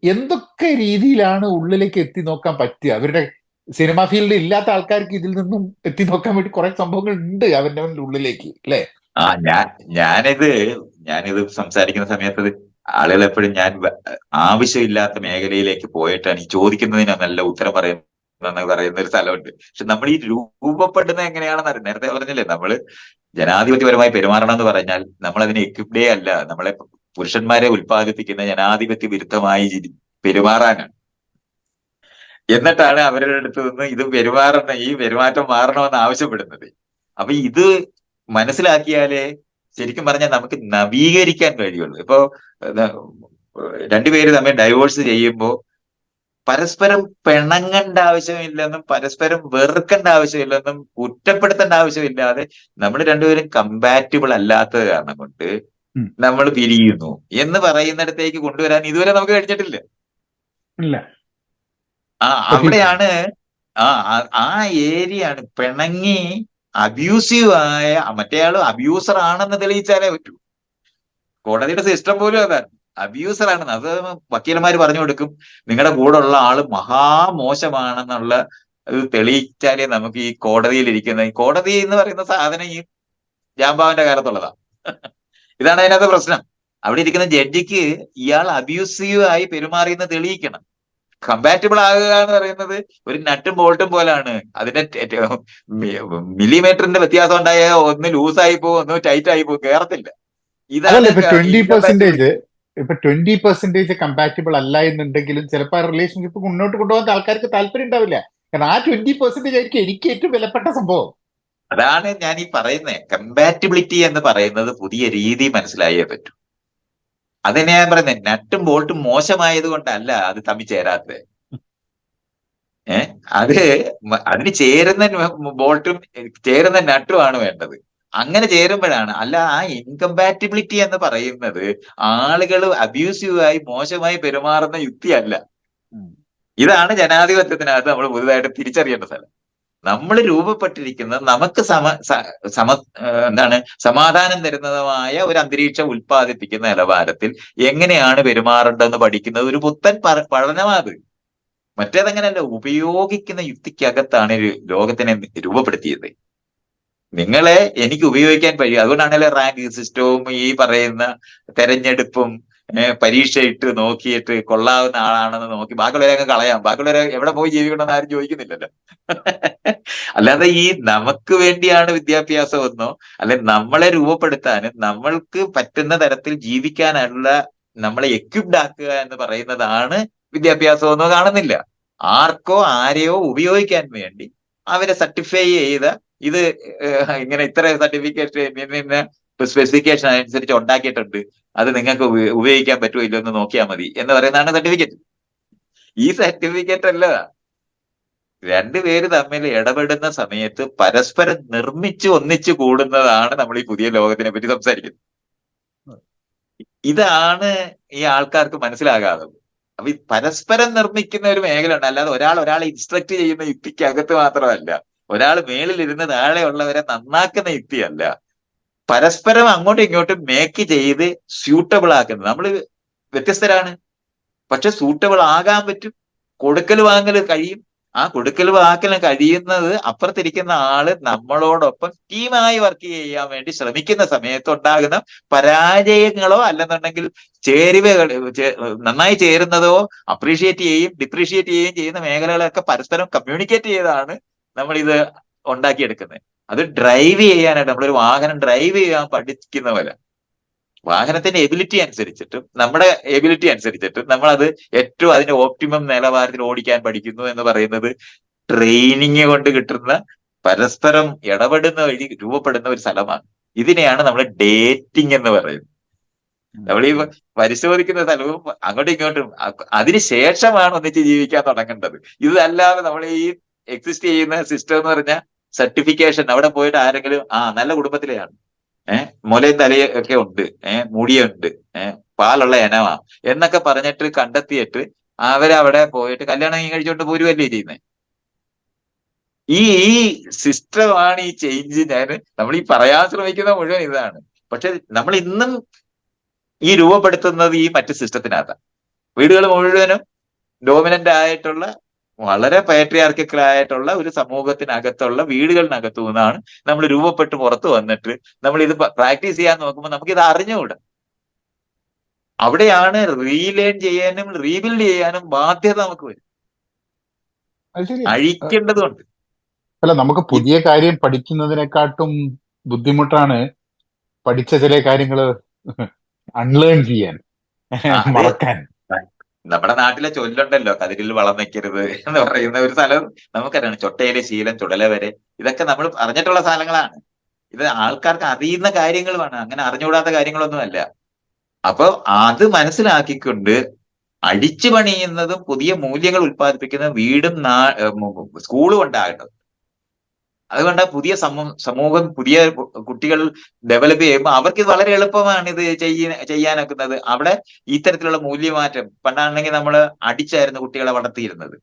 എന്തൊക്കെ രീതിയിലാണ് ഉള്ളിലേക്ക് എത്തി നോക്കാൻ പറ്റുക? അവരുടെ സിനിമാ ഫീൽഡ് ഇല്ലാത്ത ആൾക്കാർക്ക് ഇതിൽ നിന്നും എത്തി നോക്കാൻ വേണ്ടി കുറെ സംഭവങ്ങൾ ഉണ്ട് അവരുടെ ഉള്ളിലേക്ക്, അല്ലെ? ഞാനിത് സംസാരിക്കുന്ന സമയത്ത് ആളുകൾ എപ്പോഴും ഞാൻ ആവശ്യമില്ലാത്ത മേഖലയിലേക്ക് പോയിട്ടാണ് ഈ ചോദിക്കുന്നതിന് നല്ല ഉത്തരം പറയുന്ന ഒരു സ്ഥലമുണ്ട്. പക്ഷെ നമ്മൾ ഈ രൂപപ്പെടുന്നത് എങ്ങനെയാണെന്ന് അറിയാം. നേരത്തെ പറഞ്ഞില്ലേ, നമ്മള് ജനാധിപത്യപരമായി പെരുമാറണം എന്ന് പറഞ്ഞാൽ നമ്മൾ അതിന് എക്വിപ്ഡേ അല്ല. നമ്മളെ പുരുഷന്മാരെ ഉൽപ്പാദിപ്പിക്കുന്ന ജനാധിപത്യ വിരുദ്ധമായി പെരുമാറാനാണ്. എന്നിട്ടാണ് അവരുടെ അടുത്ത് നിന്ന് ഇത് ഈ പെരുമാറ്റം മാറണമെന്ന് ആവശ്യപ്പെടുന്നത്. അപ്പൊ ഇത് മനസ്സിലാക്കിയാലേ ശരിക്കും പറഞ്ഞാൽ നമുക്ക് നവീകരിക്കാൻ കഴിയുള്ളൂ. ഇപ്പോ രണ്ടുപേര് തമ്മിൽ ഡൈവോഴ്സ് ചെയ്യുമ്പോൾ പരസ്പരം പിണങ്ങേണ്ട ആവശ്യമില്ലെന്നും പരസ്പരം വെറുക്കേണ്ട ആവശ്യമില്ലെന്നും കുറ്റപ്പെടുത്തേണ്ട ആവശ്യമില്ലാതെ നമ്മൾ രണ്ടുപേരും കമ്പാറ്റബിൾ അല്ലാത്തത് കാരണം കൊണ്ട് നമ്മൾ പിരിയുന്നു എന്ന് പറയുന്നിടത്തേക്ക് കൊണ്ടുവരാൻ ഇതുവരെ നമുക്ക് കഴിഞ്ഞിട്ടില്ല. അവിടെയാണ് ആ ഏരിയയാണ് പിണങ്ങി അബ്യൂസീവ് ആയ മറ്റേയാള് അബ്യൂസർ ആണെന്ന് തെളിയിച്ചാലേ പറ്റൂ. കോടതിയുടെ സിസ്റ്റം പോലും അതാണ്, അബ്യൂസർ ആണെന്ന്. അത് വക്കീലന്മാർ പറഞ്ഞു കൊടുക്കും, നിങ്ങളുടെ കൂടെ ഉള്ള ആള് മഹാമോശമാണെന്നുള്ള ഇത് തെളിയിച്ചാലേ നമുക്ക് ഈ ഈ കോടതി എന്ന് പറയുന്ന സാധനം ഈ ജാംബാവിന്റെ കാലത്തുള്ളതാ. ഇതാണ് അതിനകത്ത് പ്രശ്നം. അവിടെ ഇരിക്കുന്ന ജഡ്ജിക്ക് ഇയാൾ അബ്യൂസീവ് ആയി പെരുമാറിയെന്ന് തെളിയിക്കണം. കമ്പാറ്റബിൾ ആകുക എന്ന് പറയുന്നത് ഒരു നട്ടും ബോൾട്ടും പോലാണ്. അതിന്റെ മില്ലിമീറ്ററിന്റെ വ്യത്യാസം ഉണ്ടായ ഒന്ന് ലൂസായി പോകും, ഒന്ന് ടൈറ്റ് ആയി പോകും, കേറത്തില്ല. ഇതാണ് 20% കമ്പാറ്റബിൾ അല്ല എന്നുണ്ടെങ്കിലും ചിലപ്പോൾ റിലേഷൻഷിപ്പ് മുന്നോട്ട് കൊണ്ടുപോകാൻ ആൾക്കാർക്ക് താല്പര്യം ഉണ്ടാവില്ല. കാരണം ആ 20% ആയിരിക്കും എനിക്ക് ഏറ്റവും വിലപ്പെട്ട സംഭവം. അതാണ് ഞാൻ ഈ പറയുന്നത്. കമ്പാറ്റബിലിറ്റി എന്ന് പറയുന്നത് പുതിയ രീതി മനസ്സിലായേ പറ്റൂ. അതന്നെ ഞാൻ പറയുന്നത്. നട്ടും ബോൾട്ടും മോശമായത് കൊണ്ടല്ല അത് തമ്മിൽ ചേരാത്തത്. അതിന് ചേരുന്ന ബോൾട്ടും ചേരുന്ന നട്ടുമാണ് വേണ്ടത്. അങ്ങനെ ചേരുമ്പോഴാണ്. അല്ല, ആ ഇൻകമ്പാറ്റബിലിറ്റി എന്ന് പറയുന്നത് ആളുകൾ അബ്യൂസീവായി മോശമായി പെരുമാറുന്ന യുക്തിയല്ല. ഇതാണ് ജനാധിപത്യത്തിനകത്ത് നമ്മൾ പുതുതായിട്ട് തിരിച്ചറിയേണ്ട സ്ഥലം. നമ്മൾ രൂപപ്പെട്ടിരിക്കുന്നത് നമുക്ക് സമ എന്താണ് സമാധാനം തരുന്നതുമായ ഒരു അന്തരീക്ഷം ഉൽപ്പാദിപ്പിക്കുന്ന നിലവാരത്തിൽ എങ്ങനെയാണ് പെരുമാറേണ്ടതെന്ന് പഠിക്കുന്നത് ഒരു പുത്തൻ പഠനമാത്. മറ്റേതങ്ങനെയല്ല, ഉപയോഗിക്കുന്ന യുക്തിക്കകത്താണ് ഒരു ലോകത്തിനെ രൂപപ്പെടുത്തിയത്. നിങ്ങളെ എനിക്ക് ഉപയോഗിക്കാൻ കഴിയും. അതുകൊണ്ടാണല്ലോ റാങ്ക് സിസ്റ്റവും ഈ പറയുന്ന തെരഞ്ഞെടുപ്പും പരീക്ഷ ഇട്ട് നോക്കിയിട്ട് കൊള്ളാവുന്ന ആളാണെന്ന് നോക്കി ബാക്കിയുള്ളവരെ കളയാം. ബാക്കിയുള്ളവരെ എവിടെ പോയി ജീവിക്കണമെന്ന് ആരും ചോദിക്കുന്നില്ലല്ലോ. അല്ലാതെ ഈ നമുക്ക് വേണ്ടിയാണ് വിദ്യാഭ്യാസം എന്നോ, അല്ലെ നമ്മളെ രൂപപ്പെടുത്താനും നമ്മൾക്ക് പറ്റുന്ന തരത്തിൽ ജീവിക്കാനുള്ള നമ്മളെ എക്വിപ്ഡ് ആക്കുക എന്ന് പറയുന്നതാണ് വിദ്യാഭ്യാസം എന്നോ കാണുന്നില്ല. ആർക്കോ ആരെയോ ഉപയോഗിക്കാൻ വേണ്ടി അവരെ സർട്ടിഫൈ ചെയ്ത ഇത് ഇങ്ങനെ ഇത്ര സർട്ടിഫിക്കറ്റ് ഇന്ന സ്പെസിഫിക്കേഷൻ അനുസരിച്ച് ഉണ്ടാക്കിയിട്ടുണ്ട്, അത് നിങ്ങൾക്ക് ഉപയോഗിക്കാൻ പറ്റുമോ ഇല്ലോ എന്ന് നോക്കിയാൽ മതി എന്ന് പറയുന്നതാണ് സർട്ടിഫിക്കറ്റ്. ഈ സർട്ടിഫിക്കറ്റ് അല്ല, രണ്ടുപേര് തമ്മിൽ ഇടപെടുന്ന സമയത്ത് പരസ്പരം നിർമ്മിച്ച് ഒന്നിച്ചു കൂടുന്നതാണ് നമ്മൾ ഈ പുതിയ ലോകത്തിനെ പറ്റി സംസാരിക്കുന്നത്. ഇതാണ് ഈ ആൾക്കാർക്ക് മനസ്സിലാകാത്തത്. അപ്പൊ ഈ പരസ്പരം നിർമ്മിക്കുന്ന ഒരു മേഖല ഉണ്ട്. അല്ലാതെ ഒരാളെ ഇൻസ്ട്രക്ട് ചെയ്യുന്ന യുക്തിക്കകത്ത് മാത്രമല്ല, ഒരാൾ മേളിലിരുന്ന് താഴെയുള്ളവരെ നന്നാക്കുന്ന യുക്തിയല്ല, പരസ്പരം അങ്ങോട്ടും ഇങ്ങോട്ടും മേക്ക് ചെയ്ത് സ്യൂട്ടബിൾ ആക്കുന്നത്. നമ്മൾ വ്യത്യസ്തരാണ്, പക്ഷെ സൂട്ടബിൾ ആകാൻ പറ്റും. കൊടുക്കൽ വാങ്ങൽ കഴിയും. ആ കൊടുക്കൽ വാക്കൽ കഴിയുന്നത് അപ്പുറത്തിരിക്കുന്ന ആള് നമ്മളോടൊപ്പം ടീമായി വർക്ക് ചെയ്യാൻ വേണ്ടി ശ്രമിക്കുന്ന സമയത്ത് ഉണ്ടാകുന്ന പരാജയങ്ങളോ അല്ലെന്നുണ്ടെങ്കിൽ ചേരുവകൾ നന്നായി ചേരുന്നതോ അപ്രീഷിയേറ്റ് ചെയ്യുകയും ഡിപ്രീഷിയേറ്റ് ചെയ്യുകയും ചെയ്യുന്ന മേഖലകളൊക്കെ പരസ്പരം കമ്മ്യൂണിക്കേറ്റ് ചെയ്താണ് നമ്മൾ ഇത് ഉണ്ടാക്കിയെടുക്കുന്നത്. അത് ഡ്രൈവ് ചെയ്യാനായിട്ട് നമ്മളൊരു വാഹനം ഡ്രൈവ് ചെയ്യാൻ പഠിക്കുന്ന പോലെ വാഹനത്തിന്റെ എബിലിറ്റി അനുസരിച്ചിട്ടും നമ്മുടെ എബിലിറ്റി അനുസരിച്ചിട്ടും നമ്മൾ അത് ഏറ്റവും അതിന്റെ ഓപ്റ്റിമം നിലവാരത്തിൽ ഓടിക്കാൻ പഠിക്കുന്നു എന്ന് പറയുന്നത് ട്രെയിനിങ് കൊണ്ട് കിട്ടുന്ന പരസ്പരം ഇടപെടുന്ന വഴി രൂപപ്പെടുന്ന ഒരു സ്ഥലമാണ്. ഇതിനെയാണ് നമ്മൾ ഡേറ്റിംഗ് എന്ന് പറയുന്നത്. നമ്മൾ ഈ പരിശോധിക്കുന്ന സ്ഥലവും അങ്ങോട്ടും ഇങ്ങോട്ടും അതിനുശേഷമാണ് ഒന്നിച്ച് ജീവിക്കാൻ തുടങ്ങേണ്ടത്. ഇതല്ലാതെ നമ്മൾ ഈ എക്സിസ്റ്റ് ചെയ്യുന്ന സിസ്റ്റം എന്ന് പറഞ്ഞാൽ സർട്ടിഫിക്കേഷൻ, അവിടെ പോയിട്ട് ആരെങ്കിലും നല്ല കുടുംബത്തിലെയാണ്, മുലയും തലയൊക്കെ ഉണ്ട്, മുടിയുണ്ട്, പാലുള്ള ഇനവാ എന്നൊക്കെ പറഞ്ഞിട്ട് കണ്ടെത്തിയിട്ട് അവരവിടെ പോയിട്ട് കല്യാണം കഴിച്ചുകൊണ്ട് പോരുവല്ലേ ചെയ്യുന്നത്. ഈ സിസ്റ്റമാണ് ഈ ചേഞ്ച്. നമ്മൾ ഈ പറയാൻ ശ്രമിക്കുന്ന മുഴുവൻ ഇതാണ്. പക്ഷെ നമ്മൾ ഇന്നും ഈ രൂപപ്പെടുത്തുന്നത് ഈ മറ്റ് സിസ്റ്റത്തിനകത്താണ്. വീടുകൾ മുഴുവനും ഡോമിനന്റ് ആയിട്ടുള്ള വളരെ പാട്രിയാർക്കിക്കലായിട്ടുള്ള ഒരു സമൂഹത്തിനകത്തുള്ള വീടുകളിനകത്തു നിന്നാണ് നമ്മൾ രൂപപ്പെട്ട് പുറത്തു വന്നിട്ട് നമ്മൾ ഇത് പ്രാക്ടീസ് ചെയ്യാൻ നോക്കുമ്പോൾ നമുക്ക് ഇത് അറിഞ്ഞുകൂടാ. അവിടെയാണ് റീലേൺ ചെയ്യാനും റീബിൽഡ് ചെയ്യാനും ബാധ്യത നമുക്ക് വരും, അഴിക്കേണ്ടതുണ്ട്. അല്ല, നമുക്ക് പുതിയ കാര്യം പഠിക്കുന്നതിനെക്കാട്ടും ബുദ്ധിമുട്ടാണ് പഠിച്ച ചില കാര്യങ്ങൾ അൺലേൺ ചെയ്യാൻ, മറക്കാൻ. നമ്മുടെ നാട്ടിലെ ചൊല്ലുണ്ടല്ലോ, കതിരിൽ വളം വെക്കരുത് എന്ന് പറയുന്ന ഒരു സ്ഥലം നമുക്കറിയാം. ചൊട്ടയിലെ ശീലം ചുടല വരെ, ഇതൊക്കെ നമ്മൾ അറിഞ്ഞിട്ടുള്ള സാധനങ്ങളാണ്. ഇത് ആൾക്കാർക്ക് അറിയുന്ന കാര്യങ്ങളുമാണ്, അങ്ങനെ അറിഞ്ഞുകൂടാത്ത കാര്യങ്ങളൊന്നുമല്ല. അപ്പൊ അത് മനസ്സിലാക്കിക്കൊണ്ട് അടിച്ചു പണിയുന്നതും പുതിയ മൂല്യങ്ങൾ ഉൽപ്പാദിപ്പിക്കുന്നതും വീടും സ്കൂളും ഉണ്ടാകേണ്ടത്. അതുകൊണ്ട് പുതിയ സമൂഹം പുതിയ കുട്ടികൾ ഡെവലപ്പ് ചെയ്യുമ്പോൾ അവർക്ക് ഇത് വളരെ എളുപ്പമാണ് ഇത് ചെയ്യാനൊക്കുന്നത്. അവിടെ ഇത്തരത്തിലുള്ള മൂല്യമാറ്റം, പണ്ടാണെങ്കിൽ നമ്മൾ അടിച്ചായിരുന്നു കുട്ടികളെ വളർത്തിയിരുന്നത്.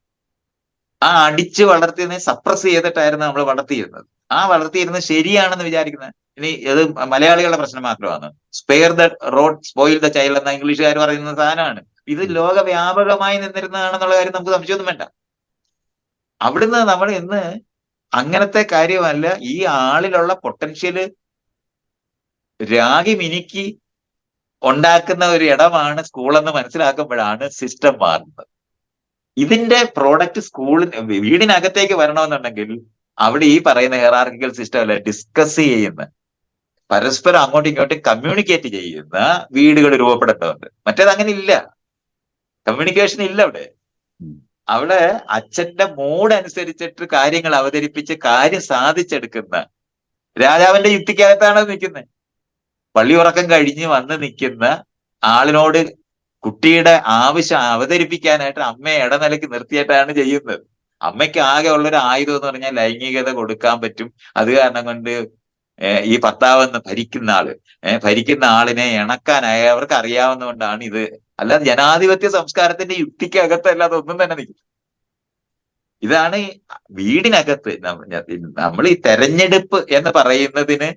ആ അടിച്ച് വളർത്തിയതിനെ സപ്രസ് ചെയ്തിട്ടായിരുന്നു നമ്മൾ വളർത്തിയിരുന്നത്. ആ വളർത്തിയിരുന്നത് ശരിയാണെന്ന് വിചാരിക്കുന്നത്. ഇനി ഇത് മലയാളികളുടെ പ്രശ്നം മാത്രമാണ്. Spare the road spoil the child എന്ന ഇംഗ്ലീഷുകാർ പറയുന്ന സാധനമാണ്. ഇത് ലോകവ്യാപകമായി നിന്നിരുന്നതാണെന്നുള്ള കാര്യം നമുക്ക് സംശയമൊന്നും വേണ്ട. അവിടുന്ന് നമ്മൾ ഇന്ന് അങ്ങനത്തെ കാര്യമല്ല, ഈ ആളിലുള്ള പൊട്ടൻഷ്യല് രാഗി മിനുക്കി ഉണ്ടാക്കുന്ന ഒരു ഇടമാണ് സ്കൂളെന്ന് മനസ്സിലാക്കുമ്പോഴാണ് സിസ്റ്റം മാറുന്നത്. ഇതിന്റെ പ്രോഡക്റ്റ് വീടിനകത്തേക്ക് വരണമെന്നുണ്ടെങ്കിൽ അവിടെ ഈ പറയുന്ന ഹെറാർക്കിക്കൽ സിസ്റ്റം അല്ല, ഡിസ്കസ് ചെയ്യുന്ന, പരസ്പരം അങ്ങോട്ടും ഇങ്ങോട്ടും കമ്മ്യൂണിക്കേറ്റ് ചെയ്യുന്ന വീടുകൾ രൂപപ്പെടേണ്ടതുണ്ട്. മറ്റേത് അങ്ങനെ ഇല്ല, കമ്മ്യൂണിക്കേഷൻ ഇല്ല അവിടെ. അവിടെ അച്ഛന്റെ മൂഡ് അനുസരിച്ചിട്ട് കാര്യങ്ങൾ അവതരിപ്പിച്ച് കാര്യം സാധിച്ചെടുക്കുന്ന രാജാവിന്റെ യുക്തിക്കകത്താണ് നിൽക്കുന്നത്. പള്ളിയുറക്കം കഴിഞ്ഞ് വന്ന് നിൽക്കുന്ന ആളിനോട് കുട്ടിയുടെ ആവശ്യം അവതരിപ്പിക്കാനായിട്ട് അമ്മയെ ഇടനിലയ്ക്ക് നിർത്തിയിട്ടാണ് ചെയ്യുന്നത്. അമ്മയ്ക്ക് ആകെ ഉള്ളൊരു ആയുധം എന്ന് പറഞ്ഞാൽ ലൈംഗികത കൊടുക്കാൻ പറ്റും. അത് കാരണം കൊണ്ട് ഈ ഭർത്താവെന്ന് ഭരിക്കുന്ന ആളിനെ ഇണക്കാനായി അവർക്ക് അറിയാവുന്നതുകൊണ്ടാണ് ഇത്. അല്ലാതെ ജനാധിപത്യ സംസ്കാരത്തിന്റെ യുക്തിക്കകത്തല്ലാതെ ഒന്നും തന്നെ നിൽക്കും. ഇതാണ് ഈ വീടിനകത്ത് നമ്മൾ ഈ തെരഞ്ഞെടുപ്പ് എന്ന് പറയുന്നതിന്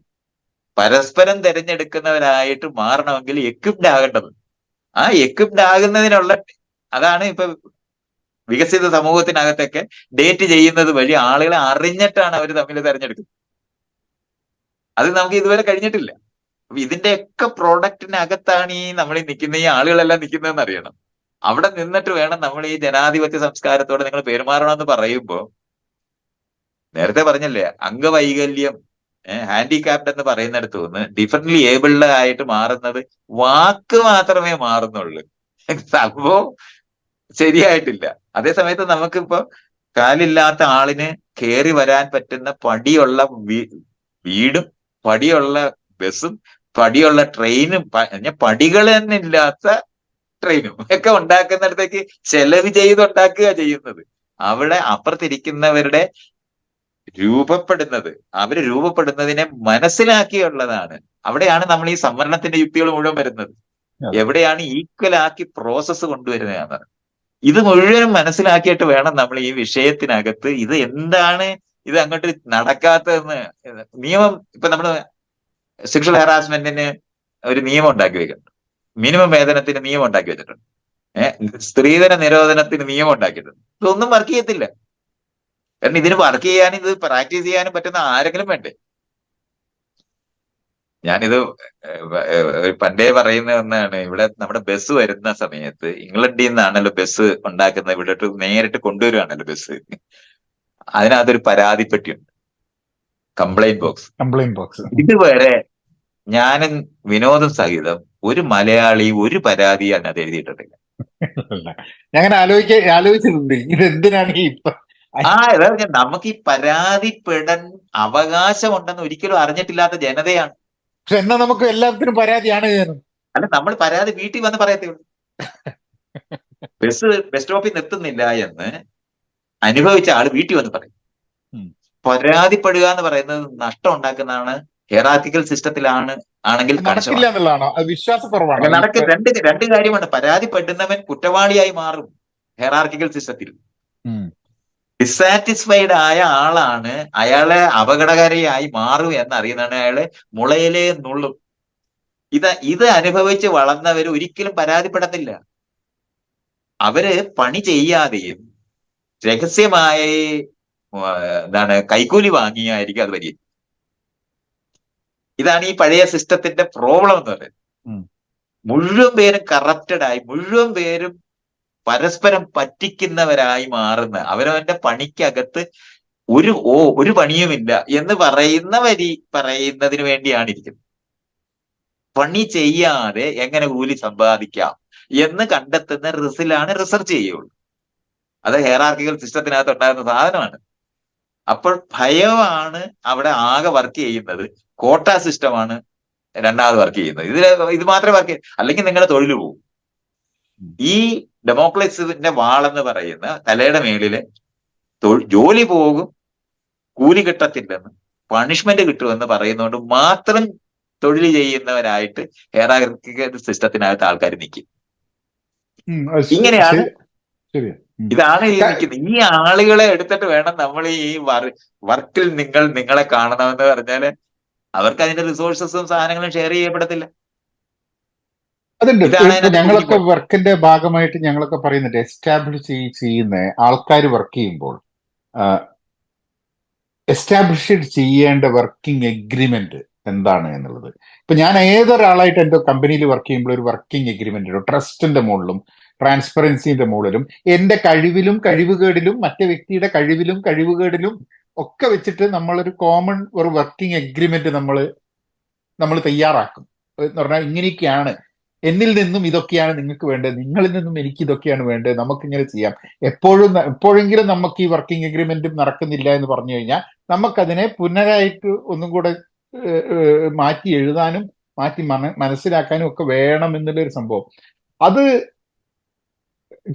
പരസ്പരം തെരഞ്ഞെടുക്കുന്നവരായിട്ട് മാറണമെങ്കിൽ എക്വിപ്ഡ് ആകേണ്ടത്. ആ എക്വിപ്ഡ് ആകുന്നതിനുള്ള അതാണ് ഇപ്പൊ വികസിത സമൂഹത്തിനകത്തൊക്കെ ഡേറ്റ് ചെയ്യുന്നത് വഴി ആളുകളെ അറിഞ്ഞിട്ടാണ് അവർ തമ്മിൽ തെരഞ്ഞെടുക്കുന്നത്. അത് നമുക്ക് ഇതുവരെ കഴിഞ്ഞിട്ടില്ല. അപ്പൊ ഇതിന്റെയൊക്കെ പ്രോഡക്റ്റിനകത്താണ് ഈ നമ്മൾ ഈ നിൽക്കുന്ന ഈ ആളുകളെല്ലാം നിൽക്കുന്നതെന്ന് അറിയണം. അവിടെ നിന്നിട്ട് വേണം നമ്മൾ ഈ ജനാധിപത്യ സംസ്കാരത്തോടെ നിങ്ങൾ പെരുമാറണമെന്ന് പറയുമ്പോൾ, നേരത്തെ പറഞ്ഞല്ലേ അംഗവൈകല്യം, ഹാൻഡിക്യാപ്ഡ് എന്ന് പറയുന്നിടത്ത് നിന്ന് ഡിഫറently ഏബിൾഡ് ആയിട്ട് മാറുന്നത് വാക്ക് മാത്രമേ മാറുന്നുള്ളൂ. സംഭവം ശരിയായിട്ടില്ല. അതേ സമയത്ത് നമുക്കിപ്പോ കാലില്ലാത്ത ആളിന് കയറി വരാൻ പറ്റുന്ന പടിയുള്ള വീടും പടിയുള്ള ബസ്സും പടിയുള്ള ട്രെയിനും പടികൾ തന്നെ ഇല്ലാത്ത ട്രെയിനും ഒക്കെ ഉണ്ടാക്കുന്നിടത്തേക്ക് ചെലവ് ചെയ്തുണ്ടാക്കുക ചെയ്യുന്നത്. അവിടെ അപ്പുറത്തിരിക്കുന്നവരുടെ അവര് രൂപപ്പെടുന്നതിനെ മനസ്സിലാക്കിയുള്ളതാണ്. അവിടെയാണ് നമ്മൾ ഈ സംവരണത്തിന്റെ യുക്തികൾ മുഴുവൻ വരുന്നത്. എവിടെയാണ് ഈക്വൽ ആക്കി പ്രോസസ്സ് കൊണ്ടുവരുന്നതാണ്. ഇത് മുഴുവനും മനസ്സിലാക്കിയിട്ട് വേണം നമ്മൾ ഈ വിഷയത്തിനകത്ത് ഇത് എന്താണ് ഇത് അങ്ങോട്ട് നടക്കാത്തതെന്ന്. നിയമം ഇപ്പൊ നമ്മള് സെക്ഷൽ ഹറാസ്മെന്റിന് ഒരു നിയമം ഉണ്ടാക്കി വെക്കുന്നുണ്ട്, മിനിമം വേതനത്തിന് നിയമം ഉണ്ടാക്കി വെച്ചിട്ടുണ്ട്, സ്ത്രീധന നിരോധനത്തിന് നിയമം ഉണ്ടാക്കിയിട്ടുണ്ട്. ഇതൊന്നും വർക്ക് ചെയ്യത്തില്ല. കാരണം ഇതിന് വർക്ക് ചെയ്യാനും ഇത് പ്രാക്ടീസ് ചെയ്യാനും പറ്റുന്ന ആരെങ്കിലും വേണ്ടേ? ഞാനിത് പണ്ടേ പറയുന്ന ഒന്നാണ്. ഇവിടെ നമ്മുടെ ബസ് വരുന്ന സമയത്ത് ഇംഗ്ലണ്ടിൽ നിന്നാണല്ലോ ബസ് ഉണ്ടാക്കുന്നത്, ഇവിടെ നേരിട്ട് കൊണ്ടുവരുവാണല്ലോ ബസ്. അതിനകത്തൊരു പരാതിപ്പെട്ടിയുണ്ട്, കംപ്ലൈന്റ് ബോക്സ്. ഇതുവരെ ഞാനും വിനോദം സഹിതം ഒരു മലയാളി ഒരു പരാതി അതിനകത്ത് എഴുതിയിട്ടില്ല. ഞാൻ ആലോചിച്ചിട്ടുണ്ട് ഇതെന്തിനാണ് ഇപ്പൊ. അതായത് നമുക്ക് ഈ പരാതിപ്പെടാൻ അവകാശമുണ്ടെന്ന് ഒരിക്കലും അറിഞ്ഞിട്ടില്ലാത്ത ജനതയാണ്. പക്ഷെ എന്നാ നമുക്ക് എല്ലാത്തിനും പരാതിയാണ്. അല്ല, നമ്മൾ പരാതി വീട്ടിൽ വന്ന് പറയത്തേ ഉള്ളൂ. ബസ് സ്റ്റോപ്പിൽ നിർത്തുന്നില്ല എന്ന് അനുഭവിച്ച ആള് വീട്ടിൽ വന്ന് പറയും. പരാതിപ്പെടുക എന്ന് പറയുന്നത് നഷ്ടം ഉണ്ടാക്കുന്നതാണ്. ഹെറാർക്കിക്കൽ സിസ്റ്റത്തിലാണ് ആണെങ്കിൽ വിശ്വാസക്കുറവാണ്. രണ്ട് കാര്യമാണ്. പരാതിപ്പെടുന്നവൻ കുറ്റവാളിയായി മാറും ഹെറാർക്കിക്കൽ സിസ്റ്റത്തിൽ. ഡിസാറ്റിസ്ഫൈഡ് ആയ ആളാണ് അയാളെ അപകടകാരിയായി മാറും എന്നറിയുന്നതാണ്. അയാളെ മുളയിലേ നുള്ളും. ഇത് അനുഭവിച്ച് വളർന്നവര് ഒരിക്കലും പരാതിപ്പെടത്തില്ല. അവര് പണി ചെയ്യാതെയും രഹസ്യമായി കൈക്കൂലി വാങ്ങിയായിരിക്കും അത് വലിയ. ഇതാണ് ഈ പഴയ സിസ്റ്റത്തിന്റെ പ്രോബ്ലം എന്ന് പറയുന്നത്. മുഴുവൻ പേരും കറപ്റ്റഡ് ആയി, മുഴുവൻ പേരും പരസ്പരം പറ്റിക്കുന്നവരായി മാറുന്ന, അവരവന്റെ പണിക്കകത്ത് ഒരു പണിയുമില്ല എന്ന് പറയുന്നതിന് വേണ്ടിയാണ് ഇരിക്കുന്നത്. പണി ചെയ്യാതെ എങ്ങനെ കൂലി സമ്പാദിക്കാം എന്ന് കണ്ടെത്തുന്ന റിസർച്ച് ചെയ്യുള്ളൂ. അത് ഹെറാർക്കിക്കൽ സിസ്റ്റത്തിനകത്ത് ഉണ്ടാകുന്ന സാധനമാണ്. അപ്പോൾ ഭയമാണ് അവിടെ ആകെ വർക്ക് ചെയ്യുന്നത്. കോട്ട സിസ്റ്റമാണ് രണ്ടാമത് വർക്ക് ചെയ്യുന്നത്. ഇത് മാത്രമേ വർക്ക് ചെയ്യൂ, അല്ലെങ്കിൽ നിങ്ങളുടെ തൊഴിൽ പോകും. ഈ ഡെമോക്രസിന്റെ വാളെന്ന് പറയുന്ന തലയുടെ മേളില് ജോലി പോകും, കൂലി കിട്ടത്തില്ലെന്ന്, പണിഷ്മെന്റ് കിട്ടുമെന്ന് പറയുന്നതുകൊണ്ട് മാത്രം തൊഴിൽ ചെയ്യുന്നവരായിട്ട് ഹെറാർക്കിക്കൽ സിസ്റ്റത്തിനകത്ത് ആൾക്കാർ നിൽക്കും. ഇങ്ങനെയാണ്, ഇതാണ് ഈ നിൽക്കുന്നത്. ഈ ആളുകളെ എടുത്തിട്ട് വേണം നമ്മൾ ഈ വർക്കിൽ നിങ്ങളെ കാണണമെന്ന് പറഞ്ഞാല് അവർക്ക് അതിന്റെ റിസോഴ്സസും സാധനങ്ങളും ഷെയർ ചെയ്യപ്പെടത്തില്ല. അതുണ്ട്. ഞങ്ങളൊക്കെ വർക്കിന്റെ ഭാഗമായിട്ട് ഞങ്ങളൊക്കെ പറയുന്നുണ്ട്, എസ്റ്റാബ്ലിഷ് ചെയ്യുന്ന ആൾക്കാർ വർക്ക് ചെയ്യുമ്പോൾ എസ്റ്റാബ്ലിഷ് ചെയ്യേണ്ട വർക്കിംഗ് എഗ്രിമെന്റ് എന്താണ് എന്നുള്ളത്. ഇപ്പൊ ഞാൻ ഏതൊരാളായിട്ട് എന്റെ കമ്പനിയിൽ വർക്ക് ചെയ്യുമ്പോൾ ഒരു വർക്കിംഗ് എഗ്രിമെന്റ് ഉണ്ട്. ട്രസ്റ്റിന്റെ മുകളിലും ട്രാൻസ്പെറൻസിന്റെ മുകളിലും എന്റെ കഴിവിലും കഴിവുകേടിലും മറ്റേ വ്യക്തിയുടെ കഴിവിലും കഴിവുകേടിലും ഒക്കെ വെച്ചിട്ട് നമ്മളൊരു കോമൺ ഒരു വർക്കിംഗ് എഗ്രിമെന്റ് നമ്മൾ തയ്യാറാക്കും. എന്ന് പറഞ്ഞാൽ ഇങ്ങനെയൊക്കെയാണ്, എന്നിൽ നിന്നും ഇതൊക്കെയാണ് നിങ്ങൾക്ക് വേണ്ടത്, നിങ്ങളിൽ നിന്നും എനിക്ക് ഇതൊക്കെയാണ് വേണ്ടത്, നമുക്കിങ്ങനെ ചെയ്യാം. എപ്പോഴെങ്കിലും നമുക്ക് ഈ വർക്കിംഗ് എഗ്രിമെന്റും നടക്കുന്നില്ല എന്ന് പറഞ്ഞു കഴിഞ്ഞാൽ നമുക്കതിനെ പുനരായിട്ട് ഒന്നും കൂടെ മാറ്റി എഴുതാനും മാറ്റി മനസ്സിലാക്കാനും ഒക്കെ വേണം എന്നുള്ളൊരു സംഭവം. അത്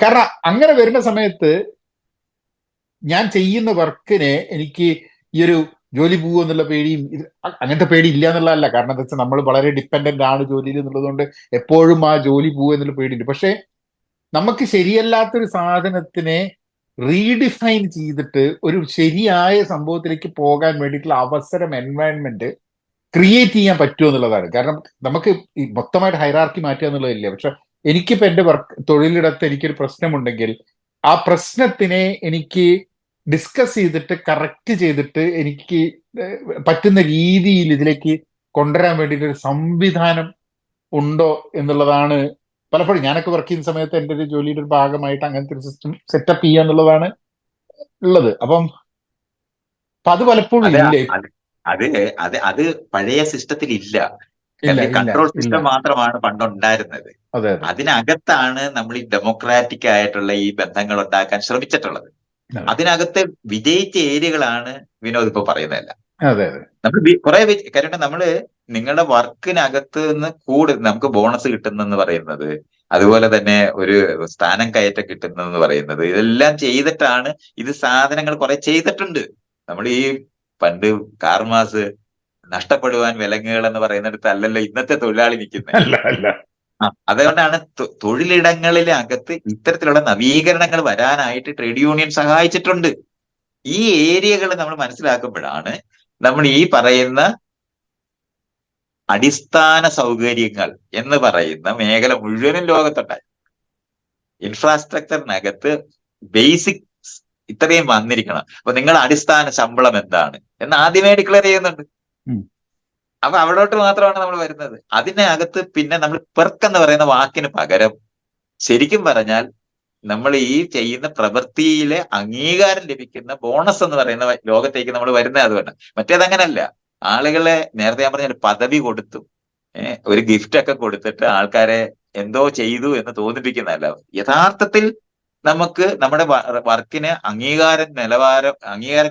കാരണം അങ്ങനെ വരുന്ന സമയത്ത് ഞാൻ ചെയ്യുന്ന വർക്കിനെ എനിക്ക് ഈ ഒരു ജോലി പോകുമോ എന്നുള്ള പേടിയും അങ്ങനത്തെ പേടി ഇല്ല എന്നുള്ളതല്ല. കാരണം എന്താ വെച്ചാൽ നമ്മൾ വളരെ ഡിപ്പെൻഡന്റ് ആണ് ജോലിയിൽ എന്നുള്ളതുകൊണ്ട് എപ്പോഴും ആ ജോലി പോകും എന്നുള്ള പേടിയുണ്ട്. പക്ഷെ നമുക്ക് ശരിയല്ലാത്തൊരു സാധനത്തിനെ റീഡിഫൈൻ ചെയ്തിട്ട് ഒരു ശരിയായ സംഭവത്തിലേക്ക് പോകാൻ വേണ്ടിയിട്ടുള്ള അവസരം, എൻവയൺമെന്റ് ക്രിയേറ്റ് ചെയ്യാൻ പറ്റുമോ എന്നുള്ളതാണ്. കാരണം നമുക്ക് ഈ മൊത്തമായിട്ട് ഹൈറാർക്കി മാറ്റുക എന്നുള്ളതില്ല. പക്ഷെ എനിക്കിപ്പോ എന്റെ തൊഴിലിടത്ത് എനിക്കൊരു പ്രശ്നമുണ്ടെങ്കിൽ ആ പ്രശ്നത്തിനെ എനിക്ക് ഡിസ്കസ് ചെയ്തിട്ട് കറക്റ്റ് ചെയ്തിട്ട് എനിക്ക് പറ്റുന്ന രീതിയിൽ ഇതിലേക്ക് കൊണ്ടുവരാൻ വേണ്ടിയിട്ട് ഒരു സംവിധാനം ഉണ്ടോ എന്നുള്ളതാണ്. പലപ്പോഴും ഞാനൊക്കെ വർക്ക് ചെയ്യുന്ന സമയത്ത് എൻ്റെ ഒരു ജോലിയുടെ ഒരു ഭാഗമായിട്ട് അങ്ങനത്തെ ഒരു സിസ്റ്റം സെറ്റപ്പ് ചെയ്യുക എന്നുള്ളതാണ് ഉള്ളത്. അപ്പം അത് പലപ്പോഴും അത് ഇല്ലേ. അത് അത് അത് അത് പഴയ സിസ്റ്റത്തിൽ ഇല്ല. ഇല്ല കാരണം ഈ ഇല്ല കൺട്രോൾ ഇല്ല. സിസ്റ്റം മാത്രമാണ് പണ്ടുണ്ടായിരുന്നത്. അതെ അതെ അതിനകത്താണ് നമ്മൾ ഈ ഡെമോക്രാറ്റിക് ആയിട്ടുള്ള ഈ ബന്ധങ്ങൾ ഉണ്ടാക്കാൻ ശ്രമിച്ചിട്ടുള്ളത്. അതെ അതിനകത്ത് വിജയിച്ച ഏരിയകളാണ് വിനോദ് ഇപ്പൊ പറയുന്നതല്ല. അതെ അതെ. നമ്മൾ കുറെ കാര്യം നമ്മള് നിങ്ങളുടെ വർക്കിനകത്ത് നിന്ന് നമുക്ക് ബോണസ് കിട്ടുന്നെന്ന് പറയുന്നത്, അതുപോലെ തന്നെ ഒരു സ്ഥാനം കയറ്റം കിട്ടുന്നെന്ന് പറയുന്നത്, ഇതെല്ലാം ചെയ്തിട്ടാണ് ഇത് സാധനങ്ങൾ കുറെ ചെയ്തിട്ടുണ്ട്. നമ്മൾ ഈ പണ്ട് കാർമാസ് നഷ്ടപ്പെടുവാൻ വിലങ്ങുകൾ എന്ന് പറയുന്നിടത്ത് അല്ലല്ലോ ഇന്നത്തെ തൊഴിലാളി നിൽക്കുന്നത്. അല്ല അല്ല. അതുകൊണ്ടാണ് തൊഴിലിടങ്ങളിലെ ഇത്തരത്തിലുള്ള നവീകരണങ്ങൾ വരാനായിട്ട് ട്രേഡ് യൂണിയൻ സഹായിച്ചിട്ടുണ്ട്. ഈ ഏരിയകൾ നമ്മൾ മനസ്സിലാക്കുമ്പോഴാണ് നമ്മൾ ഈ പറയുന്ന അടിസ്ഥാന സൗകര്യങ്ങൾ എന്ന് പറയുന്ന മേഖല മുഴുവനും ലോകത്തുണ്ടായി. ഇൻഫ്രാസ്ട്രക്ചറിനകത്ത് ബേസിക് ഇത്രയും വന്നിരിക്കണം. അപ്പൊ നിങ്ങളുടെ അടിസ്ഥാന ശമ്പളം എന്താണ് എന്ന് ആദ്യമേ ഡിക്ലെയർ ചെയ്യുന്നുണ്ട്. അപ്പൊ അവിടോട്ട് മാത്രമാണ് നമ്മൾ വരുന്നത്. അതിനകത്ത് പിന്നെ നമ്മൾ പെർക്ക് എന്ന് പറയുന്ന വാക്കിന് പകരം ശരിക്കും പറഞ്ഞാൽ നമ്മൾ ഈ ചെയ്യുന്ന പ്രവൃത്തിയിലെ അംഗീകാരം ലഭിക്കുന്ന ബോണസ് എന്ന് പറയുന്ന ലോകത്തേക്ക് നമ്മൾ വരുന്നത് അതുകൊണ്ട്. മറ്റേതങ്ങനല്ല. ആളുകളെ നേരത്തെ ഞാൻ പറഞ്ഞ പദവി കൊടുത്തു, ഒരു ഗിഫ്റ്റ് ഒക്കെ കൊടുത്തിട്ട് ആൾക്കാരെ എന്തോ ചെയ്തു എന്ന് തോന്നിപ്പിക്കുന്നതല്ല. യഥാർത്ഥത്തിൽ നമുക്ക് നമ്മുടെ വർക്കിന് അംഗീകാരം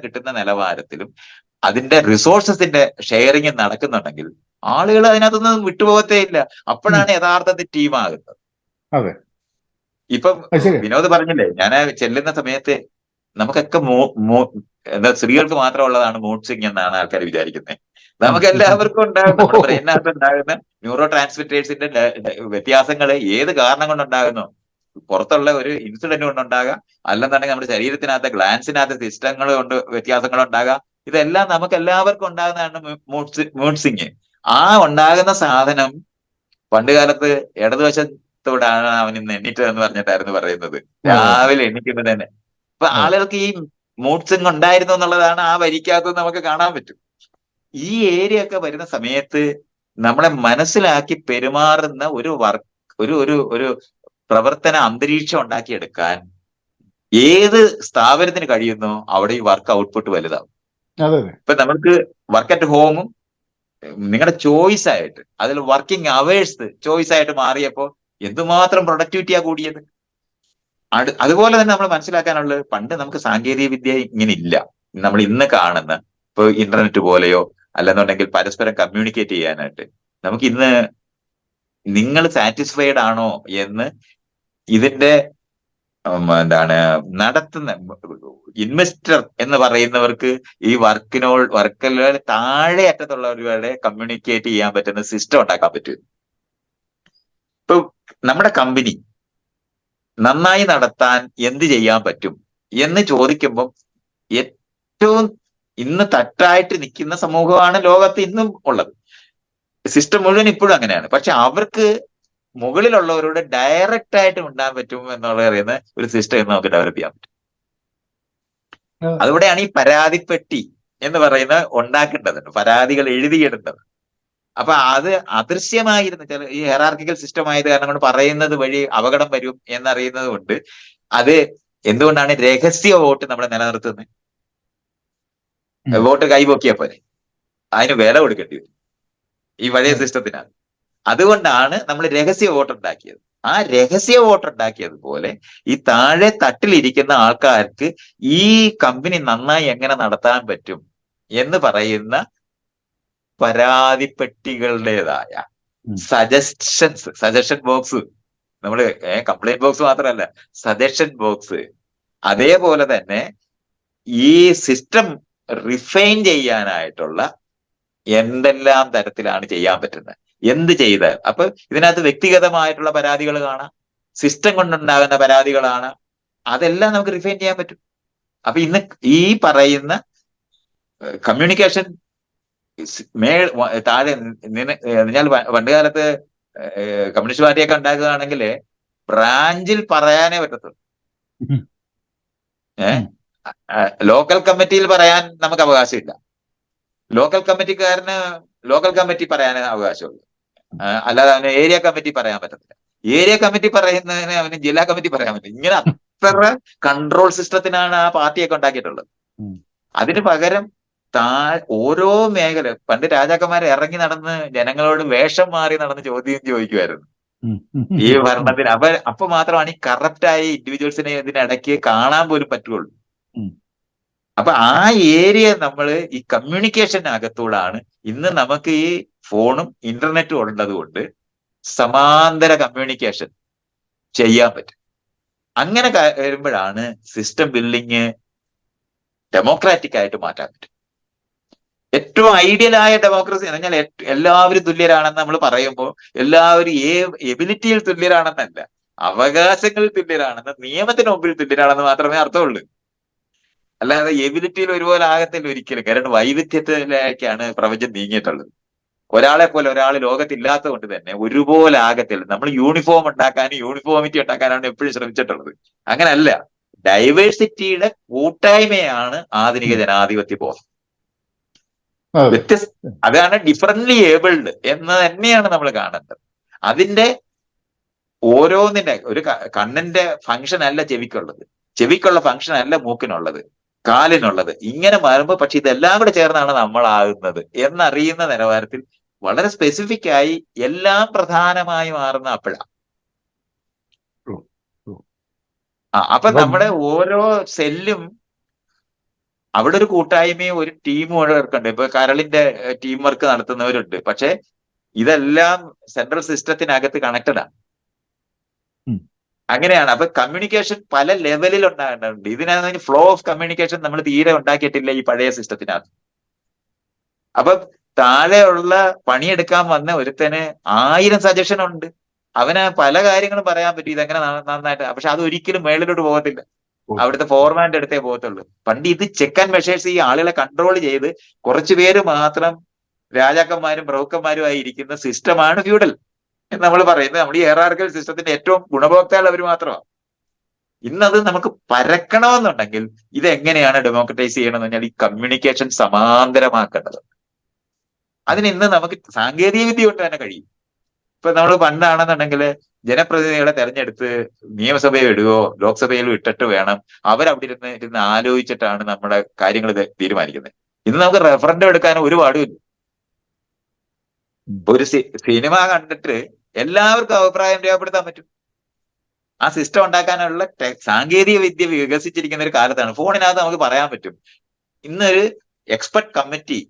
കിട്ടുന്ന നിലവാരത്തിലും അതിന്റെ റിസോഴ്സസിന്റെ ഷെയറിങ് നടക്കുന്നുണ്ടെങ്കിൽ ആളുകൾ അതിനകത്തൊന്നും വിട്ടുപോകത്തേ ഇല്ല. അപ്പോഴാണ് യഥാർത്ഥത്തിൽ ടീമാകുന്നത്. അതെ. ഇപ്പം വിനോദ് പറഞ്ഞില്ലേ, ഞാൻ ചെല്ലുന്ന സമയത്ത് നമുക്കൊക്കെ എന്താ സ്ത്രീകൾക്ക് മാത്രമുള്ളതാണ് മൂഡ് സ്വിങ് എന്നാണ് ആൾക്കാർ വിചാരിക്കുന്നത്. നമുക്ക് എല്ലാവർക്കും ഉണ്ടാകുന്ന നമ്മുടെ ബ്രെയിനകത്ത് ഉണ്ടാകുന്ന ന്യൂറോ ട്രാൻസ്മിറ്റേഴ്സിന്റെ വ്യത്യാസങ്ങൾ ഏത് കാരണം കൊണ്ടുണ്ടാകുന്നു? പുറത്തുള്ള ഒരു ഇൻസിഡന്റ് കൊണ്ടുണ്ടാകാം, അല്ലെന്നുണ്ടെങ്കിൽ നമ്മുടെ ശരീരത്തിനകത്ത് ഗ്ലാൻസിനകത്ത് സിസ്റ്റങ്ങൾ കൊണ്ട് വ്യത്യാസങ്ങൾ ഉണ്ടാകാം. ഇതെല്ലാം നമുക്ക് എല്ലാവർക്കും ഉണ്ടാകുന്നതാണ് മൂഡ് സ്വിങ്. ആ ഉണ്ടാകുന്ന സാധനം പണ്ട് കാലത്ത് ഇടതുവശത്തോടാണ് അവൻ ഇന്ന് എണ്ണീറ്റത് എന്ന് പറഞ്ഞിട്ടായിരുന്നു പറയുന്നത്. രാവിലെ എണ്ണിക്കുന്നത് തന്നെ. അപ്പൊ ആളുകൾക്ക് ഈ മൂഡ് സ്വിങ് ഉണ്ടായിരുന്നു എന്നുള്ളതാണ് ആ വരിക്കകത്ത് നമുക്ക് കാണാൻ പറ്റും. ഈ ഏരിയ ഒക്കെ വരുന്ന സമയത്ത് നമ്മളെ മനസ്സിലാക്കി പെരുമാറുന്ന ഒരു ഒരു പ്രവർത്തന അന്തരീക്ഷം ഉണ്ടാക്കിയെടുക്കാൻ ഏത് സ്ഥാപനത്തിന് കഴിയുന്നോ അവിടെ ഈ വർക്ക് ഔട്ട്പുട്ട് വലുതാവും. ഇപ്പൊ നമുക്ക് വർക്ക് അറ്റ് ഹോമും നിങ്ങളുടെ ചോയ്സ് ആയിട്ട് അതിൽ വർക്കിംഗ് അവേഴ്സ് ചോയ്സ് ആയിട്ട് മാറിയപ്പോൾ എന്തുമാത്രം പ്രൊഡക്ടിവിറ്റിയാ കൂടിയത്. അതുപോലെ തന്നെ നമ്മൾ മനസ്സിലാക്കാനുള്ളത്, പണ്ട് നമുക്ക് സാങ്കേതിക വിദ്യ ഇങ്ങനെ ഇല്ല. നമ്മൾ ഇന്ന് കാണുന്ന ഇപ്പൊ ഇന്റർനെറ്റ് പോലെയോ അല്ലെന്നുണ്ടെങ്കിൽ പരസ്പരം കമ്മ്യൂണിക്കേറ്റ് ചെയ്യാനായിട്ട് നമുക്ക് ഇന്ന് നിങ്ങൾ സാറ്റിസ്ഫൈഡ് ആണോ എന്ന് ഇതിന്റെ നടത്തുന്ന ഇൻവെസ്റ്റർ എന്ന് പറയുന്നവർക്ക് ഈ വർക്കിലെ താഴെ അറ്റത്തുള്ളവരുടെ കമ്മ്യൂണിക്കേറ്റ് ചെയ്യാൻ പറ്റുന്ന സിസ്റ്റം ഉണ്ടാക്കാൻ പറ്റും. ഇപ്പൊ നമ്മുടെ കമ്പനി നന്നായി നടത്താൻ എന്ത് ചെയ്യാൻ പറ്റും എന്ന് ചോദിക്കുമ്പം ഏറ്റവും ഇന്ന് തട്ടായിട്ട് നിൽക്കുന്ന സമൂഹമാണ് ലോകത്ത് ഇന്നും ഉള്ളത്. സിസ്റ്റം മുഴുവൻ ഇപ്പോഴും അങ്ങനെയാണ്. പക്ഷെ അവർക്ക് മുകളിലുള്ളവരോട് ഡയറക്റ്റ് ആയിട്ട് ഉണ്ടാൻ പറ്റും എന്നുള്ള പറയുന്ന ഒരു സിസ്റ്റം നമുക്ക് ഡെവലപ്പ് ചെയ്യാൻ പറ്റും. അതുകൂടെയാണ് ഈ പരാതിപ്പെട്ടി എന്ന് പറയുന്നത് ഉണ്ടാക്കേണ്ടതുണ്ട്, പരാതികൾ എഴുതിയിടേണ്ടത്. അപ്പൊ അത് അദൃശ്യമായിരുന്നു. ചില ഈ ഹെറാർക്കിക്കൽ സിസ്റ്റം ആയത് കാരണം കൊണ്ട് പറയുന്നത് വഴി അപകടം വരും എന്നറിയുന്നത് കൊണ്ട് അത് എന്തുകൊണ്ടാണ് രഹസ്യ വോട്ട് നമ്മൾ നിലനിർത്തുന്നത്? വോട്ട് കൈപോക്കിയാ പോലെ അതിന് വില കൊടുക്കേണ്ടി വരും ഈ പഴയ സിസ്റ്റത്തിനാണ്. അതുകൊണ്ടാണ് നമ്മൾ രഹസ്യ വോട്ട് ഉണ്ടാക്കിയത്. ആ രഹസ്യ വോട്ട് ഉണ്ടാക്കിയതുപോലെ ഈ താഴെ തട്ടിലിരിക്കുന്ന ആൾക്കാർക്ക് ഈ കമ്പനി നന്നായി എങ്ങനെ നടത്താൻ പറ്റും എന്ന് പറയുന്ന പരാതിപ്പെട്ടികളുടേതായ സജഷൻ ബോക്സ്, നമ്മള് കംപ്ലൈന്റ് ബോക്സ് മാത്രമല്ല, സജഷൻ ബോക്സ്. അതേപോലെ തന്നെ ഈ സിസ്റ്റം റിഫൈൻ ചെയ്യാനായിട്ടുള്ള എന്തെല്ലാം തരത്തിലാണ് ചെയ്യാൻ പറ്റുന്നത്, എന്ത് ചെയ്താൽ. അപ്പൊ ഇതിനകത്ത് വ്യക്തിഗതമായിട്ടുള്ള പരാതികൾ കാണാം, സിസ്റ്റം കൊണ്ടുണ്ടാകുന്ന പരാതികളാണ്, അതെല്ലാം നമുക്ക് റിഫൈൻ ചെയ്യാൻ പറ്റും. അപ്പൊ ഇന്ന് ഈ പറയുന്ന കമ്മ്യൂണിക്കേഷൻ താഴെ ഞാൻ പണ്ട് കാലത്ത് കമ്മ്യൂണിസ്റ്റ് പാർട്ടിയൊക്കെ ഉണ്ടാക്കുകയാണെങ്കിൽ ബ്രാഞ്ചിൽ പറയാനേ പറ്റത്തുള്ളൂ. ഏഹ് ലോക്കൽ കമ്മിറ്റിയിൽ പറയാൻ നമുക്ക് അവകാശമില്ല. ലോക്കൽ കമ്മിറ്റിക്കാരന് ലോക്കൽ കമ്മിറ്റി പറയാനേ അവകാശമുള്ളൂ. അല്ലാതെ അവന് ഏരിയ കമ്മിറ്റി പറയാൻ പറ്റത്തില്ല. ഏരിയ കമ്മിറ്റി പറയുന്നതിന് അവന് ജില്ലാ കമ്മിറ്റി പറയാൻ പറ്റില്ല. ഇങ്ങനെ അത്ര കൺട്രോൾ സിസ്റ്റത്തിനാണ് ആ പാർട്ടിയൊക്കെ ഉണ്ടാക്കിയിട്ടുള്ളത്. അതിന് പകരം ഓരോ മേഖല പണ്ട് രാജാക്കന്മാർ ഇറങ്ങി നടന്ന് ജനങ്ങളോട് വേഷം മാറി നടന്ന് ചോദ്യം ചോദിക്കുമായിരുന്നു ഈ ഭരണത്തിന്. അപ്പൊ മാത്രമാണ് ഈ കറപ്റ്റായ ഇൻഡിവിജ്വൽസിനെ ഇതിനിടയ്ക്ക് കാണാൻ പോലും പറ്റുള്ളൂ. അപ്പൊ ആ ഏരിയ നമ്മൾ ഈ കമ്മ്യൂണിക്കേഷനകത്തൂടാണ് ഇന്ന് നമുക്ക് ഈ ഫോണും ഇന്റർനെറ്റും ഉള്ളത് കൊണ്ട് സമാന്തര കമ്മ്യൂണിക്കേഷൻ ചെയ്യാൻ പറ്റും. അങ്ങനെ വരുമ്പോഴാണ് സിസ്റ്റം ബിൽഡിങ് ഡെമോക്രാറ്റിക് ആയിട്ട് മാറ്റാൻ പറ്റും. ഏറ്റവും ഐഡിയലായ ഡെമോക്രസി എന്ന് പറഞ്ഞാൽ എല്ലാവരും തുല്യരാണെന്ന് നമ്മൾ പറയുമ്പോൾ എല്ലാവരും എബിലിറ്റിയിൽ തുല്യരാണെന്നല്ല, അവകാശങ്ങളിൽ തുല്യരാണെന്ന്, നിയമത്തിന് മുമ്പിൽ തുല്യരാണെന്ന് മാത്രമേ അർത്ഥമുള്ളൂ. അല്ലാതെ എബിലിറ്റിയിൽ ഒരുപോലെ ആകത്തില്ല ഒരിക്കലും. കാരണം വൈവിധ്യത്തിലേക്കാണ് പ്രപഞ്ചം നീങ്ങിയിട്ടുള്ളത്. ഒരാളെ പോലെ ഒരാൾ ലോകത്തില്ലാത്തത് കൊണ്ട് തന്നെ ഒരുപോലെ ആകത്തില്ല. നമ്മൾ യൂണിഫോം ഉണ്ടാക്കാനും യൂണിഫോമിറ്റി ഉണ്ടാക്കാനാണ് എപ്പോഴും ശ്രമിച്ചിട്ടുള്ളത്. അങ്ങനല്ല, ഡൈവേഴ്സിറ്റിയുടെ കൂട്ടായ്മയാണ് ആധുനിക ജനാധിപത്യ ബോധം. അതാണ് ഡിഫറൻറ്റ്ലി ഏബിൾഡ് എന്ന് തന്നെയാണ് നമ്മൾ കാണേണ്ടത്. അതിന്റെ ഓരോന്നിന്റെ ഒരു കണ്ണിന്റെ ഫംഗ്ഷൻ അല്ല ചെവിക്കുള്ളത്, ചെവിക്കുള്ള ഫംഗ്ഷൻ അല്ല മൂക്കിനുള്ളത്, കാലിനുള്ളത്. ഇങ്ങനെ മാറുമ്പോൾ പക്ഷെ ഇതെല്ലാം കൂടെ ചേർന്നാണ് നമ്മളാകുന്നത് എന്നറിയുന്ന നിലവാരത്തിൽ വളരെ സ്പെസിഫിക് ആയി എല്ലാം പ്രധാനമായി മാറുന്ന അപ്പോഴാണ്. അപ്പൊ നമ്മുടെ ഓരോ സെല്ലും അവിടെ ഒരു കൂട്ടായ്മയും ഒരു ടീമും വർക്കുണ്ട്. ഇപ്പൊ കരളിന്റെ ടീം വർക്ക് നടത്തുന്നവരുണ്ട്. പക്ഷെ ഇതെല്ലാം സെൻട്രൽ സിസ്റ്റത്തിനകത്ത് കണക്റ്റഡ് ആണ്. അങ്ങനെയാണ്. അപ്പൊ കമ്മ്യൂണിക്കേഷൻ പല ലെവലിൽ ഉണ്ടാകേണ്ടതുണ്ട്. ഇതിനകത്ത് ഫ്ലോ ഓഫ് കമ്മ്യൂണിക്കേഷൻ നമ്മൾ തീരെ ഉണ്ടാക്കിയിട്ടില്ല ഈ പഴയ സിസ്റ്റത്തിനകത്ത്. അപ്പൊ താഴെയുള്ള പണിയെടുക്കാൻ വന്ന ഒരുത്തന് 1000 സജഷൻ ഉണ്ട്. അവന് പല കാര്യങ്ങളും പറയാൻ പറ്റും ഇതെങ്ങനെ നന്നായിട്ട്. പക്ഷെ അത് ഒരിക്കലും മേളിലോട്ട് പോകത്തില്ല. അവിടുത്തെ ഫോർമാൻ്റെ അടുത്തേ പോകത്തുള്ളൂ. പണ്ട് ഇത് ചെക്ക് ആൻഡ് മെഷേഴ്സ് ഈ ആളുകളെ കൺട്രോൾ ചെയ്ത് കുറച്ചു പേര് മാത്രം രാജാക്കന്മാരും പ്രഭുക്കന്മാരുമായി ഇരിക്കുന്ന സിസ്റ്റമാണ് ഫ്യൂഡൽ എന്ന് നമ്മൾ പറയുന്നത്. നമ്മുടെ ഈ ഹെറാർക്കൽ സിസ്റ്റത്തിന്റെ ഏറ്റവും ഗുണഭോക്താക്കൾ അവർ മാത്രമാണ്. ഇന്നത് നമുക്ക് പരക്കണമെന്നുണ്ടെങ്കിൽ ഇതെങ്ങനെയാണ് ഡെമോക്രറ്റൈസ് ചെയ്യണമെന്ന് പറഞ്ഞാൽ ഈ കമ്മ്യൂണിക്കേഷൻ സമാന്തരമാക്കേണ്ടത്. അതിന് ഇന്ന് നമുക്ക് സാങ്കേതിക വിദ്യ കൊണ്ട് തന്നെ കഴിയും. ഇപ്പൊ നമ്മൾ പണ്ടാണെന്നുണ്ടെങ്കിൽ ജനപ്രതിനിധികളെ തെരഞ്ഞെടുത്ത് നിയമസഭയിൽ ഇടുകയോ ലോക്സഭയിൽ ഇട്ടിട്ട് വേണം അവരവിടെ ഇരുന്ന് ആലോചിച്ചിട്ടാണ് നമ്മുടെ കാര്യങ്ങൾ തീരുമാനിക്കുന്നത്. ഇന്ന് നമുക്ക് റെഫറൻഡം എടുക്കാൻ ഒരു പാടുമില്ല. ഒരു സിനിമ കണ്ടിട്ട് എല്ലാവർക്കും അഭിപ്രായം രേഖപ്പെടുത്താൻ പറ്റും. ആ സിസ്റ്റം ഉണ്ടാക്കാനുള്ള സാങ്കേതിക വിദ്യ വികസിച്ചിരിക്കുന്ന ഒരു കാലത്താണ്. ഫോണിനകത്ത് നമുക്ക് പറയാൻ പറ്റും. ഇന്നൊരു എക്സ്പെർട്ട് കമ്മിറ്റി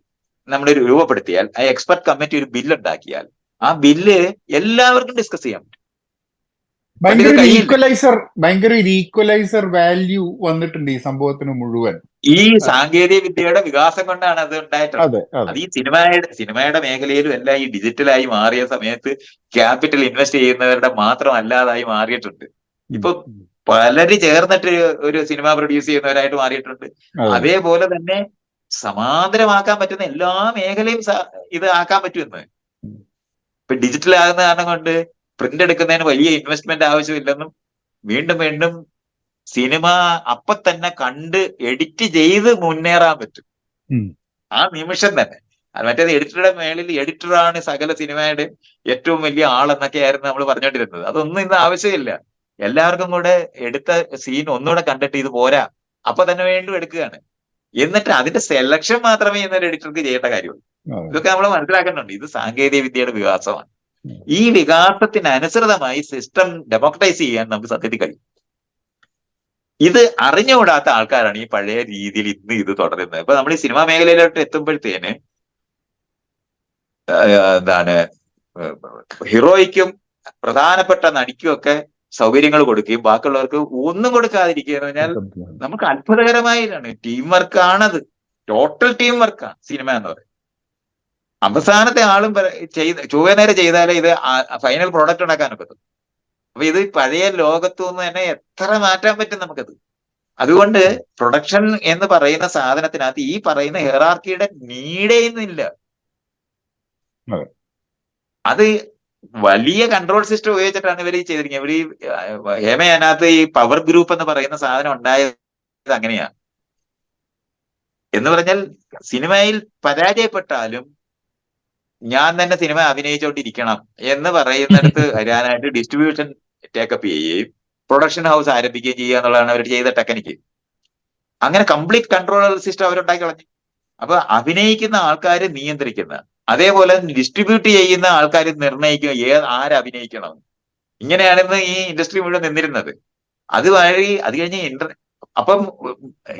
നമ്മൾ രൂപപ്പെടുത്തിയാൽ ആ എക്സ്പെർട്ട് കമ്മിറ്റി ഒരു ബില്ല് ഉണ്ടാക്കിയാൽ ആ ബില്ല് എല്ലാവർക്കും ഡിസ്കസ് ചെയ്യാൻ പറ്റും. ഭയങ്കര ഈക്വലൈസർ വാല്യൂ വന്നിട്ടുണ്ട് ഈ സംഭവത്തിന് മുഴുവൻ. ഈ സാങ്കേതിക വിദ്യയുടെ വികാസം കൊണ്ടാണ് അത് ഉണ്ടായിട്ടുള്ളത്. അത് ഈ സിനിമയുടെ മേഖലയിലും എല്ലാം ഈ ഡിജിറ്റലായി മാറിയ സമയത്ത് ക്യാപിറ്റൽ ഇൻവെസ്റ്റ് ചെയ്യുന്നവരുടെ മാത്രം അല്ലാതായി മാറിയിട്ടുണ്ട്. ഇപ്പൊ പലര് ചേർന്നിട്ട് ഒരു സിനിമ പ്രൊഡ്യൂസ് ചെയ്യുന്നവരായിട്ട് മാറിയിട്ടുണ്ട്. അതേപോലെ തന്നെ സമാന്തരമാക്കാൻ പറ്റുന്ന എല്ലാ മേഖലയും ഇത് ആക്കാൻ പറ്റുമെന്ന്. ഇപ്പൊ ഡിജിറ്റൽ ആകുന്ന കാരണം കൊണ്ട് പ്രിന്റ് എടുക്കുന്നതിന് വലിയ ഇൻവെസ്റ്റ്മെന്റ് ആവശ്യമില്ലെന്നും വീണ്ടും വീണ്ടും സിനിമ അപ്പൊ തന്നെ കണ്ട് എഡിറ്റ് ചെയ്ത് മുന്നേറാൻ പറ്റും ആ നിമിഷം തന്നെ. മറ്റേത് എഡിറ്ററുടെ മേളിൽ എഡിറ്ററാണ് സകല സിനിമയുടെ ഏറ്റവും വലിയ ആളെന്നൊക്കെ ആയിരുന്നു നമ്മൾ പറഞ്ഞുകൊണ്ടിരുന്നത്. അതൊന്നും ഇന്ന് ആവശ്യമില്ല. എല്ലാവർക്കും കൂടെ എടുത്ത സീൻ ഒന്നുകൂടെ കണ്ടിട്ട് ഇത് പോരാ അപ്പൊ തന്നെ വീണ്ടും എടുക്കുകയാണ്. എന്നിട്ട് അതിന്റെ സെലക്ഷൻ മാത്രമേ ഇന്നൊരു എഡിറ്റർക്ക് ചെയ്യേണ്ട കാര്യമുള്ളൂ. ഇതൊക്കെ നമ്മൾ മനസ്സിലാക്കുന്നുണ്ട്. ഇത് സാങ്കേതിക വിദ്യയുടെ വികാസമാണ്. ഈ വികാസത്തിനനുസൃതമായി സിസ്റ്റം ഡെമോക്രറ്റൈസ് ചെയ്യാൻ നമുക്ക് സത്യത്തിൽ കഴിയും. ഇത് അറിഞ്ഞുകൂടാത്ത ആൾക്കാരാണ് ഈ പഴയ രീതിയിൽ ഇന്ന് ഇത് തുടരുന്നത്. ഇപ്പൊ നമ്മൾ ഈ സിനിമാ മേഖലയിലോട്ട് എത്തുമ്പോഴത്തേന് എന്താണ് ഹീറോയ്ക്കും പ്രധാനപ്പെട്ട നടിക്കും ഒക്കെ സൗകര്യങ്ങൾ കൊടുക്കുകയും ബാക്കിയുള്ളവർക്ക് ഒന്നും കൊടുക്കാതിരിക്കുക എന്ന് പറഞ്ഞാൽ നമുക്ക് അത്ഭുതകരമായിട്ടാണ്. ടീം വർക്കാണത്, ടോട്ടൽ ടീം വർക്കാണ് സിനിമ എന്ന് പറയുന്നത്. അവസാനത്തെ ആളും ചൊവ്വ നേരെ ചെയ്താലേ ഇത് ഫൈനൽ പ്രോഡക്റ്റ് ഉണ്ടാക്കാൻ പറ്റും. അപ്പൊ ഇത് പഴയ ലോകത്തു നിന്ന് തന്നെ എത്ര മാറ്റാൻ പറ്റും നമുക്കത്. അതുകൊണ്ട് പ്രൊഡക്ഷൻ എന്ന് പറയുന്ന സാധനത്തിനകത്ത് ഈ പറയുന്ന ഹെറാർക്കിയുടെ നീടേന്നില്ല. അതെ. അത് വലിയ കൺട്രോൾ സിസ്റ്റം ഉപയോഗിച്ചിട്ടാണ് ഇവർ ചെയ്തിരിക്കുന്നത്. ഇവർ ഹേമ അതിനകത്ത് ഈ പവർ ഗ്രൂപ്പ് എന്ന് പറയുന്ന സാധനം ഉണ്ടായത് അങ്ങനെയാ. എന്ന് പറഞ്ഞാൽ സിനിമയിൽ പരാജയപ്പെട്ടാലും ഞാൻ തന്നെ സിനിമ അഭിനയിച്ചുകൊണ്ടിരിക്കണം എന്ന് പറയുന്നിടത്ത് വരാനായിട്ട് ഡിസ്ട്രിബ്യൂഷൻ ടേക്കപ്പ് ചെയ്യുകയും പ്രൊഡക്ഷൻ ഹൗസ് ആരംഭിക്കുകയും ചെയ്യുക എന്നുള്ളതാണ് അവർ ചെയ്ത ടെക്നിക്ക്. അങ്ങനെ കംപ്ലീറ്റ് കൺട്രോൾ സിസ്റ്റം അവരുണ്ടാക്കി കളഞ്ഞു. അപ്പൊ അഭിനയിക്കുന്ന ആൾക്കാർ നിയന്ത്രിക്കുന്ന, അതേപോലെ ഡിസ്ട്രിബ്യൂട്ട് ചെയ്യുന്ന ആൾക്കാർ നിർണ്ണയിക്കും ആരഭിനയിക്കണം. ഇങ്ങനെയാണെന്ന് ഈ ഇൻഡസ്ട്രി മുഴുവൻ നിന്നിരുന്നത്. അത് കഴിഞ്ഞ് അപ്പം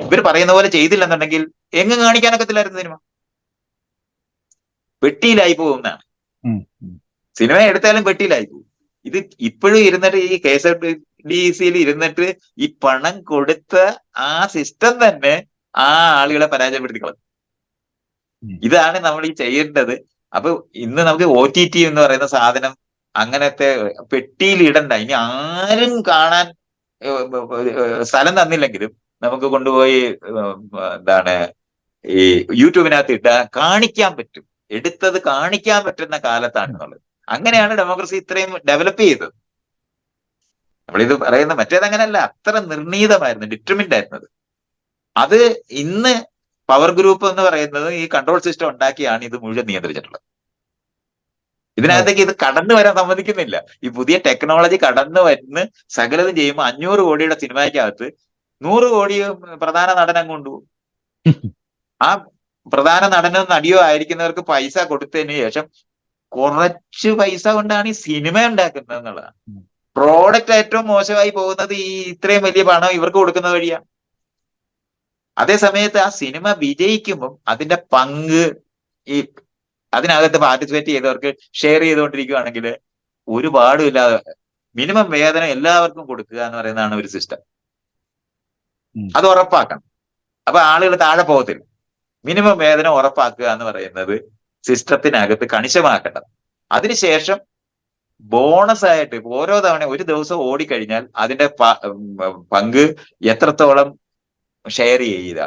ഇവർ പറയുന്ന പോലെ ചെയ്തില്ലെന്നുണ്ടെങ്കിൽ എങ്ങും കാണിക്കാനൊക്കത്തില്ലായിരുന്നു സിനിമ. പെട്ടിയിലായി പോകുന്നതാണ്. സിനിമ എടുത്താലും പെട്ടിയിലായി പോകും. ഇത് ഇപ്പോഴും ഇരുന്നിട്ട് ഈ KSRTC ഇരുന്നിട്ട് ഈ പണം കൊടുത്ത ആ സിസ്റ്റം തന്നെ ആ ആളുകളെ പരാജയപ്പെടുത്തിക്കളഞ്ഞു. ഇതാണ് നമ്മൾ ഈ ചെയ്യേണ്ടത്. അപ്പൊ ഇന്ന് നമുക്ക് OTT എന്ന് പറയുന്ന സാധനം അങ്ങനത്തെ പെട്ടിയിൽ ഇടണ്ട. ഇനി ആരും കാണാൻ സ്ഥലം തന്നില്ലെങ്കിലും നമുക്ക് കൊണ്ടുപോയി എന്താണ് ഈ യൂട്യൂബിനകത്ത് കാണിക്കാൻ പറ്റും. എടുത്തത് കാണിക്കാൻ പറ്റുന്ന കാലത്താണെന്നുള്ളത്. അങ്ങനെയാണ് ഡെമോക്രസി ഇത്രയും ഡെവലപ്പ് ചെയ്തത്. നമ്മളിത് പറയുന്ന മറ്റേതങ്ങനല്ല, അത്ര നിർണീതമായിരുന്നു, ഡിറ്റർമിൻഡ് ആയിരുന്നത്. അത് ഇന്ന് പവർ ഗ്രൂപ്പ് എന്ന് പറയുന്നത് ഈ കൺട്രോൾ സിസ്റ്റം ഉണ്ടാക്കിയാണ് ഇത് മുഴുവൻ നിയന്ത്രിച്ചിട്ടുള്ളത്. ഇതിനകത്തേക്ക് ഇത് കടന്നു വരാൻ സമ്മതിക്കുന്നില്ല. ഈ പുതിയ ടെക്നോളജി കടന്നു വരുന്ന സകലതും ചെയ്യുമ്പോൾ 500 കോടിയുടെ സിനിമയ്ക്കകത്ത് 100 കോടി പ്രധാന നടനം കൊണ്ടുപോകും. ആ പ്രധാന നടനോ നടിയോ ആയിരിക്കുന്നവർക്ക് പൈസ കൊടുത്തതിന് ശേഷം കുറച്ച് പൈസ കൊണ്ടാണ് ഈ സിനിമ ഉണ്ടാക്കുന്നത് എന്നുള്ളതാണ്. പ്രോഡക്റ്റ് ഏറ്റവും മോശമായി പോകുന്നത് ഈ ഇത്രയും വലിയ പണം ഇവർക്ക് കൊടുക്കുന്നത് വഴിയാണ്. അതേ സമയത്ത് ആ സിനിമ വിജയിക്കുമ്പം അതിന്റെ പങ്ക് ഈ അതിനകത്ത് പാർട്ടിസിപ്പേറ്റ് ചെയ്തവർക്ക് ഷെയർ ചെയ്തുകൊണ്ടിരിക്കുകയാണെങ്കിൽ ഒരു പാടുമില്ലാതെ മിനിമം വേതനം എല്ലാവർക്കും കൊടുക്കുക എന്ന് പറയുന്നതാണ് ഒരു സിസ്റ്റം. അത് ഉറപ്പാക്കണം. അപ്പൊ ആളുകൾ താഴെ പോകത്തില്ല. മിനിമം വേതനം ഉറപ്പാക്കുക എന്ന് പറയുന്നത് സിസ്റ്റത്തിനകത്ത് കണിശമാക്കേണ്ടത്. അതിനുശേഷം ബോണസ് ആയിട്ട് ഓരോ തവണ ഒരു ദിവസം ഓടിക്കഴിഞ്ഞാൽ അതിന്റെ പങ്ക് എത്രത്തോളം ഷെയർ ചെയ്യുക.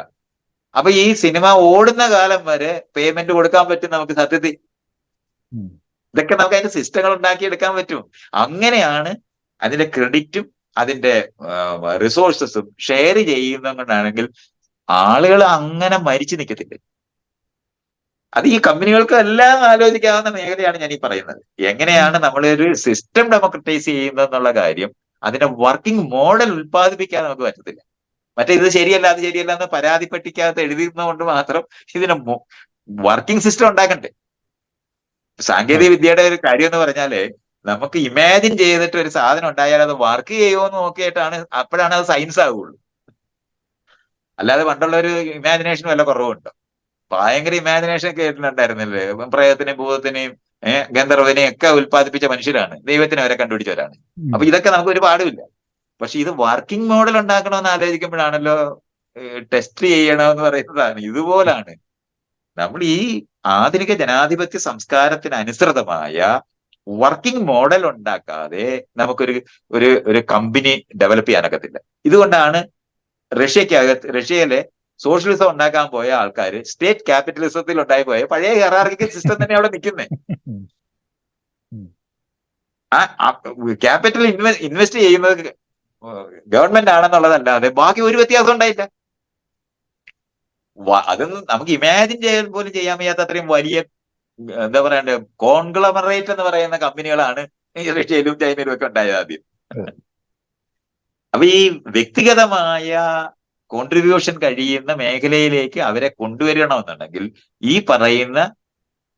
അപ്പൊ ഈ സിനിമ ഓടുന്ന കാലം വരെ പേയ്മെന്റ് കൊടുക്കാൻ പറ്റും നമുക്ക് സത്യത്തിൽ. ഇതൊക്കെ നമുക്ക് അതിന്റെ സിസ്റ്റങ്ങൾ ഉണ്ടാക്കിയെടുക്കാൻ പറ്റും. അങ്ങനെയാണ് അതിന്റെ ക്രെഡിറ്റും അതിന്റെ റിസോഴ്സസും ഷെയർ ചെയ്യുന്നതാണെങ്കിൽ ആളുകൾ അങ്ങനെ മരിച്ചു നിൽക്കത്തില്ല. അത് ഈ കമ്പനികൾക്ക് എല്ലാം ആലോചിക്കാവുന്ന മേഖലയാണ് ഞാൻ ഈ പറയുന്നത്. എങ്ങനെയാണ് നമ്മളൊരു സിസ്റ്റം ഡെമോക്രറ്റൈസ് ചെയ്യുന്നത് എന്നുള്ള കാര്യം, അതിന്റെ വർക്കിംഗ് മോഡൽ ഉത്പാദിപ്പിക്കാൻ നമുക്ക് പറ്റത്തില്ല. മറ്റേ ഇത് ശരിയല്ല അത് ശരിയല്ല എന്ന് പരാതിപ്പെട്ടിക്കകത്ത് എഴുതുന്നതുകൊണ്ട് മാത്രം ഇതിന് വർക്കിംഗ് സിസ്റ്റം ഉണ്ടാക്കണ്ടേ. സാങ്കേതിക വിദ്യയുടെ ഒരു കാര്യം എന്ന് പറഞ്ഞാല് നമുക്ക് ഇമാജിൻ ചെയ്തിട്ട് ഒരു സാധനം ഉണ്ടായാൽ അത് വർക്ക് ചെയ്യുമോ എന്ന് നോക്കിയിട്ടാണ്, അപ്പോഴാണ് അത് സയൻസ് ആവുള്ളൂ. അല്ലാതെ പണ്ടുള്ള ഒരു ഇമാജിനേഷൻ വല്ല കുറവുണ്ടോ? ഭയങ്കര ഇമാജിനേഷൻ ഒക്കെ കേട്ടിട്ടുണ്ടായിരുന്നില്ലേ? പ്രേതത്തിനെയും ഭൂതത്തിനെയും ഗന്ധർവനെയും ഒക്കെ ഉത്പാദിപ്പിച്ച മനുഷ്യരാണ്, ദൈവത്തിനെ വരെ കണ്ടുപിടിച്ചവരാണ്. അപ്പൊ ഇതൊക്കെ നമുക്ക് ഒരു പാടുമില്ല. പക്ഷെ ഇത് വർക്കിംഗ് മോഡൽ ഉണ്ടാക്കണമെന്ന് ആലോചിക്കുമ്പോഴാണല്ലോ ടെസ്റ്റ് ചെയ്യണമെന്ന് പറയുന്നതാണ്. ഇതുപോലാണ് നമ്മൾ ഈ ആധുനിക ജനാധിപത്യ സംസ്കാരത്തിന് അനുസൃതമായ വർക്കിംഗ് മോഡൽ ഉണ്ടാക്കാതെ നമുക്കൊരു ഒരു ഒരു കമ്പനി ഡെവലപ്പ് ചെയ്യാനൊക്കത്തില്ല. ഇതുകൊണ്ടാണ് റഷ്യയിലെ സോഷ്യലിസം ഉണ്ടാക്കാൻ പോയ ആൾക്കാർ സ്റ്റേറ്റ് ക്യാപിറ്റലിസത്തിൽ ഉണ്ടായി പോയ പഴയ ഹെറാർക്കിക്കൽ സിസ്റ്റം തന്നെ അവിടെ നിൽക്കുന്നത്. ആ ക്യാപിറ്റൽ ഇൻവെസ്റ്റ് ചെയ്യുന്നത് ഗവൺമെന്റ് ആണെന്നുള്ളതല്ലാതെ ബാക്കി ഒരു വ്യത്യാസം ഉണ്ടായില്ല. അതൊന്നും നമുക്ക് ഇമാജിൻ ചെയ്യാൻ പോലും ചെയ്യാൻ വയ്യാത്ത അത്രയും വലിയ എന്താ പറയണ്ടേ കോൺഗ്ലമറേറ്റ് എന്ന് പറയുന്ന കമ്പനികളാണ് റഷ്യയിലും ചൈനയിലും ഒക്കെ ഉണ്ടായത് ആദ്യം. അപ്പൊ ഈ വ്യക്തിഗതമായ കോൺട്രിബ്യൂഷൻ കഴിയുന്ന മേഖലയിലേക്ക് അവരെ കൊണ്ടുവരണമെന്നുണ്ടെങ്കിൽ ഈ പറയുന്ന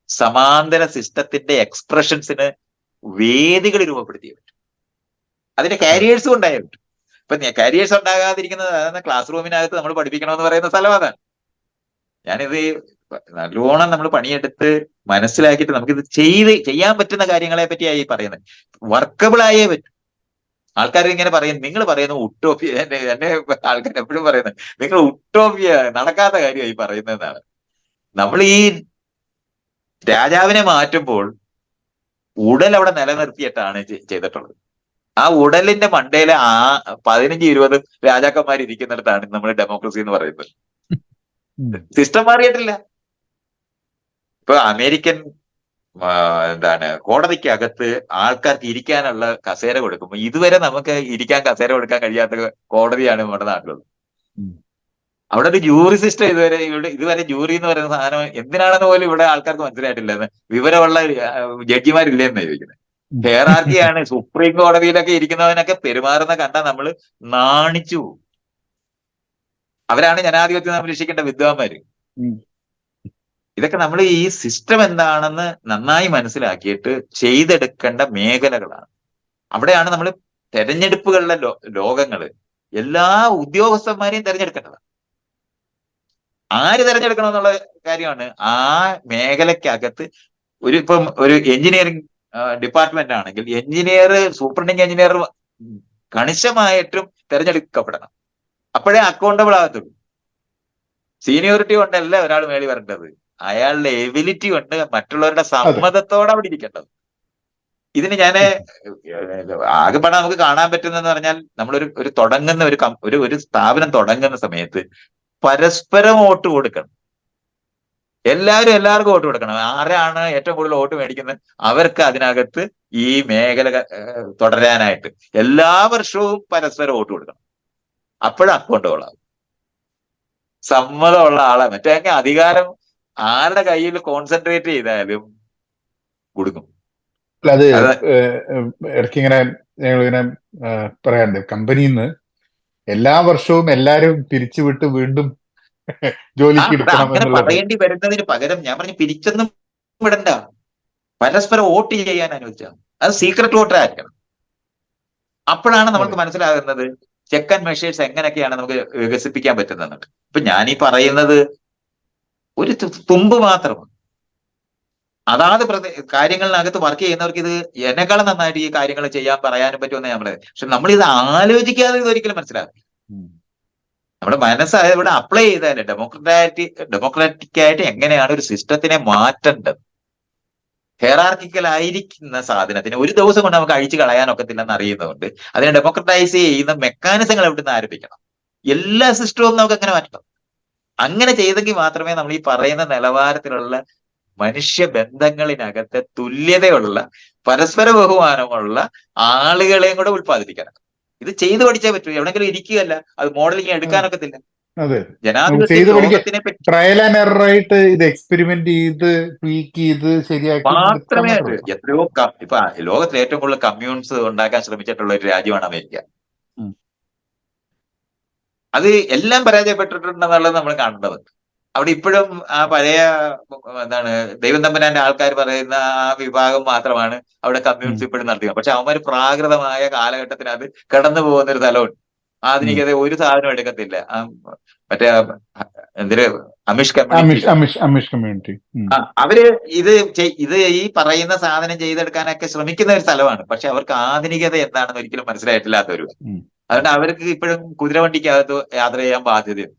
സമാന്തര സിസ്റ്റത്തിന്റെ എക്സ്പ്രഷൻസിന് വേദികൾ രൂപപ്പെടുത്തിയേ പറ്റും. അതിന്റെ കാരിയേഴ്സും ഉണ്ടായേ പറ്റും. ഇപ്പൊ കാരിയേഴ്സ് ഉണ്ടാകാതിരിക്കുന്നത് അതായത് ക്ലാസ് റൂമിനകത്ത് നമ്മൾ പഠിപ്പിക്കണമെന്ന് പറയുന്ന സ്ഥലം അതാണ്. ഞാനിത് നല്ലോണം നമ്മൾ പണിയെടുത്ത് മനസ്സിലാക്കിയിട്ട് നമുക്കിത് ചെയ്യാൻ പറ്റുന്ന കാര്യങ്ങളെ പറ്റിയായി പറയുന്നത്. വർക്കബിൾ ആയേ പറ്റും. ആൾക്കാർ ഇങ്ങനെ പറയും, നിങ്ങൾ പറയുന്ന ഉട്ടോപ്യ, എന്നെ ആൾക്കാർ എപ്പോഴും പറയുന്നത് നിങ്ങൾ ഉട്ടോപ്യ നടക്കാത്ത കാര്യമായി പറയുന്നതെന്നാണ്. നമ്മൾ ഈ രാജാവിനെ മാറ്റുമ്പോൾ ഉടൽ അവിടെ നിലനിർത്തിയിട്ടാണ് ചെയ്തിട്ടുള്ളത്. ആ ഉടലിന്റെ മണ്ടയിലെ 15-20 രാജാക്കന്മാർ ഇരിക്കുന്നിടത്താണ് നമ്മൾ ഡെമോക്രസി എന്ന് പറയുന്നത്. ഉം. സിസ്റ്റം മാറിയിട്ടില്ല. ഇപ്പൊ അമേരിക്കൻ ആ, എന്താണ് കോടതിക്കകത്ത് ആൾക്കാർക്ക് ഇരിക്കാനുള്ള കസേര കൊടുക്കുമ്പോ ഇതുവരെ നമുക്ക് ഇരിക്കാൻ കസേര കൊടുക്കാൻ കഴിയാത്ത കോടതിയാണ് നമ്മുടെ നാട്ടിലുള്ളത്. ഉം. അവിടെ ഒരു ജൂറി സിസ്റ്റം ഇതുവരെ ജൂറി എന്ന് പറയുന്ന സാധനം എന്തിനാണെന്ന് പോലും ഇവിടെ ആൾക്കാർക്ക് മനസ്സിലായിട്ടില്ലെന്ന്. വിവരമുള്ള ജഡ്ജിമാരില്ലെന്ന് ചോദിക്കുന്നത്. ഉം. ഹെയറാർക്കിയാണ്. സുപ്രീം കോടതിയിലൊക്കെ ഇരിക്കുന്നവനൊക്കെ പെരുമാറുന്ന കണ്ടാൽ നമ്മൾ നാണിച്ചു പോകും. അവരാണ് ജനാധിപത്യം സംരക്ഷിക്കേണ്ട വിദ്വാന്മാര്. ഉം. ഇതൊക്കെ നമ്മൾ ഈ സിസ്റ്റം എന്താണെന്ന് നന്നായി മനസ്സിലാക്കിയിട്ട് ചെയ്തെടുക്കേണ്ട മേഖലകളാണ്. അവിടെയാണ് നമ്മൾ തെരഞ്ഞെടുപ്പുകളിലെ ലോകങ്ങള് എല്ലാ ഉദ്യോഗസ്ഥന്മാരെയും തെരഞ്ഞെടുക്കേണ്ടത്. ആര് തെരഞ്ഞെടുക്കണം എന്നുള്ള കാര്യമാണ്. ആ മേഖലയ്ക്കകത്ത് ഇപ്പം ഒരു എഞ്ചിനീയറിംഗ് ഡിപ്പാർട്ട്മെന്റ് ആണെങ്കിൽ സൂപ്രണ്ടിങ് എഞ്ചിനീയർ കണിശമായിട്ടും തെരഞ്ഞെടുക്കപ്പെടണം. അപ്പോഴേ അക്കൗണ്ടബിൾ ആകത്തുള്ളൂ. സീനിയോറിറ്റി കൊണ്ടല്ല ഒരാൾ മേളി വരേണ്ടത്, അയാളുടെ എബിലിറ്റി കൊണ്ട് മറ്റുള്ളവരുടെ അതെ. സമ്മതത്തോടെ അവിടെ ഇരിക്കേണ്ടത്. ഇതിന് ഞാന് ആകെപ്പാടെ നമുക്ക് കാണാൻ പറ്റുന്നതെന്ന് പറഞ്ഞാൽ നമ്മളൊരു തുടങ്ങുന്ന ഒരു സ്ഥാപനം തുടങ്ങുന്ന സമയത്ത് പരസ്പരം വോട്ട് കൊടുക്കണം. എല്ലാവരും എല്ലാവർക്കും വോട്ട് കൊടുക്കണം. ആരാണ് ഏറ്റവും കൂടുതൽ വോട്ട് മേടിക്കുന്നത് അവർക്ക് അതിനകത്ത് ഈ മേഖല തുടരാനായിട്ട് എല്ലാ വർഷവും പരസ്പരം വോട്ട് കൊടുക്കണം. അപ്പോഴും അക്കൗണ്ടബിൾ ആകും. സമ്മതമുള്ള ആളെ മറ്റേ അധികാരം ആരുടെ കയ്യിൽ കോൺസെൻട്രേറ്റ് ചെയ്താലും കൊടുക്കും. അല്ല, അത് അത് ഇടയ്ക്കിങ്ങനെ ഞങ്ങളിങ്ങനെ പറയാറുണ്ട്, കമ്പനിയിൽ നിന്ന് എല്ലാ വർഷവും എല്ലാരും പിരിച്ചുവിട്ട് വീണ്ടും ജോലിക്ക് എടുക്കണം അങ്ങനെ എന്നുള്ളത്. പറയേണ്ടി വരുന്നതിന് പകരം ഞാൻ പറഞ്ഞു പിരിച്ചൊന്നും വിടണ്ട, പരസ്പരം വോട്ട് ചെയ്യാൻ അനുവദിച്ചാൽ അത് സീക്രട്ട് വോട്ടർ ആയിരിക്കണം. അപ്പോഴാണ് നമുക്ക് അതെ. മനസ്സിലാകുന്നത് ചെക്ക് ആൻഡ് മെഷേഴ്സ് എങ്ങനെയൊക്കെയാണ് നമുക്ക് വികസിപ്പിക്കാൻ പറ്റുന്നത്. ഇപ്പൊ ഞാനീ പറയുന്നത് ഒരു തുമ്പ് മാത്രമാണ്. അതാത് കാര്യങ്ങളിനകത്ത് വർക്ക് ചെയ്യുന്നവർക്ക് ഇത് എന്നെക്കാളും നന്നായിട്ട് ഈ കാര്യങ്ങൾ ചെയ്യാൻ പറയാനും പറ്റുമെന്ന് ഞാൻ പറയുന്നത്. പക്ഷെ നമ്മൾ ഇത് ആലോചിക്കാതെ ഇത് ഒരിക്കലും മനസ്സിലാകും. ഉം. നമ്മുടെ മനസ്സ് ഇവിടെ അപ്ലൈ ചെയ്താലേ ഡെമോക്രാറ്റിക് ആയിട്ട് എങ്ങനെയാണ് ഒരു സിസ്റ്റത്തിനെ മാറ്റേണ്ടത്. ഹെയറാർക്കിക്കൽ ആയിരിക്കുന്ന സാധനത്തിന് ഒരു ദിവസം കൊണ്ട് നമുക്ക് അഴിച്ചു കളയാനൊക്കത്തില്ലെന്ന് അറിയുന്നതുകൊണ്ട് അതിനെ ഡെമോക്രറ്റൈസ് ചെയ്യുന്ന മെക്കാനിസങ്ങൾ എവിടുന്ന് ആരംഭിക്കണം. എല്ലാ സിസ്റ്റവും നമുക്ക് അങ്ങനെ മാറ്റണം. അങ്ങനെ ചെയ്തെങ്കിൽ മാത്രമേ നമ്മൾ ഈ പറയുന്ന നിലവാരത്തിലുള്ള മനുഷ്യ ബന്ധങ്ങളിനകത്ത് തുല്യതയുള്ള പരസ്പര ബഹുമാനമുള്ള ആളുകളെയും കൂടെ ഉത്പാദിപ്പിക്കണം. ഇത് ചെയ്തു പഠിച്ചേ പറ്റൂ. എവിടെങ്കിലും ഇരിക്കുകയല്ല, അത് മോഡലിംഗ് എടുക്കാനൊക്കത്തില്ല. അതെ, നമുക്ക് ജനാധിപത്യ ചെയ്ത് പഠിക്കാം. ലോകത്തിനെ പറ്റി ട്രയൽ ആൻഡ് എറർ ആയിട്ട് ഇത് എക്സ്പെരിമെന്റ് ചെയ്ത് ട്വീക്ക് ചെയ്ത് ശരിയാക്കി എടുക്കാൻ മാത്രമേ മാത്രമേ ഉള്ളൂ. എത്രയോ ഇപ്പൊ ലോകത്തിൽ ഏറ്റവും കൂടുതൽ കമ്മ്യൂൺസ് ഉണ്ടാക്കാൻ ശ്രമിച്ചിട്ടുള്ള ഒരു രാജ്യമാണ് അമേരിക്ക. ഉം. അത് എല്ലാം പരാജയപ്പെട്ടിട്ടുണ്ടെന്നുള്ളത് നമ്മൾ കാണേണ്ടത്. അവിടെ ഇപ്പോഴും ആ പഴയ എന്താണ് ദൈവം തമ്പുരാന്റെ ആൾക്കാർ പറയുന്ന ആ വിഭാഗം മാത്രമാണ് അവിടെ കമ്മ്യൂണിസ്റ്റ് ഇപ്പോഴും നടത്തുക. പക്ഷെ അവന്മാർ പ്രാകൃതമായ കാലഘട്ടത്തിനകത്ത് കടന്നു പോകുന്ന ഒരു തലമുണ്ട്. ആധുനികത ഒരു സാധനം എടുക്കത്തില്ല. മറ്റേ എന്തൊരു അമിഷ് കമ്മ്യൂണിറ്റി അമിഷ് കമ്മ്യൂണിറ്റി. അവര് ഇത് ഈ പറയുന്ന സാധനം ചെയ്തെടുക്കാനൊക്കെ ശ്രമിക്കുന്ന ഒരു സ്ഥലമാണ്. പക്ഷെ അവർക്ക് ആധുനികത എന്താണെന്ന് ഒരിക്കലും മനസ്സിലായിട്ടില്ലാത്തവര്. അതുകൊണ്ട് അവർക്ക് ഇപ്പോഴും കുതിരവണ്ടിക്കകത്ത് യാത്ര ചെയ്യാൻ ബാധ്യതയുണ്ട്.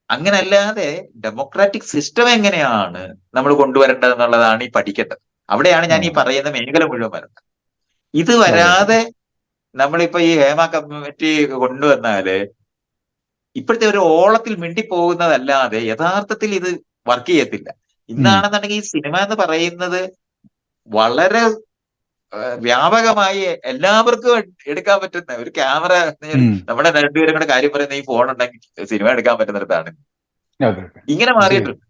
അങ്ങനല്ലാതെ ഡെമോക്രാറ്റിക് സിസ്റ്റം എങ്ങനെയാണ് നമ്മൾ കൊണ്ടുവരേണ്ടത് എന്നുള്ളതാണ് ഈ പഠിക്കേണ്ടത്. അവിടെയാണ് ഞാൻ ഈ പറയുന്ന മേഖല മുഴുവൻ വരുന്നത്. ഇത് വരാതെ നമ്മളിപ്പോ ഈ ഹേമ കമ്മിറ്റി കൊണ്ടുവന്നാല് ഇപ്പോഴത്തെ ഒരു ഓളത്തിൽ മിണ്ടിപ്പോകുന്നതല്ലാതെ യഥാർത്ഥത്തിൽ ഇത് വർക്ക് ചെയ്യത്തില്ല. ഇന്നാണെന്നുണ്ടെങ്കിൽ ഈ സിനിമ എന്ന് പറയുന്നത് വളരെ വ്യാപകമായി എല്ലാവർക്കും എടുക്കാൻ പറ്റുന്ന ഒരു ക്യാമറ. നമ്മുടെ രണ്ടുപേരും കൂടെ കാര്യം പറയുന്ന ഈ ഫോൺ ഉണ്ടെങ്കിൽ സിനിമ എടുക്കാൻ പറ്റുന്നിടത്താണ് ഇങ്ങനെ മാറിയിട്ടുണ്ട്.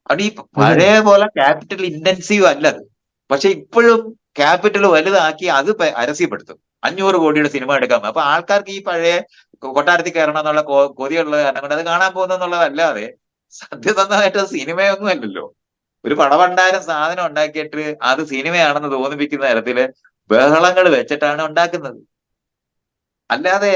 അത് ഈ പഴയ പോലെ ക്യാപിറ്റൽ ഇന്റൻസീവ് അല്ലത്. പക്ഷെ ഇപ്പോഴും ക്യാപിറ്റൽ വലുതാക്കി അത് പരസ്യപ്പെടുത്തും. 500 കോടിയുടെ സിനിമ എടുക്കാം. അപ്പൊ ആൾക്കാർക്ക് ഈ പഴയ കൊട്ടാരത്തിൽ കയറണം എന്നുള്ള കൊതിയുള്ള കാരണം കൊണ്ട് അത് കാണാൻ പോകുന്നതല്ലാതെ സത്യസന്ധമായിട്ട് സിനിമയൊന്നും അല്ലല്ലോ. ഒരു പടഭണ്ഡാരം സാധനം ഉണ്ടാക്കിയിട്ട് അത് സിനിമയാണെന്ന് തോന്നിപ്പിക്കുന്ന തരത്തില് ബഹളങ്ങൾ വെച്ചിട്ടാണ് ഉണ്ടാക്കുന്നത്. അല്ലാതെ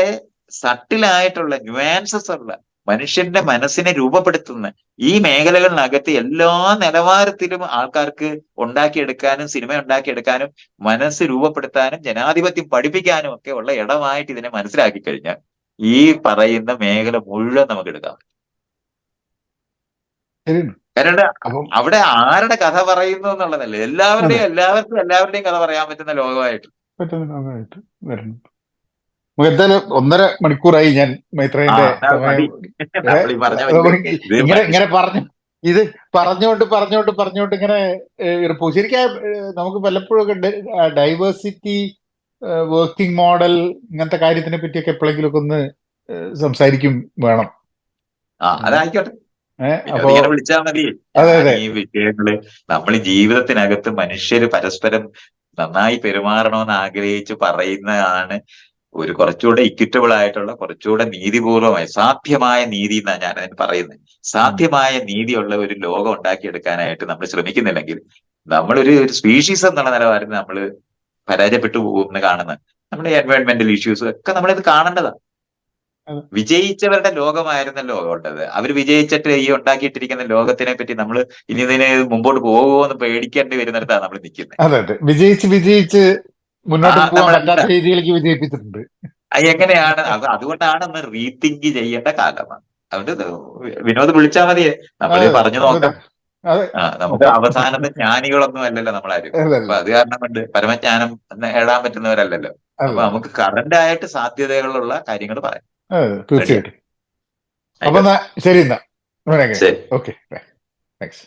സട്ടിലായിട്ടുള്ള ന്യൂആൻസസ് ഉള്ള മനുഷ്യന്റെ മനസ്സിനെ രൂപപ്പെടുത്തുന്ന ഈ മേഖലകളിനകത്ത് എല്ലാ നിലവാരത്തിലും ആൾക്കാർക്ക് ഉണ്ടാക്കിയെടുക്കാനും സിനിമ ഉണ്ടാക്കിയെടുക്കാനും മനസ്സ് രൂപപ്പെടുത്താനും ജനാധിപത്യം പഠിപ്പിക്കാനും ഒക്കെ ഉള്ള ഇടമായിട്ട് ഇതിനെ മനസ്സിലാക്കി കഴിഞ്ഞാൽ ഈ പറയുന്ന മേഖല മുഴുവൻ നമുക്ക് എടുക്കാം. കാരണം അവിടെ ആരുടെ കഥ പറയുന്നു എന്നുള്ളതല്ല, എല്ലാവർക്കും എല്ലാവരുടെയും കഥ പറയാൻ പറ്റുന്ന ലോകമായിട്ട് പറ്റുന്ന ലോകമായിട്ട് വരുന്നു. നമുക്ക് എന്തായാലും 1.5 മണിക്കൂറായി ഞാൻ മൈത്രേയന്റെ മതി. സമയം നമ്മൾ ഈ പറഞ്ഞ ഇത് ഇങ്ങനെ ഇങ്ങനെ പറഞ്ഞു. ഇത് പറഞ്ഞുകൊണ്ട് ഇങ്ങനെ ശരിക്കും നമുക്ക് പലപ്പോഴും ഡൈവേഴ്സിറ്റി, വർക്കിംഗ് മോഡൽ, ഇങ്ങനത്തെ കാര്യത്തിനെ പറ്റിയൊക്കെ എപ്പോഴെങ്കിലുമൊക്കെ ഒന്ന് സംസാരിക്കും വേണം. അതായിക്കോട്ടെ. അപ്പോ ഇങ്ങനെ വിളിച്ചാൽ മതി. അതെ അതെ ഈ വിഷയങ്ങള് നമ്മൾ ജീവിതത്തിനകത്ത് മനുഷ്യര് പരസ്പരം നന്നായി പെരുമാറണമെന്ന് ആഗ്രഹിച്ച് പറയുന്നതാണ് ഒരു കുറച്ചുകൂടെ ഇക്വിറ്റബിൾ ആയിട്ടുള്ള, കുറച്ചുകൂടെ നീതിപൂർവമായ, സാധ്യമായ നീതി എന്നാ ഞാൻ അതിന് പറയുന്നത്. സാധ്യമായ നീതിയുള്ള ഒരു ലോകം ഉണ്ടാക്കിയെടുക്കാനായിട്ട് നമ്മൾ ശ്രമിക്കുന്നില്ലെങ്കിൽ നമ്മളൊരു സ്പീഷീസ് എന്നുള്ള നിലവാരത്തിൽ നമ്മൾ പരാജയപ്പെട്ടു പോകുമെന്ന് കാണുന്നത്. നമ്മുടെ എൻവയോൺമെന്റൽ ഇഷ്യൂസ് ഒക്കെ നമ്മളിത് കാണേണ്ടതാണ്. വിജയിച്ചവരുടെ ലോകമായിരുന്നല്ലോ ഉള്ളത്. അവർ വിജയിച്ചിട്ട് ഈ ഉണ്ടാക്കിയിട്ടിരിക്കുന്ന ലോകത്തിനെ പറ്റി നമ്മൾ ഇനി ഇതിന് മുമ്പോട്ട് പോകുമോ എന്ന് പേടിക്കേണ്ടി വരുന്നിടത്താണ് നമ്മൾ നിൽക്കുന്നത്. അതെ അതെ, വിജയിച്ച് മുന്നോട്ട് പോകാൻ പറ്റാത്ത രീതിയിലേക്ക് വിജയിപ്പിച്ചിട്ടുണ്ട്. എങ്ങനെയാണ് അതുകൊണ്ടാണ് ഒന്ന് റീതിങ്ക് ചെയ്യേണ്ട കാലമാണ്. അതുകൊണ്ട് വിനോദ് വിളിച്ചാൽ മതിയെ, നമ്മൾ പറഞ്ഞു നോക്കാം. നമുക്ക് അവസാനത്തെ ജ്ഞാനികളൊന്നും അല്ലല്ലോ നമ്മളാരും. അപ്പൊ അത് കാരണം കൊണ്ട് പരമജ്ഞാനം നേടാൻ പറ്റുന്നവരല്ലല്ലോ. അപ്പൊ നമുക്ക് കറന്റ് ആയിട്ട് സാധ്യതകളുള്ള കാര്യങ്ങൾ പറയാം. തീർച്ചയായിട്ടും. അപ്പൊ ശരി എന്നാ. Okay, thanks.